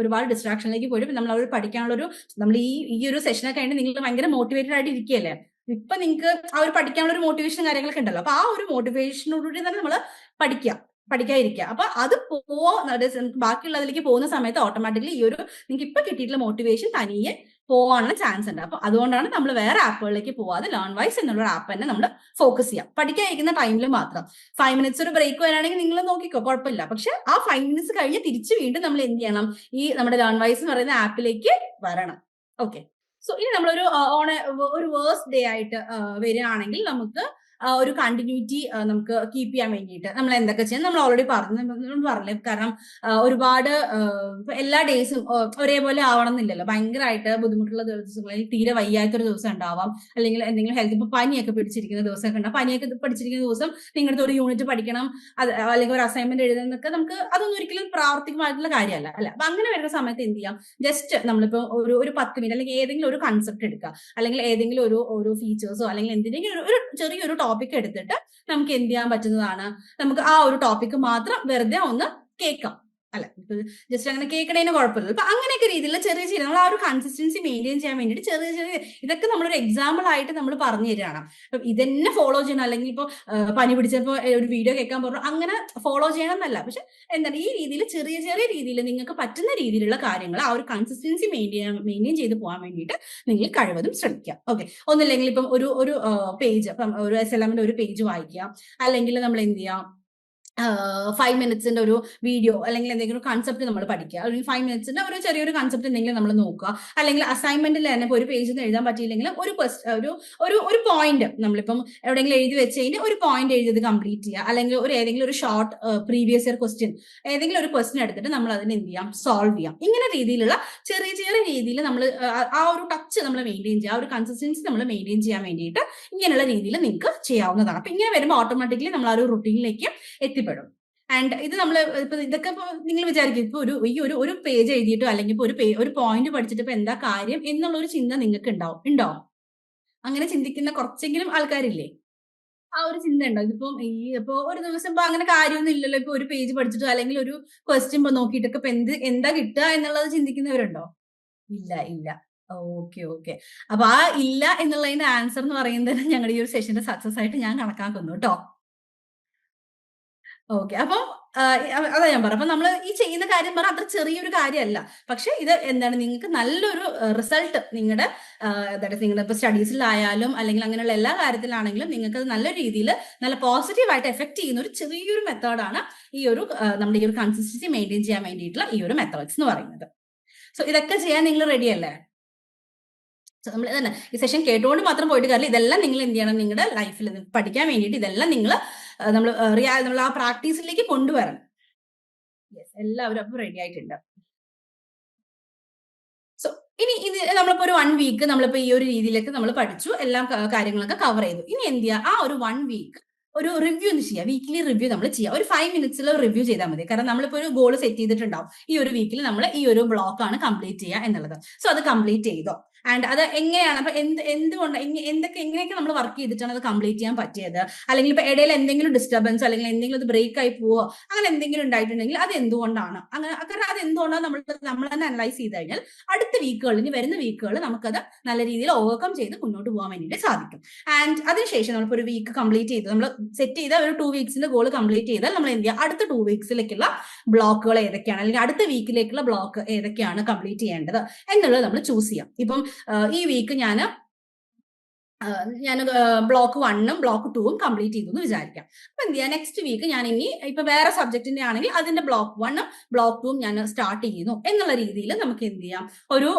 Speaker 2: ഒരുപാട് ഡിസ്ട്രാക്ഷനിലേക്ക് പോയിട്ട് നമ്മൾ അവർ പഠിക്കാനുള്ള ഒരു, നമ്മൾ ഈ ഒരു സെഷനൊക്കെ കഴിഞ്ഞ് നിങ്ങൾ ഭയങ്കര മോട്ടിവേറ്റഡ് ആയിട്ട് ഇരിക്കുകയല്ലേ, ഇപ്പൊ നിങ്ങൾക്ക് ആ ഒരു പഠിക്കാനുള്ള ഒരു മോട്ടിവേഷൻ കാര്യങ്ങളൊക്കെ ഉണ്ടല്ലോ. അപ്പൊ ആ ഒരു മോട്ടിവേഷനോടുകൂടി തന്നെ നമ്മൾ പഠിക്കാതിരിക്കുക. അപ്പൊ അത് ബാക്കിയുള്ളതിലേക്ക് പോകുന്ന സമയത്ത് ഓട്ടോമാറ്റിക്കലി ഈ ഒരു നിങ്ങൾക്ക് ഇപ്പൊ കിട്ടിയിട്ടുള്ള മോട്ടിവേഷൻ തനിയെ പോകാനുള്ള ചാൻസ് ഉണ്ട്. അപ്പൊ അതുകൊണ്ടാണ് നമ്മൾ വേറെ ആപ്പുകളിലേക്ക് പോവാതെ ലേൺവൈസ് എന്നുള്ള ആപ്പ് തന്നെ നമ്മൾ ഫോക്കസ് ചെയ്യാം. പഠിക്കാതിരിക്കുന്ന ടൈമിൽ മാത്രം 5 മിനിറ്റ്സ് ഒരു ബ്രേക്ക് വരാണെങ്കിൽ നിങ്ങൾ നോക്കിക്കോ, കുഴപ്പമില്ല. പക്ഷെ ആ 5 മിനിറ്റ്സ് കഴിഞ്ഞ് തിരിച്ച് വീണ്ടും നമ്മൾ എന്ത് ചെയ്യണം, ഈ നമ്മുടെ ലേൺവൈസ് എന്ന് പറയുന്ന ആപ്പിലേക്ക് വരണം. ഓക്കെ. സോ ഇനി നമ്മളൊരു ഒരു വേഴ്സ്റ്റ് ഡേ ആയിട്ട് വരികയാണെങ്കിൽ നമുക്ക് ഒരു കണ്ടിന്യൂറ്റി നമുക്ക് കീപ്പ് ചെയ്യാൻ വേണ്ടിയിട്ട് നമ്മൾ എന്തൊക്കെ ചെയ്യാം, നമ്മൾ ഓൾറെഡി പറഞ്ഞില്ലേ. കാരണം ഒരുപാട് എല്ലാ ഡേയ്സും ഒരേപോലെ ആവണം എന്നില്ലല്ലോ. ഭയങ്കരമായിട്ട് ബുദ്ധിമുട്ടുള്ള ദിവസങ്ങളിൽ തീരെ വയ്യാത്തൊരു ദിവസം ഉണ്ടാവാം, അല്ലെങ്കിൽ എന്തെങ്കിലും ഹെൽത്ത്, ഇപ്പൊ പനിയൊക്കെ പിടിച്ചിരിക്കുന്ന ദിവസമൊക്കെ ഉണ്ടാവും. പനിയൊക്കെ പിടിച്ചിരിക്കുന്ന ദിവസം നിങ്ങളുടെ ഒരു യൂണിറ്റ് പഠിക്കണം, അല്ലെങ്കിൽ ഒരു അസൈൻമെന്റ് എഴുതുന്നൊക്കെ നമുക്ക് അതൊന്നും ഒരിക്കലും പ്രാവർത്തികമായിട്ടുള്ള കാര്യമല്ല അല്ല. അപ്പൊ അങ്ങനെ വരുന്ന സമയത്ത് എന്ത് ചെയ്യാം, ജസ്റ്റ് നമ്മളിപ്പോ ഒരു 10 മിനിറ്റ് അല്ലെങ്കിൽ ഏതെങ്കിലും ഒരു കൺസെപ്റ്റ് എടുക്കുക, അല്ലെങ്കിൽ ഏതെങ്കിലും ഒരു ഫീച്ചേഴ്സോ അല്ലെങ്കിൽ എന്തിനെങ്കിലും ഒരു ചെറിയൊരു ടോപ്പിക് എടുത്തിട്ട് നമുക്ക് എന്ത് ചെയ്യാൻ പറ്റുന്നതാണ്, നമുക്ക് ആ ഒരു ടോപ്പിക്ക് മാത്രം വെറുതെ ഒന്ന് കേൾക്കാം. അല്ല, ജസ്റ്റ് അങ്ങനെ കേൾക്കണേന് കുഴപ്പമില്ല. അപ്പൊ അങ്ങനെയൊക്കെ രീതിയിലുള്ള ചെറിയ ചെറിയ നമ്മൾ ആ ഒരു കൺസിസ്റ്റൻസി മെയിൻറ്റെയിൻ ചെയ്യാൻ വേണ്ടിയിട്ട് ചെറിയ ഇതൊക്കെ നമ്മളൊരു എക്സാമ്പിൾ ആയിട്ട് നമ്മൾ പറഞ്ഞു തരികയാണ്. അപ്പൊ ഇതന്നെ ഫോളോ ചെയ്യണം, അല്ലെങ്കിൽ ഇപ്പൊ പനി പിടിച്ചപ്പോ ഒരു വീഡിയോ കേൾക്കാൻ പറഞ്ഞു അങ്ങനെ ഫോളോ ചെയ്യണം എന്നല്ല. പക്ഷെ എന്താണ്, ഈ രീതിയിൽ ചെറിയ ചെറിയ രീതിയിൽ നിങ്ങൾക്ക് പറ്റുന്ന രീതിയിലുള്ള കാര്യങ്ങൾ ആ ഒരു കൺസിസ്റ്റൻസി മെയിൻറ്റെയിൻ ചെയ്ത് പോകാൻ വേണ്ടിയിട്ട് നിങ്ങൾ കഴിവതും ശ്രമിക്കുക. ഓക്കെ. ഒന്നില്ലെങ്കിൽ ഇപ്പം ഒരു പേജ്, ഇപ്പം ഒരു SLM ഒരു പേജ് വായിക്കുക, അല്ലെങ്കിൽ നമ്മൾ എന്ത് ചെയ്യാം, 5 മിനിറ്റ്സിന്റെ ഒരു വീഡിയോ അല്ലെങ്കിൽ എന്തെങ്കിലും കൺസെപ്റ്റ് നമ്മൾ പഠിക്കുക, അല്ലെങ്കിൽ 5 മിനിറ്റ്സിന്റെ ഒരു ചെറിയൊരു കൺസെപ്റ്റ് എന്തെങ്കിലും നമ്മൾ നോക്കുക, അല്ലെങ്കിൽ അസൈൻമെന്റിൽ തന്നെ ഇപ്പോൾ ഒരു പേജിൽ എഴുതാൻ പറ്റിയില്ലെങ്കിലും ഒരു പോയിന്റ് നമ്മളിപ്പം എവിടെയെങ്കിലും എഴുതി വെച്ച് കഴിഞ്ഞാൽ ഒരു പോയിന്റ് എഴുതിയത് കംപ്ലീറ്റ് ചെയ്യുക, അല്ലെങ്കിൽ ഏതെങ്കിലും ഒരു ഷോർട്ട് പ്രീവിയസ് ഇയർ ക്വസ്റ്റ്യൻ, ഏതെങ്കിലും ഒരു ക്വസ്റ്റ്യൻ എടുത്തിട്ട് നമ്മൾ അതിനെ എന്ത് ചെയ്യാം, സോൾവ് ചെയ്യാം. ഇങ്ങനെ രീതിയിലുള്ള ചെറിയ ചെറിയ രീതിയിൽ നമ്മൾ ആ ഒരു ടച്ച് നമ്മൾ മെയിൻറ്റെയിൻ ചെയ്യുക, ആ ഒരു കൺസിസ്റ്റൻസി നമ്മൾ മെയിൻറ്റെയിൻ ചെയ്യാൻ വേണ്ടിയിട്ട് ഇങ്ങനെയുള്ള രീതിയിൽ നിങ്ങൾക്ക് ചെയ്യാവുന്നതാണ്. അപ്പൊ ഇങ്ങനെ വരുമ്പോൾ ഓട്ടോമാറ്റിക്കലി നമ്മൾ ആ ഒരു റുട്ടീനിലേക്ക് എത്തിപ്പെടും. ആൻഡ് ഇത് നമ്മൾ ഇപ്പൊ ഇതൊക്കെ നിങ്ങൾ വിചാരിക്കും, ഇപ്പൊ ഒരു പേജ് എഴുതിയിട്ടോ അല്ലെങ്കിൽ ഇപ്പൊ ഒരു പോയിന്റ് പഠിച്ചിട്ട് ഇപ്പൊ എന്താ കാര്യം എന്നുള്ള ഒരു ചിന്ത നിങ്ങൾക്ക് ഉണ്ടോ? അങ്ങനെ ചിന്തിക്കുന്ന കുറച്ചെങ്കിലും ആൾക്കാരില്ലേ? ആ ഒരു ചിന്ത ഉണ്ടോ? ഇതിപ്പം ഇപ്പൊ ഒരു ദിവസം ഇപ്പൊ അങ്ങനെ കാര്യമൊന്നും ഇല്ലല്ലോ, ഇപ്പൊ ഒരു പേജ് പഠിച്ചിട്ടോ അല്ലെങ്കിൽ ഒരു ക്വസ്റ്റ്യൻ നോക്കിയിട്ടൊക്കെ ഇപ്പൊ എന്താ കിട്ടുക എന്നുള്ളത് ചിന്തിക്കുന്നവരുണ്ടോ? ഇല്ല. ഓക്കെ. അപ്പൊ ആ ഇല്ല എന്നുള്ളതിന്റെ ആൻസർ എന്ന് പറയുന്നത് ഞങ്ങളുടെ ഈ ഒരു സെഷന്റെ സക്സസ് ആയിട്ട് ഞാൻ കണക്കാക്കുന്നു കേട്ടോ. ഓക്കെ. അപ്പം അതാ ഞാൻ പറഞ്ഞത്. അപ്പൊ നമ്മള് ഈ ചെയ്യുന്ന കാര്യം പറഞ്ഞാൽ അത്ര ചെറിയൊരു കാര്യമല്ല. പക്ഷെ ഇത് എന്താണ്, നിങ്ങൾക്ക് നല്ലൊരു റിസൾട്ട് നിങ്ങളുടെ ഇപ്പൊ സ്റ്റഡീസിലായാലും അല്ലെങ്കിൽ അങ്ങനെയുള്ള എല്ലാ കാര്യത്തിലാണെങ്കിലും നിങ്ങൾക്ക് അത് നല്ല രീതിയിൽ നല്ല പോസിറ്റീവായിട്ട് എഫക്ട് ചെയ്യുന്ന ഒരു ചെറിയൊരു മെത്തേഡാണ് ഈ ഒരു നമ്മുടെ ഈ ഒരു കൺസിസ്റ്റൻസി മെയിൻറ്റെയിൻ ചെയ്യാൻ വേണ്ടിയിട്ടുള്ള ഈ ഒരു മെത്തേഡ്സ് എന്ന് പറയുന്നത്. സോ ഇതൊക്കെ ചെയ്യാൻ നിങ്ങൾ റെഡി അല്ലേ? നമ്മൾ തന്നെ ഈ സെഷൻ കേട്ടുകൊണ്ട് മാത്രം പോയിട്ട് കാര്യമില്ല. ഇതെല്ലാം നിങ്ങൾ എന്ത് ചെയ്യണം, നിങ്ങളുടെ ലൈഫിൽ പഠിക്കാൻ വേണ്ടിയിട്ട് ഇതെല്ലാം നമ്മൾ ആ പ്രാക്ടീസിലേക്ക് കൊണ്ടുവരണം. യെസ്, എല്ലാവരും അപ്പൊ റെഡി ആയിട്ടുണ്ട്. സോ ഇനി ഇത് നമ്മളിപ്പോ ഒരു 1 വീക്ക് നമ്മളിപ്പോ ഈ ഒരു രീതിയിലേക്ക് നമ്മൾ പഠിച്ചു, എല്ലാം കാര്യങ്ങളൊക്കെ കവർ ചെയ്തു. ഇനി എന്ത് ചെയ്യുക, ആ ഒരു 1 വീക്ക് ഒരു റിവ്യൂ ഒന്ന് ചെയ്യുക. വീക്കിലി റിവ്യൂ നമ്മൾ ചെയ്യുക. ഒരു 5 മിനിറ്റ്സിൽ റിവ്യൂ ചെയ്താൽ മതി. കാരണം നമ്മളിപ്പോ ഒരു ഗോൾ സെറ്റ് ചെയ്തിട്ടുണ്ടാവും, ഈ ഒരു വീക്കിൽ നമ്മൾ ഈ ഒരു ബ്ലോക്കാണ് കംപ്ലീറ്റ് ചെയ്യുക എന്നുള്ളത്. സോ അത് കംപ്ലീറ്റ് ചെയ്തോ. ആൻഡ് അത് എങ്ങനെയാണ്, അപ്പൊ എന്തുകൊണ്ട് എങ്ങനെയൊക്കെ നമ്മൾ വർക്ക് ചെയ്തിട്ടാണ് അത് കംപ്ലീറ്റ് ചെയ്യാൻ പറ്റിയത്, അല്ലെങ്കിൽ ഇപ്പൊ ഇടയിൽ എന്തെങ്കിലും ഡിസ്റ്റർബൻസോ അല്ലെങ്കിൽ എന്തെങ്കിലും അത് ബ്രേക്ക് ആയി പോവോ അങ്ങനെ എന്തെങ്കിലും ഉണ്ടായിട്ടുണ്ടെങ്കിൽ അത് എന്തുകൊണ്ടാണ്, അങ്ങനെ കാരണം അത് എന്തുകൊണ്ടാണ് നമ്മൾ തന്നെ അനലൈസ് ചെയ്ത് കഴിഞ്ഞാൽ അടുത്ത വീക്കുകളിൽ, ഇനി വരുന്ന വീക്കുകളിൽ നമുക്കത് നല്ല രീതിയിൽ ഓവർകം ചെയ്ത് മുന്നോട്ട് പോകാൻ വേണ്ടിയിട്ട് സാധിക്കും. ആൻഡ് അതിനുശേഷം നമ്മളിപ്പോൾ ഒരു വീക്ക് കംപ്ലീറ്റ് ചെയ്ത് നമ്മൾ സെറ്റ് ചെയ്ത ഒരു 2 വീക്സിന്റെ ഗോൾ കംപ്ലീറ്റ് ചെയ്താൽ നമ്മൾ എന്ത് ചെയ്യുക, അടുത്ത 2 വീക്സിലേക്കുള്ള ബ്ലോക്കുകൾ ഏതൊക്കെയാണ്, അല്ലെങ്കിൽ അടുത്ത വീക്കിലേക്കുള്ള ബ്ലോക്ക് ഏതൊക്കെയാണ് കംപ്ലീറ്റ് ചെയ്യേണ്ടത് എന്നുള്ളത് നമ്മൾ ചൂസ് ചെയ്യാം. ഇപ്പം ഈ വീക്ക് ഞാൻ ബ്ലോക്ക് 1ഉം ബ്ലോക്ക് 2ഉം കംപ്ലീറ്റ് ചെയ്തു എന്ന് വിചാരിക്കാം. അപ്പൊ എന്ത് ചെയ്യാം, നെക്സ്റ്റ് വീക്ക് ഞാൻ ഇനി ഇപ്പൊ വേറെ സബ്ജക്റ്റിന്റെ ആണെങ്കിൽ അതിന്റെ ബ്ലോക്ക് 1ഉം ബ്ലോക്ക് 2ഉം ഞാൻ സ്റ്റാർട്ട് ചെയ്യുന്നു എന്നുള്ള രീതിയിൽ നമുക്ക് എന്ത് ചെയ്യാം, ഒരു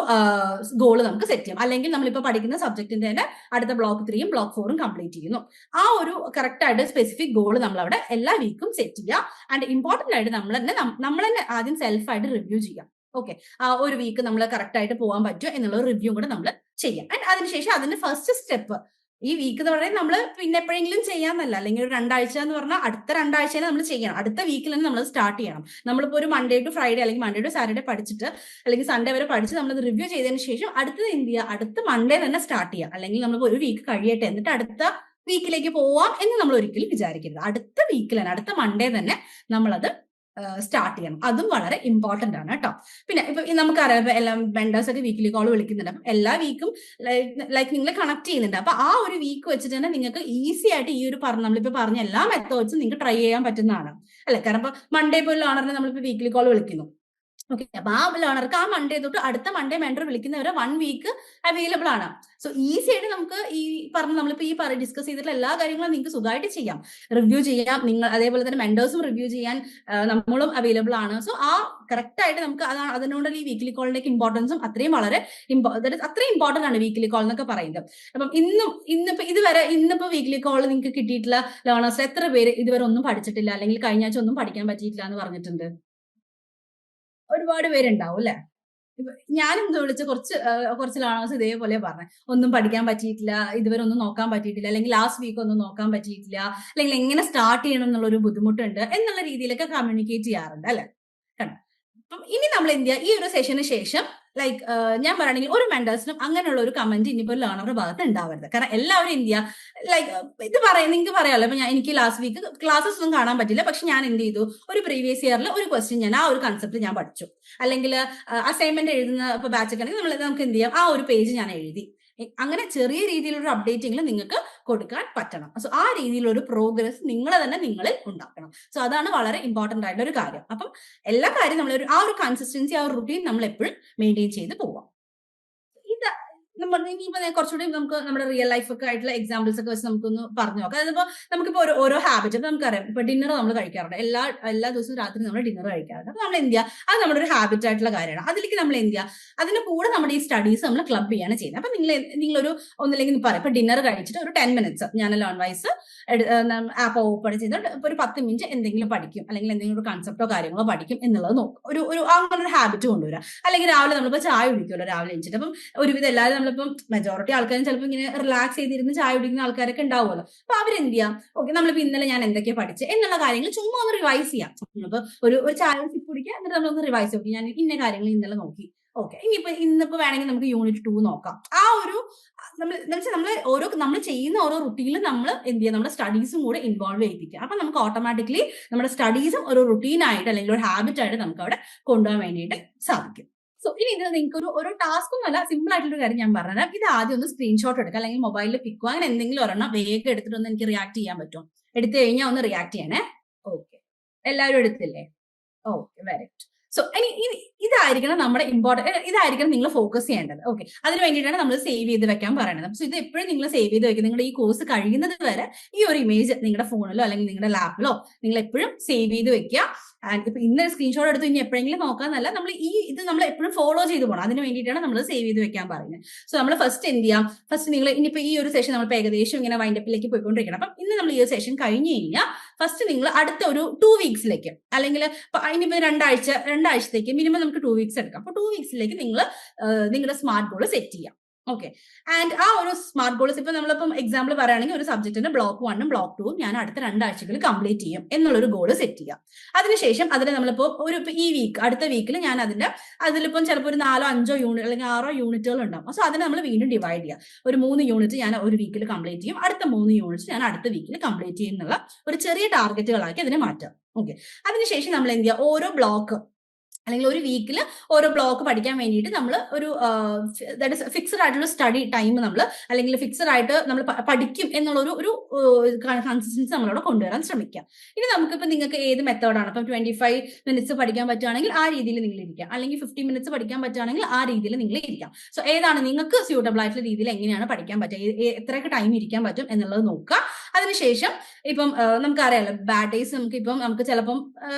Speaker 2: ഗോൾ നമുക്ക് സെറ്റ് ചെയ്യാം. അല്ലെങ്കിൽ നമ്മളിപ്പോ പഠിക്കുന്ന സബ്ജക്റ്റിന്റെ തന്നെ അടുത്ത ബ്ലോക്ക് 3ഉം ബ്ലോക്ക് 4ഉം കംപ്ലീറ്റ് ചെയ്യുന്നു. ആ ഒരു കറക്റ്റ് ആയിട്ട് സ്പെസിഫിക് ഗോൾ നമ്മൾ അവിടെ എല്ലാ വീക്കും സെറ്റ് ചെയ്യുക. ആൻഡ് ഇമ്പോർട്ടന്റ് ആയിട്ട് നമ്മൾ തന്നെ ആദ്യം സെൽഫായിട്ട് റിവ്യൂ ചെയ്യാം. ഓക്കെ, ആ ഒരു വീക്ക് നമ്മൾ കറക്റ്റ് ആയിട്ട് പോകാൻ പറ്റുമോ എന്നുള്ള റിവ്യൂ കൂടെ നമ്മൾ ചെയ്യാം. ആൻഡ് അതിനുശേഷം അതിന്റെ ഫസ്റ്റ് സ്റ്റെപ്പ് ഈ വീക്ക് എന്ന് പറയുന്നത് നമ്മൾ പിന്നെ എപ്പോഴെങ്കിലും ചെയ്യാന്നല്ല, അല്ലെങ്കിൽ ഒരു 2 ആഴ്ച എന്ന് പറഞ്ഞാൽ അടുത്ത 2 ആഴ്ചയിൽ നമ്മൾ ചെയ്യണം. അടുത്ത വീക്കിൽ തന്നെ നമ്മൾ സ്റ്റാർട്ട് ചെയ്യണം. നമ്മളിപ്പോൾ ഒരു മൺഡേ ടു ഫ്രൈഡേ അല്ലെങ്കിൽ മൺഡേ ടു സാറ്റർഡേ പഠിച്ചിട്ട് അല്ലെങ്കിൽ സൺഡേ വരെ പഠിച്ച് നമ്മളത് റിവ്യൂ ചെയ്തതിന് ശേഷം അടുത്തത് എന്ത് ചെയ്യുക, അടുത്ത മൺഡേ തന്നെ സ്റ്റാർട്ട് ചെയ്യുക. അല്ലെങ്കിൽ നമ്മളിപ്പോൾ ഒരു വീക്ക് കഴിയട്ടെ എന്നിട്ട് അടുത്ത വീക്കിലേക്ക് പോവാം എന്ന് നമ്മൾ ഒരിക്കലും വിചാരിക്കരുത്. അടുത്ത വീക്കിൽ തന്നെ, അടുത്ത മൺഡേ തന്നെ നമ്മളത് സ്റ്റാർട്ട് ചെയ്യണം. അതും വളരെ ഇമ്പോർട്ടന്റ് ആണ് കേട്ടോ. പിന്നെ ഇപ്പൊ നമുക്കറിയാം, ഇപ്പൊ എല്ലാ വെണ്ടേഴ്സ് ഒക്കെ വീക്കിലി കോൾ വിളിക്കുന്നുണ്ട്. അപ്പം എല്ലാ വീക്കും ലൈക്ക് നിങ്ങൾ കണക്ട് ചെയ്യുന്നുണ്ട്. അപ്പൊ ആ ഒരു വീക്ക് വെച്ചിട്ട് തന്നെ നിങ്ങൾക്ക് ഈസി ആയിട്ട് ഈ ഒരു നമ്മളിപ്പോ പറഞ്ഞ എല്ലാ മെത്തേഡ്സും നിങ്ങൾക്ക് ട്രൈ ചെയ്യാൻ പറ്റുന്നതാണ് അല്ലെ. കാരണം ഇപ്പൊ മൺഡേ ഇപ്പോൾ ലേണറിനെ നമ്മളിപ്പോ വീക്കിലി കോൾ വിളിക്കുന്നു. ഓക്കെ, അപ്പൊ ആ ലേണർക്ക് ആ മൺഡേ തൊട്ട് അടുത്ത മൺഡേ മെന്റർ വിളിക്കുന്നവരെ 1 വീക്ക് അവൈലബിൾ ആണ്. സോ ഈസി ആയിട്ട് നമുക്ക് ഈ നമ്മളിപ്പോ ഈ ഡിസ്കസ് ചെയ്തിട്ടുള്ള എല്ലാ കാര്യങ്ങളും നിങ്ങൾക്ക് സുഖമായിട്ട് ചെയ്യാം, റിവ്യൂ ചെയ്യാം. നിങ്ങൾ അതേപോലെ തന്നെ മെന്റേഴ്സും റിവ്യൂ ചെയ്യാൻ നമ്മളും അവൈലബിൾ ആണ്. സോ ആ കറക്റ്റ് ആയിട്ട് നമുക്ക് അതിനോടുള്ള ഈ വീക്കിലി കോളിലേക്ക് ഇമ്പോർട്ടൻസും അത്രയും വളരെ അത്രയും ഇമ്പോർട്ടന്റ് ആണ് വീക്കിലി കോൾ എന്നൊക്കെ പറയുന്നത്. അപ്പം ഇന്നിപ്പോ വീക്കിലി കോൾ നിങ്ങൾക്ക് കിട്ടിയിട്ടുള്ള ലേണേഴ്സ് എത്ര പേര് ഇതുവരെ ഒന്നും പഠിച്ചിട്ടില്ല, അല്ലെങ്കിൽ കഴിഞ്ഞ ആഴ്ച ഒന്നും പഠിക്കാൻ പറ്റിയിട്ടില്ല എന്ന് പറഞ്ഞിട്ടുണ്ട്? ഒരുപാട് പേരുണ്ടാവും അല്ലെ. ഞാനും വിളിച്ച കുറച്ച് ലേണേഴ്സ് ഇതേപോലെ പറഞ്ഞു, ഒന്നും പഠിക്കാൻ പറ്റിയിട്ടില്ല, ഇതുവരെ ഒന്നും നോക്കാൻ പറ്റിയിട്ടില്ല, അല്ലെങ്കിൽ ലാസ്റ്റ് വീക്ക് ഒന്നും നോക്കാൻ പറ്റിയിട്ടില്ല, അല്ലെങ്കിൽ എങ്ങനെ സ്റ്റാർട്ട് ചെയ്യണം എന്നുള്ള ഒരു ബുദ്ധിമുട്ടുണ്ട് എന്നുള്ള രീതിയിലൊക്കെ കമ്മ്യൂണിക്കേറ്റ് ചെയ്യാറുണ്ട് അല്ലെ. കണ്ടോ. അപ്പം ഇനി നമ്മൾ എന്ത് ചെയ്യുക, ഈ ഒരു സെഷന് ശേഷം ലൈക്ക് ഞാൻ പറയുകയാണെങ്കിൽ ഒരു മെന്റേഴ്സിനും അങ്ങനെയുള്ള ഒരു കമന്റ് ഇനിയിപ്പോൾ ലേണറുടെ ഭാഗത്ത് ഉണ്ടാവരുത്. കാരണം എല്ലാവരും എന്ത് ചെയ്യുക, ലൈക്ക് നിങ്ങൾക്ക് പറയാമല്ലോ, ഇപ്പൊ എനിക്ക് ലാസ്റ്റ് വീക്ക് ക്ലാസ്സസ് ഒന്നും കാണാൻ പറ്റില്ല, പക്ഷെ ഞാൻ എന്ത് ചെയ്തു, ഒരു പ്രീവിയസ് ഇയറിൽ ഒരു ക്വസ്റ്റ്യൻ ഞാൻ ആ ഒരു കൺസെപ്റ്റ് ഞാൻ പഠിച്ചു. അല്ലെങ്കിൽ അസൈൻമെന്റ് എഴുതുന്ന ഇപ്പൊ ബാച്ച് ഒക്കെ ആണെങ്കിൽ നമുക്ക് എന്ത് ചെയ്യാം, ആ ഒരു പേജ് ഞാൻ എഴുതി. അങ്ങനെ ചെറിയ രീതിയിലൊരു അപ്ഡേറ്റിംഗിൽ നിങ്ങൾക്ക് കൊടുക്കാൻ പറ്റണം. സോ ആ രീതിയിലൊരു പ്രോഗ്രസ് നിങ്ങളിൽ ഉണ്ടാക്കണം. സോ അതാണ് വളരെ ഇമ്പോർട്ടന്റ് ആയിട്ടുള്ള ഒരു കാര്യം. അപ്പം എല്ലാ കാര്യം നമ്മൾ ആ ഒരു കൺസിസ്റ്റൻസി, ആ ഒരു റുട്ടീൻ നമ്മൾ എപ്പോഴും മെയിൻറ്റെയിൻ ചെയ്ത് പോവാം. ഇനിയിപ്പോ കുറച്ചുകൂടി നമുക്ക് നമ്മുടെ റിയൽ ലൈഫ് ഒക്കെ ആയിട്ടുള്ള എക്സാമ്പിൾസ് ഒക്കെ വെച്ച് നമുക്കൊന്ന് പറഞ്ഞു നോക്കാം. അതിപ്പോ നമുക്കിപ്പോ ഓരോ ഹാബിറ്റ് നമുക്കറിയാം. ഇപ്പൊ ഡിന്നർ നമ്മൾ കഴിക്കാറുണ്ട്, എല്ലാ ദിവസവും രാത്രി നമ്മൾ ഡിന്നർ കഴിക്കാറുണ്ട്. അപ്പൊ നമ്മൾ എന്ത് ചെയ്യുക, അത് നമ്മുടെ ഒരു ഹാബിറ്റ് ആയിട്ടുള്ള കാര്യമാണ്. അതിലേക്ക് നമ്മൾ എന്ത് ചെയ്യുക, അതിന്റെ കൂടെ നമ്മുടെ ഈ സ്റ്റഡീസ് നമ്മൾ ക്ലബ് ചെയ്യാണ് ചെയ്യുന്നത്. അപ്പൊ നിങ്ങളൊരു ഒന്നില്ലെങ്കിൽ പറയാം, ഇപ്പൊ ഡിന്നർ കഴിച്ചിട്ട് ഒരു 10 മിനിറ്റ്സ് ഞാൻ ലേൺ വൈസ് ആപ്പ് ഓപ്പൺ ചെയ്തിട്ട് ഇപ്പൊ ഒരു 10 മിനിറ്റ് എന്തെങ്കിലും പഠിക്കും, അല്ലെങ്കിൽ എന്തെങ്കിലും ഒരു കൺസെപ്റ്റോ കാര്യങ്ങളോ പഠിക്കും എന്നുള്ളത് നോക്കും. അങ്ങനെ ഒരു ഹാബിറ്റ് കൊണ്ടുവരാം. അല്ലെങ്കിൽ രാവിലെ നമ്മളിപ്പോ ചായ കുടിക്കുമല്ലോ, രാവിലെ എണീച്ചിട്ട്. അപ്പം ഒരുവിധം എല്ലാവരും നമ്മളിപ്പം മെജോറിറ്റി ആൾക്കാരും ചിലപ്പോൾ ഇങ്ങനെ റിലാക്സ് ചെയ്തിരുന്ന് ചായ കുടിക്കുന്ന ആൾക്കാരൊക്കെ ഉണ്ടാവുമല്ലോ. അപ്പൊ അവരെന്ത് ചെയ്യാം, ഓക്കെ നമ്മളിപ്പോ ഇന്നലെ ഞാൻ എന്തൊക്കെയാ പഠിച്ചത് എന്നുള്ള കാര്യങ്ങൾ ചുമ്മാ ഒന്ന് റിവൈസ് ചെയ്യാം. നമ്മളിപ്പോ ഒരു ചായ സിപ്പ് കുടിക്കുക, എന്നിട്ട് നമ്മളൊന്ന് റിവൈസ് നോക്കി, ഞാൻ ഇന്ന കാര്യങ്ങൾ ഇന്നലെ നോക്കി. ഓക്കെ, ഇന്നിപ്പോ വേണമെങ്കിൽ നമുക്ക് യൂണിറ്റ് 2 നോക്കാം. ആ ഒരു നമ്മൾ ചെയ്യുന്ന ഓരോ റുട്ടീനിലും നമ്മൾ എന്ത് ചെയ്യുക, നമ്മുടെ സ്റ്റഡീസും കൂടെ ഇൻവോൾവ് ചെയ്യിപ്പിക്കുക. അപ്പൊ നമുക്ക് ഓട്ടോമാറ്റിക്കലി നമ്മുടെ സ്റ്റഡീസും ഒരു റുട്ടീനായിട്ട് അല്ലെങ്കിൽ ഒരു ഹാബിറ്റ് ആയിട്ട് നമുക്ക് അവിടെ കൊണ്ടുപോകാൻ വേണ്ടിയിട്ട് സാധിക്കും. സോ ഇനി ഇത് നിങ്ങൾക്ക് ഒരു ടാസ്കും അല്ല, സിമ്പിൾ ആയിട്ടുള്ള കാര്യം ഞാൻ പറഞ്ഞത്. ഇത് ആദ്യം ഒന്ന് സ്ക്രീൻഷോട്ട് എടുക്കുക, അല്ലെങ്കിൽ മൊബൈലിൽ പിക്കോ അങ്ങനെ എന്തെങ്കിലും ഒരെണ്ണം വേഗം എടുത്തിട്ട് ഒന്ന് എനിക്ക് റിയാക്ട് ചെയ്യാൻ പറ്റും. എടുത്തു കഴിഞ്ഞാൽ ഒന്ന് റിയാക്ട് ചെയ്യണേ. ഓക്കെ, എല്ലാവരും എടുത്തില്ലേ? Okay, very good. സോ ഇതായിരിക്കണം നമ്മുടെ ഇതായിരിക്കണം നിങ്ങൾ ഫോക്കസ് ചെയ്യേണ്ടത്. ഓക്കെ, അതിന് വേണ്ടിയിട്ടാണ് നമ്മൾ സേവ് ചെയ്ത് വെക്കാൻ പറയുന്നത്. സോ ഇത് എപ്പോഴും നിങ്ങൾ സേവ് ചെയ്ത് വെക്കുക. നിങ്ങളുടെ ഈ കോഴ്സ് കഴിയുന്നത് വരെ ഈ ഒരു ഇമേജ് നിങ്ങളുടെ ഫോണിലോ അല്ലെങ്കിൽ നിങ്ങളുടെ ലാപ്പിലോ നിങ്ങൾ എപ്പോഴും സേവ് ചെയ്ത് വെക്കുക. ആൻഡ് ഇപ്പൊ ഇന്ന് സ്ക്രീൻഷോട്ട് എടുത്ത് ഇനി എപ്പോഴെങ്കിലും നോക്കാന്നല്ല, നമ്മൾ നമ്മൾ എപ്പോഴും ഫോളോ ചെയ്ത് പോകണം. അതിന് വേണ്ടിയിട്ടാണ് നമ്മൾ സേവ് ചെയ്ത് വെക്കാൻ പറയുന്നത്. സോ നമ്മൾ ഫസ്റ്റ് എന്ത് ചെയ്യാം, ഫസ്റ്റ് നിങ്ങൾ ഇനിയിപ്പോ ഈ ഒരു സെഷൻ നമ്മൾ ഏകദേശം ഇങ്ങനെ വൈൻഡപ്പിലേക്ക് പോയിക്കൊണ്ടിരിക്കണം. അപ്പം ഇന്ന് നമ്മൾ ഈ ഒരു സെഷൻ കഴിഞ്ഞ് കഴിഞ്ഞാൽ ഫസ്റ്റ് നിങ്ങൾ അടുത്ത ഒരു 2 വീക്സിലേക്ക്, അല്ലെങ്കിൽ ഇനിയിപ്പോ രണ്ടാഴ്ചത്തേക്ക് മിനിമം നമുക്ക് 2 വീക്സ് എടുക്കാം. അപ്പൊ 2 വീക്സിലേക്ക് നിങ്ങൾ നിങ്ങളുടെ സ്മാർട്ട് ഗോൾ സെറ്റ് ചെയ്യാം. ഓക്കെ, ആൻഡ് ആ ഒരു സ്മാർട്ട് ഗോൾസ് ഇപ്പൊ നമ്മളിപ്പം എക്സാമ്പിൾ പറയുകയാണെങ്കിൽ ഒരു സബ്ജക്റ്റിന്റെ ബ്ലോക്ക് 1ഉം ബ്ലോക്ക് 2ഉം ഞാൻ അടുത്ത 2 ആഴ്ചകളിൽ കംപ്ലീറ്റ് ചെയ്യും എന്നുള്ളൊരു ഗോൾ സെറ്റ് ചെയ്യാം. അതിനുശേഷം അതിന് നമ്മളിപ്പോ ഈ വീക്ക് അടുത്ത വീക്കിൽ ഞാൻ അതിലിപ്പം ചിലപ്പോൾ ഒരു 4 5 യൂണിറ്റ് അല്ലെങ്കിൽ 6 യൂണിറ്റുകൾ ഉണ്ടാവും. സോ അതിനെ നമ്മൾ വീണ്ടും ഡിവൈഡ് ചെയ്യാം. ഒരു 3 യൂണിറ്റ് ഞാൻ ഒരു വീക്കിൽ കംപ്ലീറ്റ് ചെയ്യും, അടുത്ത 3 യൂണിറ്റ് ഞാൻ അടുത്ത വീക്കിൽ കംപ്ലീറ്റ് ചെയ്യും എന്നുള്ള ഒരു ചെറിയ ടാർഗറ്റുകളാക്കി അതിനെ മാറ്റാം. ഓക്കെ, അതിനുശേഷം നമ്മൾ എന്ത് ചെയ്യുക, ഓരോ ബ്ലോക്ക് അല്ലെങ്കിൽ ഒരു വീക്കിൽ ഓരോ ബ്ലോക്ക് പഠിക്കാൻ വേണ്ടിയിട്ട് നമ്മൾ ഒരു ഫിക്സഡ് ആയിട്ടുള്ള സ്റ്റഡി ടൈം നമ്മൾ അല്ലെങ്കിൽ ഫിക്സഡ് ആയിട്ട് നമ്മൾ പഠിക്കും എന്നുള്ള ഒരു കൺസിസ്റ്റൻസി നമ്മളവിടെ കൊണ്ടുവരാൻ ശ്രമിക്കാം. ഇനി നമുക്കിപ്പോൾ നിങ്ങൾക്ക് ഏത് മെത്തേഡാണ്, ഇപ്പം 25 മിനിറ്റ്സ് പഠിക്കാൻ പറ്റുകയാണെങ്കിൽ ആ രീതിയിൽ നിങ്ങൾ ഇരിക്കാം, അല്ലെങ്കിൽ 50 മിനിറ്റ്സ് പഠിക്കാൻ പറ്റുകയാണെങ്കിൽ ആ രീതിയിൽ നിങ്ങൾ ഇരിക്കാം. സോ ഏതാണ് നിങ്ങൾക്ക് സ്യൂട്ടബിൾ ആയിട്ടുള്ള രീതിയിൽ എങ്ങനെയാണ് പഠിക്കാൻ പറ്റുക, എത്രയൊക്കെ ടൈം ഇരിക്കാൻ പറ്റും എന്നുള്ളത് നോക്കുക. അതിനുശേഷം ഇപ്പം നമുക്കറിയാലോ ബാഡ് ഡേയ്സ് നമുക്ക് ചിലപ്പം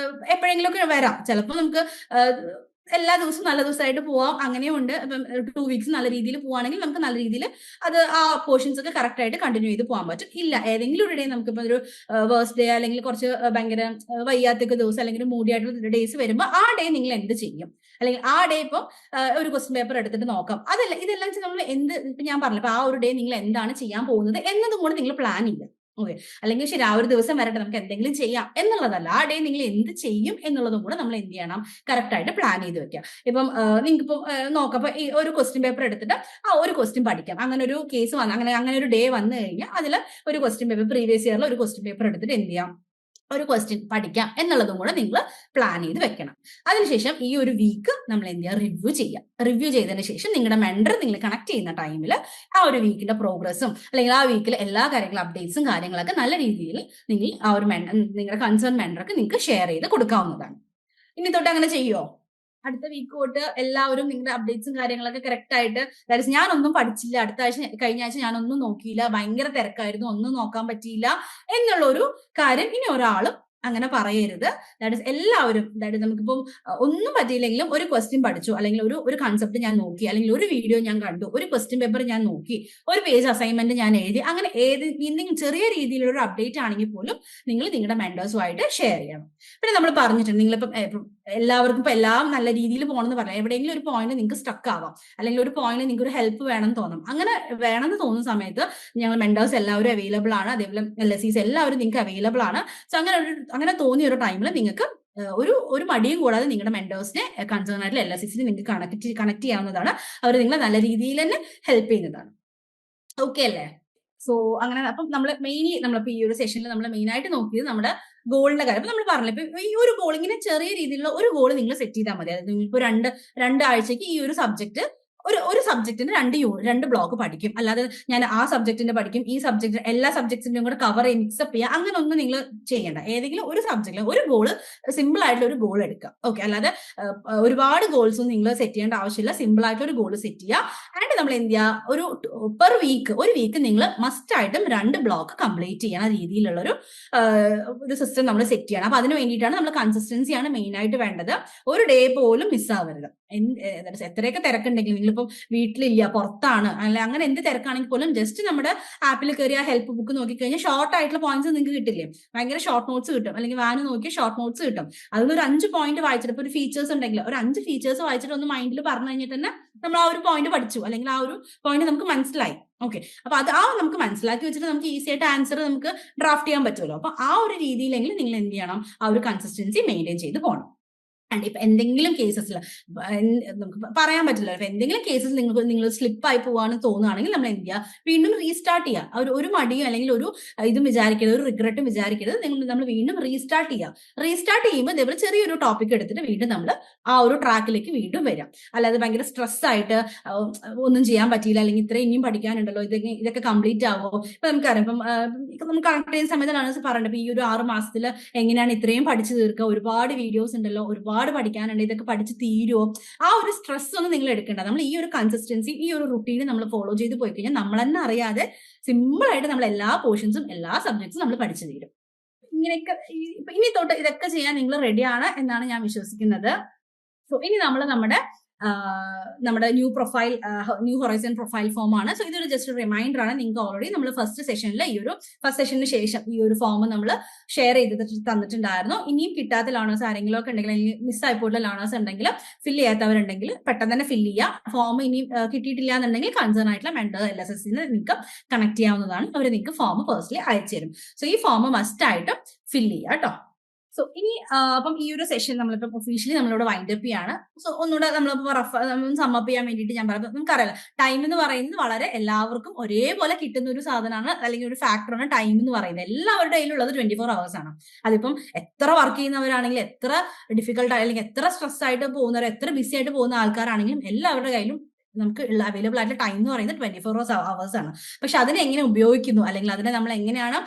Speaker 2: എപ്പോഴെങ്കിലും ഒക്കെ വരാം. ചിലപ്പോൾ നമുക്ക് എല്ലാ ദിവസവും നല്ല ദിവസമായിട്ട് പോവാം, അങ്ങനെയുണ്ട്. ഇപ്പം 2 വീക്സ് നല്ല രീതിയിൽ പോവാണെങ്കിൽ നമുക്ക് നല്ല രീതിയിൽ അത് ആ പോർഷൻസ് ഒക്കെ കറക്റ്റ് ആയിട്ട് കണ്ടിന്യൂ ചെയ്ത് പോകാൻ പറ്റും. ഇല്ല ഏതെങ്കിലും ഒരു ഡേ നമുക്കിപ്പോൾ ഒരു വേഴ്സ് ഡേ അല്ലെങ്കിൽ കുറച്ച് ഭയങ്കര വയ്യാത്തൊക്കെ ദിവസം അല്ലെങ്കിൽ മൂഡി ആയിട്ടുള്ള ഡേയ്സ് വരുമ്പോൾ ആ ഡേ നിങ്ങൾ എന്ത് ചെയ്യും, അല്ലെങ്കിൽ ആ ഡേ ഇപ്പം ഒരു ക്വസ്റ്റ്യൻ പേപ്പർ എടുത്തിട്ട് നോക്കാം. അതല്ല ഇതെല്ലാം നമ്മൾ ഇപ്പൊ ഞാൻ പറഞ്ഞു ഇപ്പൊ ആ ഒരു ഡേ നിങ്ങൾ എന്താണ് ചെയ്യാൻ പോകുന്നത് എന്നതും കൂടെ നിങ്ങൾ പ്ലാൻ ചെയ്യുക. ഓക്കെ, അല്ലെങ്കിൽ ശരി ആ ഒരു ദിവസം വരട്ടെ നമുക്ക് എന്തെങ്കിലും ചെയ്യാം എന്നുള്ളതല്ല, ആ ഡേ നിങ്ങൾ എന്ത് ചെയ്യും എന്നുള്ളതും കൂടെ നമ്മൾ എന്ത് ചെയ്യണം, കറക്റ്റ് ആയിട്ട് പ്ലാൻ ചെയ്ത് വെക്കാം. ഇപ്പം നിങ്ങൾക്ക് ഇപ്പം നോക്കാം, ഈ ഒരു ക്വസ്റ്റ്യൻ പേപ്പർ എടുത്തിട്ട് ആ ഒരു ക്വസ്റ്റ്യൻ പഠിക്കാം. അങ്ങനെ ഒരു കേസ് വന്ന് അങ്ങനെ ഒരു ഡേ വന്നു കഴിഞ്ഞാൽ അതിൽ ഒരു ക്വസ്റ്റ്യൻ പേപ്പർ പ്രീവിയസ് ഇയറിൽ ഒരു ക്വസ്റ്റ്യൻ പേപ്പർ എടുത്തിട്ട് എന്ത് ചെയ്യാം, ഒരു ക്വസ്റ്റ്യൻ പഠിക്കാം എന്നുള്ളതും കൂടെ നിങ്ങൾ പ്ലാൻ ചെയ്ത് വെക്കണം. അതിനുശേഷം ഈ ഒരു വീക്ക് നമ്മൾ എന്ത് ചെയ്യുക, റിവ്യൂ ചെയ്യാം. റിവ്യൂ ചെയ്തതിന് ശേഷം നിങ്ങളുടെ മെന്റർ നിങ്ങൾ കണക്ട് ചെയ്യുന്ന ടൈമിൽ ആ ഒരു വീക്കിന്റെ പ്രോഗ്രസ്സും അല്ലെങ്കിൽ ആ വീക്കിൽ എല്ലാ കാര്യങ്ങളും അപ്ഡേറ്റ്സും കാര്യങ്ങളൊക്കെ നല്ല രീതിയിൽ നിങ്ങൾ ആ ഒരു നിങ്ങളുടെ കൺസേൺ മെന്റർക്ക് നിങ്ങൾക്ക് ഷെയർ ചെയ്ത് കൊടുക്കാവുന്നതാണ്. ഇനി തൊട്ട് അങ്ങനെ ചെയ്യുമോ? അടുത്ത വീക്ക് തൊട്ട് എല്ലാവരും നിങ്ങളുടെ അപ്ഡേറ്റ്സും കാര്യങ്ങളൊക്കെ കറക്റ്റ് ആയിട്ട്, അതായത് ഞാനൊന്നും പഠിച്ചില്ല, അടുത്ത ആഴ്ച കഴിഞ്ഞ ആഴ്ച ഞാനൊന്നും നോക്കിയില്ല, ഭയങ്കര തിരക്കായിരുന്നു, ഒന്നും നോക്കാൻ പറ്റിയില്ല എന്നുള്ളൊരു കാര്യം ഇനി ഒരാളും അങ്ങനെ പറയരുത്. ദാറ്റ് ഇസ് എല്ലാവരും, ദാറ്റ് നമുക്കിപ്പം ഒന്നും പറ്റിയില്ലെങ്കിലും ഒരു ക്വസ്റ്റ്യൻ പഠിച്ചു, അല്ലെങ്കിൽ ഒരു കൺസെപ്റ്റ് ഞാൻ നോക്കി, അല്ലെങ്കിൽ ഒരു വീഡിയോ ഞാൻ കണ്ടു, ഒരു ക്വസ്റ്റ്യൻ പേപ്പർ ഞാൻ നോക്കി, ഒരു പേജ് അസൈൻമെന്റ് ഞാൻ എഴുതി, അങ്ങനെ എന്തെങ്കിലും ചെറിയ രീതിയിലുള്ള ഒരു അപ്ഡേറ്റ് ആണെങ്കിൽ പോലും നിങ്ങൾ നിങ്ങളുടെ മെന്റേഴ്സുമായിട്ട് ഷെയർ ചെയ്യണം. പിന്നെ നമ്മൾ പറഞ്ഞിട്ടുണ്ട് നിങ്ങളിപ്പം എല്ലാവർക്കും ഇപ്പൊ എല്ലാം നല്ല രീതിയിൽ പോകണമെന്ന് പറയാം, എവിടെയെങ്കിലും ഒരു പോയിന്റ് നിങ്ങൾക്ക് സ്റ്റക്ക് ആവാം, അല്ലെങ്കിൽ ഒരു പോയിന്റ് നിങ്ങൾക്ക് ഒരു ഹെൽപ്പ് വേണമെന്ന് തോന്നും. അങ്ങനെ വേണമെന്ന് തോന്നുന്ന സമയത്ത് ഞങ്ങൾ മെന്റേഴ്സ് എല്ലാവരും അവൈലബിൾ ആണ്, അതേപോലെ LSEs എല്ലാവരും നിങ്ങൾക്ക് അവൈലബിൾ ആണ്. സോ അങ്ങനെ തോന്നിയ ഒരു ടൈമിൽ നിങ്ങൾക്ക് ഒരു മടിയും കൂടാതെ നിങ്ങളുടെ മെന്റേഴ്സിനെ കൺസേൺ ആയിട്ടുള്ള LSEസിനെ നിങ്ങൾക്ക് കണക്ട് ചെയ്യാവുന്നതാണ്. അവർ നിങ്ങളെ നല്ല രീതിയിൽ തന്നെ ഹെൽപ്പ് ചെയ്യുന്നതാണ്. ഓക്കെ അല്ലേ? സോ അങ്ങനെ അപ്പം നമ്മളിപ്പോ ഈ ഒരു സെഷനിൽ നമ്മൾ മെയിൻ ആയിട്ട് നോക്കിയത് നമ്മുടെ ഗോളിന്റെ കാര്യം. അപ്പൊ നമ്മൾ പറഞ്ഞില്ല, ഇപ്പൊ ഈ ഒരു ഗോൾ ഇങ്ങനെ ചെറിയ രീതിയിലുള്ള ഒരു ഗോൾ നിങ്ങൾ സെറ്റ് ചെയ്താൽ മതി. അതായത് നിങ്ങളിപ്പോ രണ്ടാഴ്ചക്ക് ഈ ഒരു സബ്ജക്ട് ഒരു സബ്ജക്റ്റിന് 2 ബ്ലോക്ക് പഠിക്കും, അല്ലാതെ ഞാൻ ആ സബ്ജക്റ്റിന്റെ പഠിക്കും, ഈ സബ്ജക്ട് എല്ലാ സബ്ജക്ട്സിന്റെയും കൂടെ കവർ ചെയ്ത് മിക്സപ്പ് ചെയ്യുക, അങ്ങനെ ഒന്നും നിങ്ങൾ ചെയ്യേണ്ട. ഏതെങ്കിലും ഒരു സബ്ജക്റ്റിൽ ഒരു ഗോള്, സിമ്പിൾ ആയിട്ടുള്ള ഒരു ഗോൾ എടുക്കുക. ഓക്കെ, അല്ലാതെ ഒരുപാട് ഗോൾസ് ഒന്നും നിങ്ങൾ സെറ്റ് ചെയ്യേണ്ട ആവശ്യമില്ല. സിമ്പിൾ ആയിട്ട് ഒരു ഗോൾ സെറ്റ് ചെയ്യുക. ആൻഡ് നമ്മൾ എന്ത് ചെയ്യുക, ഒരു വീക്ക് നിങ്ങൾ മസ്റ്റ് ആയിട്ടും 2 ബ്ലോക്ക് കംപ്ലീറ്റ് ചെയ്യണ രീതിയിലുള്ള ഒരു സിസ്റ്റം നമ്മൾ സെറ്റ് ചെയ്യണം. അപ്പൊ അതിന് വേണ്ടിയിട്ടാണ് നമ്മൾ കൺസിസ്റ്റൻസിയാണ് മെയിൻ ആയിട്ട് വേണ്ടത്. ഒരു ഡേ പോലും മിസ്സാവരുത്. എത്രയൊക്കെ തിരക്കുണ്ടെങ്കിലും, നിങ്ങളിപ്പം വീട്ടിലില്ല, പുറത്താണ്, അല്ലെ അങ്ങനെ എന്ത് തിരക്കാണെങ്കിൽ പോലും ജസ്റ്റ് നമ്മുടെ ആപ്പിൽ കയറി ആ ഹെൽപ്പ് ബുക്ക് നോക്കിക്കഴിഞ്ഞാൽ ഷോർട്ട് ആയിട്ടുള്ള പോയിന്റ്സ് നിങ്ങൾക്ക് കിട്ടില്ലേ, ഭയങ്കര ഷോർട്ട് നോട്ട്സ് കിട്ടും, അല്ലെങ്കിൽ വാന് നോക്കി ഷോർട്ട് നോട്ട്സ് കിട്ടും. അതൊന്നും ഒരു 5 പോയിന്റ് വായിച്ചിട്ട്, ഇപ്പൊ ഒരു ഫീച്ചേഴ്സ് ഉണ്ടെങ്കിൽ ഒരു 5 ഫീച്ചേഴ്സ് വായിച്ചിട്ട് ഒന്ന് മൈൻഡിൽ പറഞ്ഞു കഴിഞ്ഞാൽ തന്നെ നമ്മൾ ആ ഒരു പോയിന്റ് പഠിച്ചു, അല്ലെങ്കിൽ ആ ഒരു പോയിന്റ് നമുക്ക് മനസ്സിലായി. ഓക്കെ, അപ്പൊ നമുക്ക് മനസ്സിലാക്കി വെച്ചിട്ട് നമുക്ക് ഈസി ആയിട്ട് ആൻസർ നമുക്ക് ഡ്രാഫ്റ്റ് ചെയ്യാൻ പറ്റുമല്ലോ. അപ്പൊ ആ ഒരു രീതിയിലെങ്കിലും നിങ്ങൾ എന്ത് ചെയ്യണം, ആ ഒരു കൺസിസ്റ്റൻസി മെയിൻറ്റെയിൻ ചെയ്ത് പോകണം. ആൻഡ് ഇപ്പൊ എന്തെങ്കിലും കേസസിൽ നമുക്ക് പറയാൻ പറ്റില്ല, ഇപ്പൊ എന്തെങ്കിലും കേസസ് നിങ്ങൾ സ്ലിപ്പായി പോവാന്ന് തോന്നുകയാണെങ്കിൽ നമ്മൾ എന്ത് ചെയ്യുക, വീണ്ടും റീസ്റ്റാർട്ട് ചെയ്യുക. ഒരു മടിയും അല്ലെങ്കിൽ ഒരു ഇതും വിചാരിക്കരുത്, ഒരു റിഗ്രറ്റും വിചാരിക്കരുത്. നമ്മൾ വീണ്ടും റീസ്റ്റാർട്ട് ചെയ്യുക. റീസ്റ്റാർട്ട് ചെയ്യുമ്പോൾ ഇതേപോലെ ചെറിയൊരു ടോപ്പിക് എടുത്തിട്ട് വീണ്ടും നമ്മൾ ആ ഒരു ട്രാക്കിലേക്ക് വീണ്ടും വരാം. അല്ലാതെ ഭയങ്കര സ്ട്രെസ് ആയിട്ട് ഒന്നും ചെയ്യാൻ പറ്റിയില്ല, അല്ലെങ്കിൽ ഇത്ര ഇനിയും പഠിക്കാനുണ്ടല്ലോ, ഇതൊക്കെ കംപ്ലീറ്റ് ആവോ. ഇപ്പൊ നമുക്കറിയാം, നമുക്ക് കണക്ട് ചെയ്യുന്ന സമയത്താണ് പറയുന്നത്, ഇപ്പൊ ഈ ഒരു 6 മാസത്തിൽ എങ്ങനെയാണ് ഇത്രയും പഠിച്ചു തീർക്കുക, ഒരുപാട് വീഡിയോസ് ഉണ്ടല്ലോ, ഒരുപാട് പഠിക്കാനുണ്ട്, ഇതൊക്കെ പഠിച്ച് തീരുമോ, ആ ഒരു സ്ട്രെസ് ഒന്നും നിങ്ങൾ എടുക്കേണ്ട. നമ്മൾ ഈ ഒരു കൺസിസ്റ്റൻസി, ഈ ഒരു റുട്ടീൻ നമ്മൾ ഫോളോ ചെയ്ത് പോയി കഴിഞ്ഞാൽ നമ്മൾ തന്നെ അറിയാതെ സിമ്പിൾ ആയിട്ട് നമ്മൾ എല്ലാ പോർഷൻസും എല്ലാ സബ്ജക്ട്സും നമ്മൾ പഠിച്ചു തീരും. ഇങ്ങനെയൊക്കെ ഇനി തൊട്ട് ഇതൊക്കെ ചെയ്യാൻ നിങ്ങൾ റെഡിയാണ് എന്നാണ് ഞാൻ വിശ്വസിക്കുന്നത്. സോ ഇനി നമ്മുടെ ന്യൂ ഹൊറൈസൺ പ്രൊഫൈൽ ഫോം ആണ്. സോ ഇതൊരു ജസ്റ്റ് റിമൈൻഡർ ആണ്. നിങ്ങൾക്ക് ഓൾറെഡി നമ്മൾ ഫസ്റ്റ് സെഷനിന് ശേഷം ഈ ഒരു ഫോം നമ്മൾ ഷെയർ ചെയ്ത് തന്നിട്ടുണ്ടായിരുന്നു. ഇനിയും കിട്ടാത്ത ലേണേഴ്സ് ആരെങ്കിലും ഒക്കെ ഉണ്ടെങ്കിൽ, അല്ലെങ്കിൽ മിസ്സായി പോയിട്ടുള്ള ലേണേഴ്സ് ഉണ്ടെങ്കിൽ, ഫില്ല് ചെയ്യാത്തവരുണ്ടെങ്കിൽ പെട്ടെന്ന് തന്നെ ഫില്ല് ചെയ്യുക. ഫോം ഇനിയും കിട്ടിയിട്ടില്ല എന്നുണ്ടെങ്കിൽ കൺസേൺ ആയിട്ടുള്ള മെന്റർ LSSന് നിങ്ങൾക്ക് കണക്ട് ചെയ്യാവുന്നതാണ്. അവർ നിങ്ങൾക്ക് ഫോം പേഴ്സണലി അയച്ചു തരും. സോ ഈ ഫോം മസ്റ്റ് ആയിട്ട് ഫില്ല് ചെയ്യുക കേട്ടോ. സോ ഇനി അപ്പം ഈ ഒരു സെഷൻ നമ്മളിപ്പം ഒഫീഷ്യലി നമ്മളിവിടെ വൈൻഡ് അപ്പ് ചെയ്യാണ്. സോ ഒന്നുകൂടെ നമ്മളിപ്പോൾ സമ്മപ്പ് ചെയ്യാൻ വേണ്ടിയിട്ട് ഞാൻ പറയുന്നത്, നമുക്കറിയാലോ ടൈം എന്ന് പറയുന്നത് വളരെ എല്ലാവർക്കും ഒരേപോലെ കിട്ടുന്ന ഒരു സാധനമാണ്, അല്ലെങ്കിൽ ഒരു ഫാക്ടറാണ് ടൈം എന്ന് പറയുന്നത്. എല്ലാവരുടെ കയ്യിലുള്ളത് 24 hours ആണ്. അതിപ്പം എത്ര വർക്ക് ചെയ്യുന്നവരാണെങ്കിലും, എത്ര ഡിഫിക്കൽട്ട് അല്ലെങ്കിൽ എത്ര സ്ട്രെസ് ആയിട്ട് പോകുന്നവർ, എത്ര ബിസി ആയിട്ട് പോകുന്ന ആൾക്കാരാണെങ്കിലും എല്ലാവരുടെ കയ്യിലും നമുക്ക് അവൈലബിൾ ആയിട്ടുള്ള ടൈം എന്ന് പറയുന്നത് 24 hours ആണ്. പക്ഷെ അതിനെ എങ്ങനെ ഉപയോഗിക്കുന്നു, അല്ലെങ്കിൽ അതിനെ നമ്മൾ എങ്ങനെയാണ്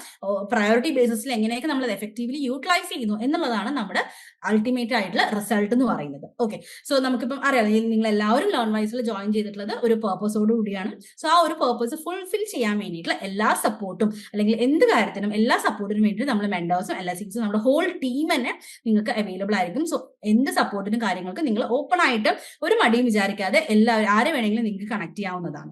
Speaker 2: പ്രയോറിറ്റി ബേസിസിൽ എങ്ങനെയൊക്കെ നമ്മൾ അത് എഫക്റ്റീവ്ലി യൂട്ടിലൈസ് ചെയ്യുന്നു എന്നുള്ളതാണ് നമ്മുടെ അൾട്ടിമേറ്റ് ആയിട്ടുള്ള റിസൾട്ട് എന്ന് പറയുന്നത്. ഓക്കെ, സോ നമുക്കിപ്പം അറിയാം, നിങ്ങൾ എല്ലാവരും ലേൺ വൈസിൽ ജോയിൻ ചെയ്തിട്ടുള്ളത് ഒരു പേർപ്പസോട് കൂടിയാണ്. സോ ആ ഒരു പേർപ്പസ് ഫുൾഫിൽ ചെയ്യാൻ വേണ്ടിയിട്ടുള്ള എല്ലാ സപ്പോർട്ടും, അല്ലെങ്കിൽ എന്ത് കാര്യത്തിനും എല്ലാ സപ്പോർട്ടിനും വേണ്ടി നമ്മൾ മെന്റേഴ്സും LSCസും നമ്മുടെ ഹോൾ ടീം തന്നെ നിങ്ങൾക്ക് അവൈലബിൾ ആയിരിക്കും. സോ എന്ത് സപ്പോർട്ടിനും കാര്യങ്ങൾക്ക് നിങ്ങൾ ഓപ്പൺ ആയിട്ട് ഒരു മടിയും വിചാരിക്കാതെ എല്ലാവരും ആരെ വേണമെങ്കിലും നിങ്ങൾക്ക് കണക്ട് ചെയ്യാവുന്നതാണ്.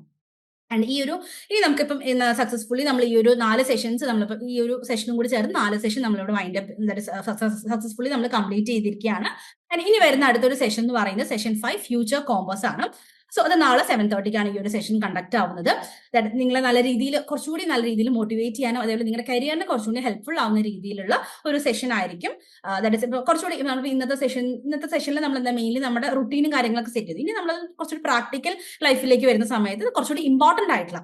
Speaker 2: ആൻഡ് ഇനി നമുക്കിപ്പം സക്സസ്ഫുള്ളി നമ്മൾ ഈ ഒരു 4 സെഷൻസ് നമ്മളിപ്പോൾ ഈ ഒരു സെഷനും കൂടി ചേർന്ന് 4 സെഷൻ നമ്മളിവിടെ വൈൻഡ് അപ്പ് സക്സസ്ഫുള്ളി നമ്മൾ കംപ്ലീറ്റ് ചെയ്തിരിക്കുകയാണ്. ആൻഡ് ഇനി വരുന്ന അടുത്തൊരു സെഷൻ എന്ന് പറയുന്നത് സെഷൻ 5 ഫ്യൂച്ചർ കോമ്പസ് ആണ്. സോ അത് നാളെ 7:30 ഈ ഒരു സെഷൻ കണ്ടക്ട് ആവുന്നത്. നിങ്ങളെ നല്ല രീതിയിൽ കുറച്ചുകൂടി നല്ല രീതിയിൽ മോട്ടിവേറ്റ് ചെയ്യാനോ അതേപോലെ നിങ്ങളുടെ കരിയറിന് കുറച്ചുകൂടി ഹെൽപ്ഫുൾ ആവുന്ന രീതിയിലുള്ള ഒരു സെഷൻ ആയിരിക്കും. കുറച്ചുകൂടി ഇന്നത്തെ സെഷനിൽ നമ്മൾ എന്താ മെയിൻലി നമ്മുടെ റുട്ടീനും കാര്യങ്ങളൊക്കെ സെറ്റ് ചെയ്തു. ഇനി നമ്മൾ കുറച്ചുകൂടി പ്രാക്ടിക്കൽ ലൈഫിലേക്ക് വരുന്ന സമയത്ത് കുറച്ചുകൂടി ഇമ്പോർട്ടന്റ് ആയിട്ടുള്ള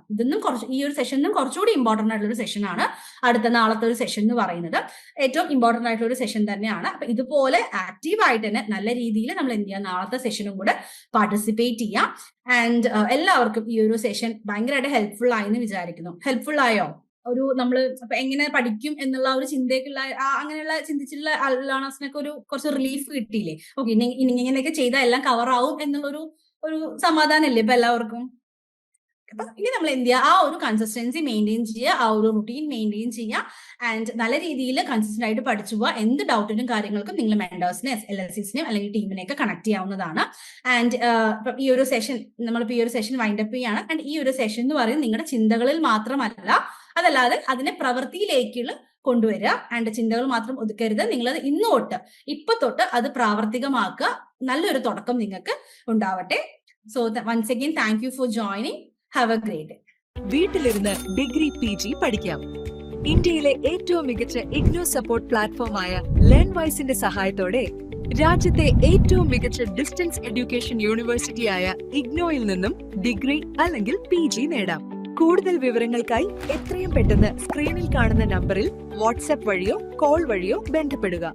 Speaker 2: ഈ ഒരു സെഷനും കുറച്ചുകൂടി ഇമ്പോർട്ടന്റ് ആയിട്ടുള്ള ഒരു സെഷനാണ് അടുത്ത നാളത്തെ ഒരു സെഷൻ എന്ന് പറയുന്നത്. ഏറ്റവും ഇമ്പോർട്ടന്റ് ആയിട്ടുള്ള ഒരു സെഷൻ തന്നെയാണ്. അപ്പൊ ഇതുപോലെ ആക്റ്റീവ് ആയിട്ട് തന്നെ നല്ല രീതിയിൽ നമ്മൾ എന്ത് ചെയ്യാം, നാളത്തെ സെഷനും കൂടെ പാർട്ടിസിപ്പേറ്റ് ചെയ്യാം. ആൻഡ് എല്ലാവർക്കും ഈ ഒരു സെഷൻ ഭയങ്കരമായിട്ട് ഹെൽപ്ഫുൾ ആയെന്ന് വിചാരിക്കുന്നു. ഹെൽപ്ഫുൾ ആയോ? നമ്മൾ അപ്പൊ എങ്ങനെ പഠിക്കും എന്നുള്ള ഒരു ചിന്തയ്ക്കുള്ള അങ്ങനെയുള്ള ചിന്തിച്ചിട്ടുള്ള ലേണേഴ്സിനൊക്കെ കുറച്ച് റിലീഫ് കിട്ടിയില്ലേ? ഓക്കെ, ഇങ്ങനെയൊക്കെ ചെയ്താൽ എല്ലാം കവർ ആവും എന്നുള്ളൊരു സമാധാനം ഇല്ലേ ഇപ്പൊ എല്ലാവർക്കും? അപ്പൊ ഇനി നമ്മൾ എന്ത് ചെയ്യുക, ആ ഒരു കൺസിസ്റ്റൻസി മെയിൻറ്റെയിൻ ചെയ്യുക, ആ ഒരു റുട്ടീൻ മെയിൻറ്റെയിൻ ചെയ്യുക. ആൻഡ് നല്ല രീതിയിൽ കൺസിസ്റ്റന്റ് ആയിട്ട് പഠിച്ചു പോവുക. എന്ത് ഡൗട്ടിനും കാര്യങ്ങൾക്കും നിങ്ങൾ മെന്റേഴ്സിനെ LSCസിനെയും അല്ലെങ്കിൽ ടീമിനെയൊക്കെ കണക്ട് ചെയ്യാവുന്നതാണ്. ആൻഡ് ഈ ഒരു സെഷൻ നമ്മളിപ്പോൾ ഈ ഒരു സെഷൻ വൈൻഡ് അപ്പ് ചെയ്യാണ്. ആൻഡ് ഈ ഒരു സെഷൻ എന്ന് പറയുന്നത് നിങ്ങളുടെ ചിന്തകളിൽ മാത്രമല്ല, അതല്ലാതെ അതിനെ പ്രവൃത്തിയിലേക്കുള്ള കൊണ്ടുവരിക. ആൻഡ് ചിന്തകൾ മാത്രം ഒതുക്കരുത്, നിങ്ങളത് ഇപ്പൊ തൊട്ട് അത് പ്രാവർത്തികമാക്കുക. നല്ലൊരു തുടക്കം നിങ്ങൾക്ക് ഉണ്ടാവട്ടെ. So once again thank you for joining. Have a great day.
Speaker 3: വീട്ടിലിരുന്ന് ഡിഗ്രി PG പഠിക്കാം. ഇന്ത്യയിലെ ഏറ്റവും മികച്ച ഇഗ്നോ സപ്പോർട്ട് പ്ലാറ്റ്ഫോമായ ലേൺവൈസിന്റെ സഹായത്തോടെ രാജ്യത്തെ ഏറ്റവും മികച്ച ഡിസ്റ്റൻസ് എഡ്യൂക്കേഷൻ യൂണിവേഴ്സിറ്റിയായ ഇഗ്നോയിൽ നിന്നും ഡിഗ്രി അല്ലെങ്കിൽ PG നേടാം. കൂടുതൽ വിവരങ്ങൾക്കായി എത്രയും പെട്ടെന്ന് സ്ക്രീനിൽ കാണുന്ന നമ്പറിൽ വാട്സ്ആപ്പ് വഴിയോ കോൾ വഴിയോ ബന്ധപ്പെടുക.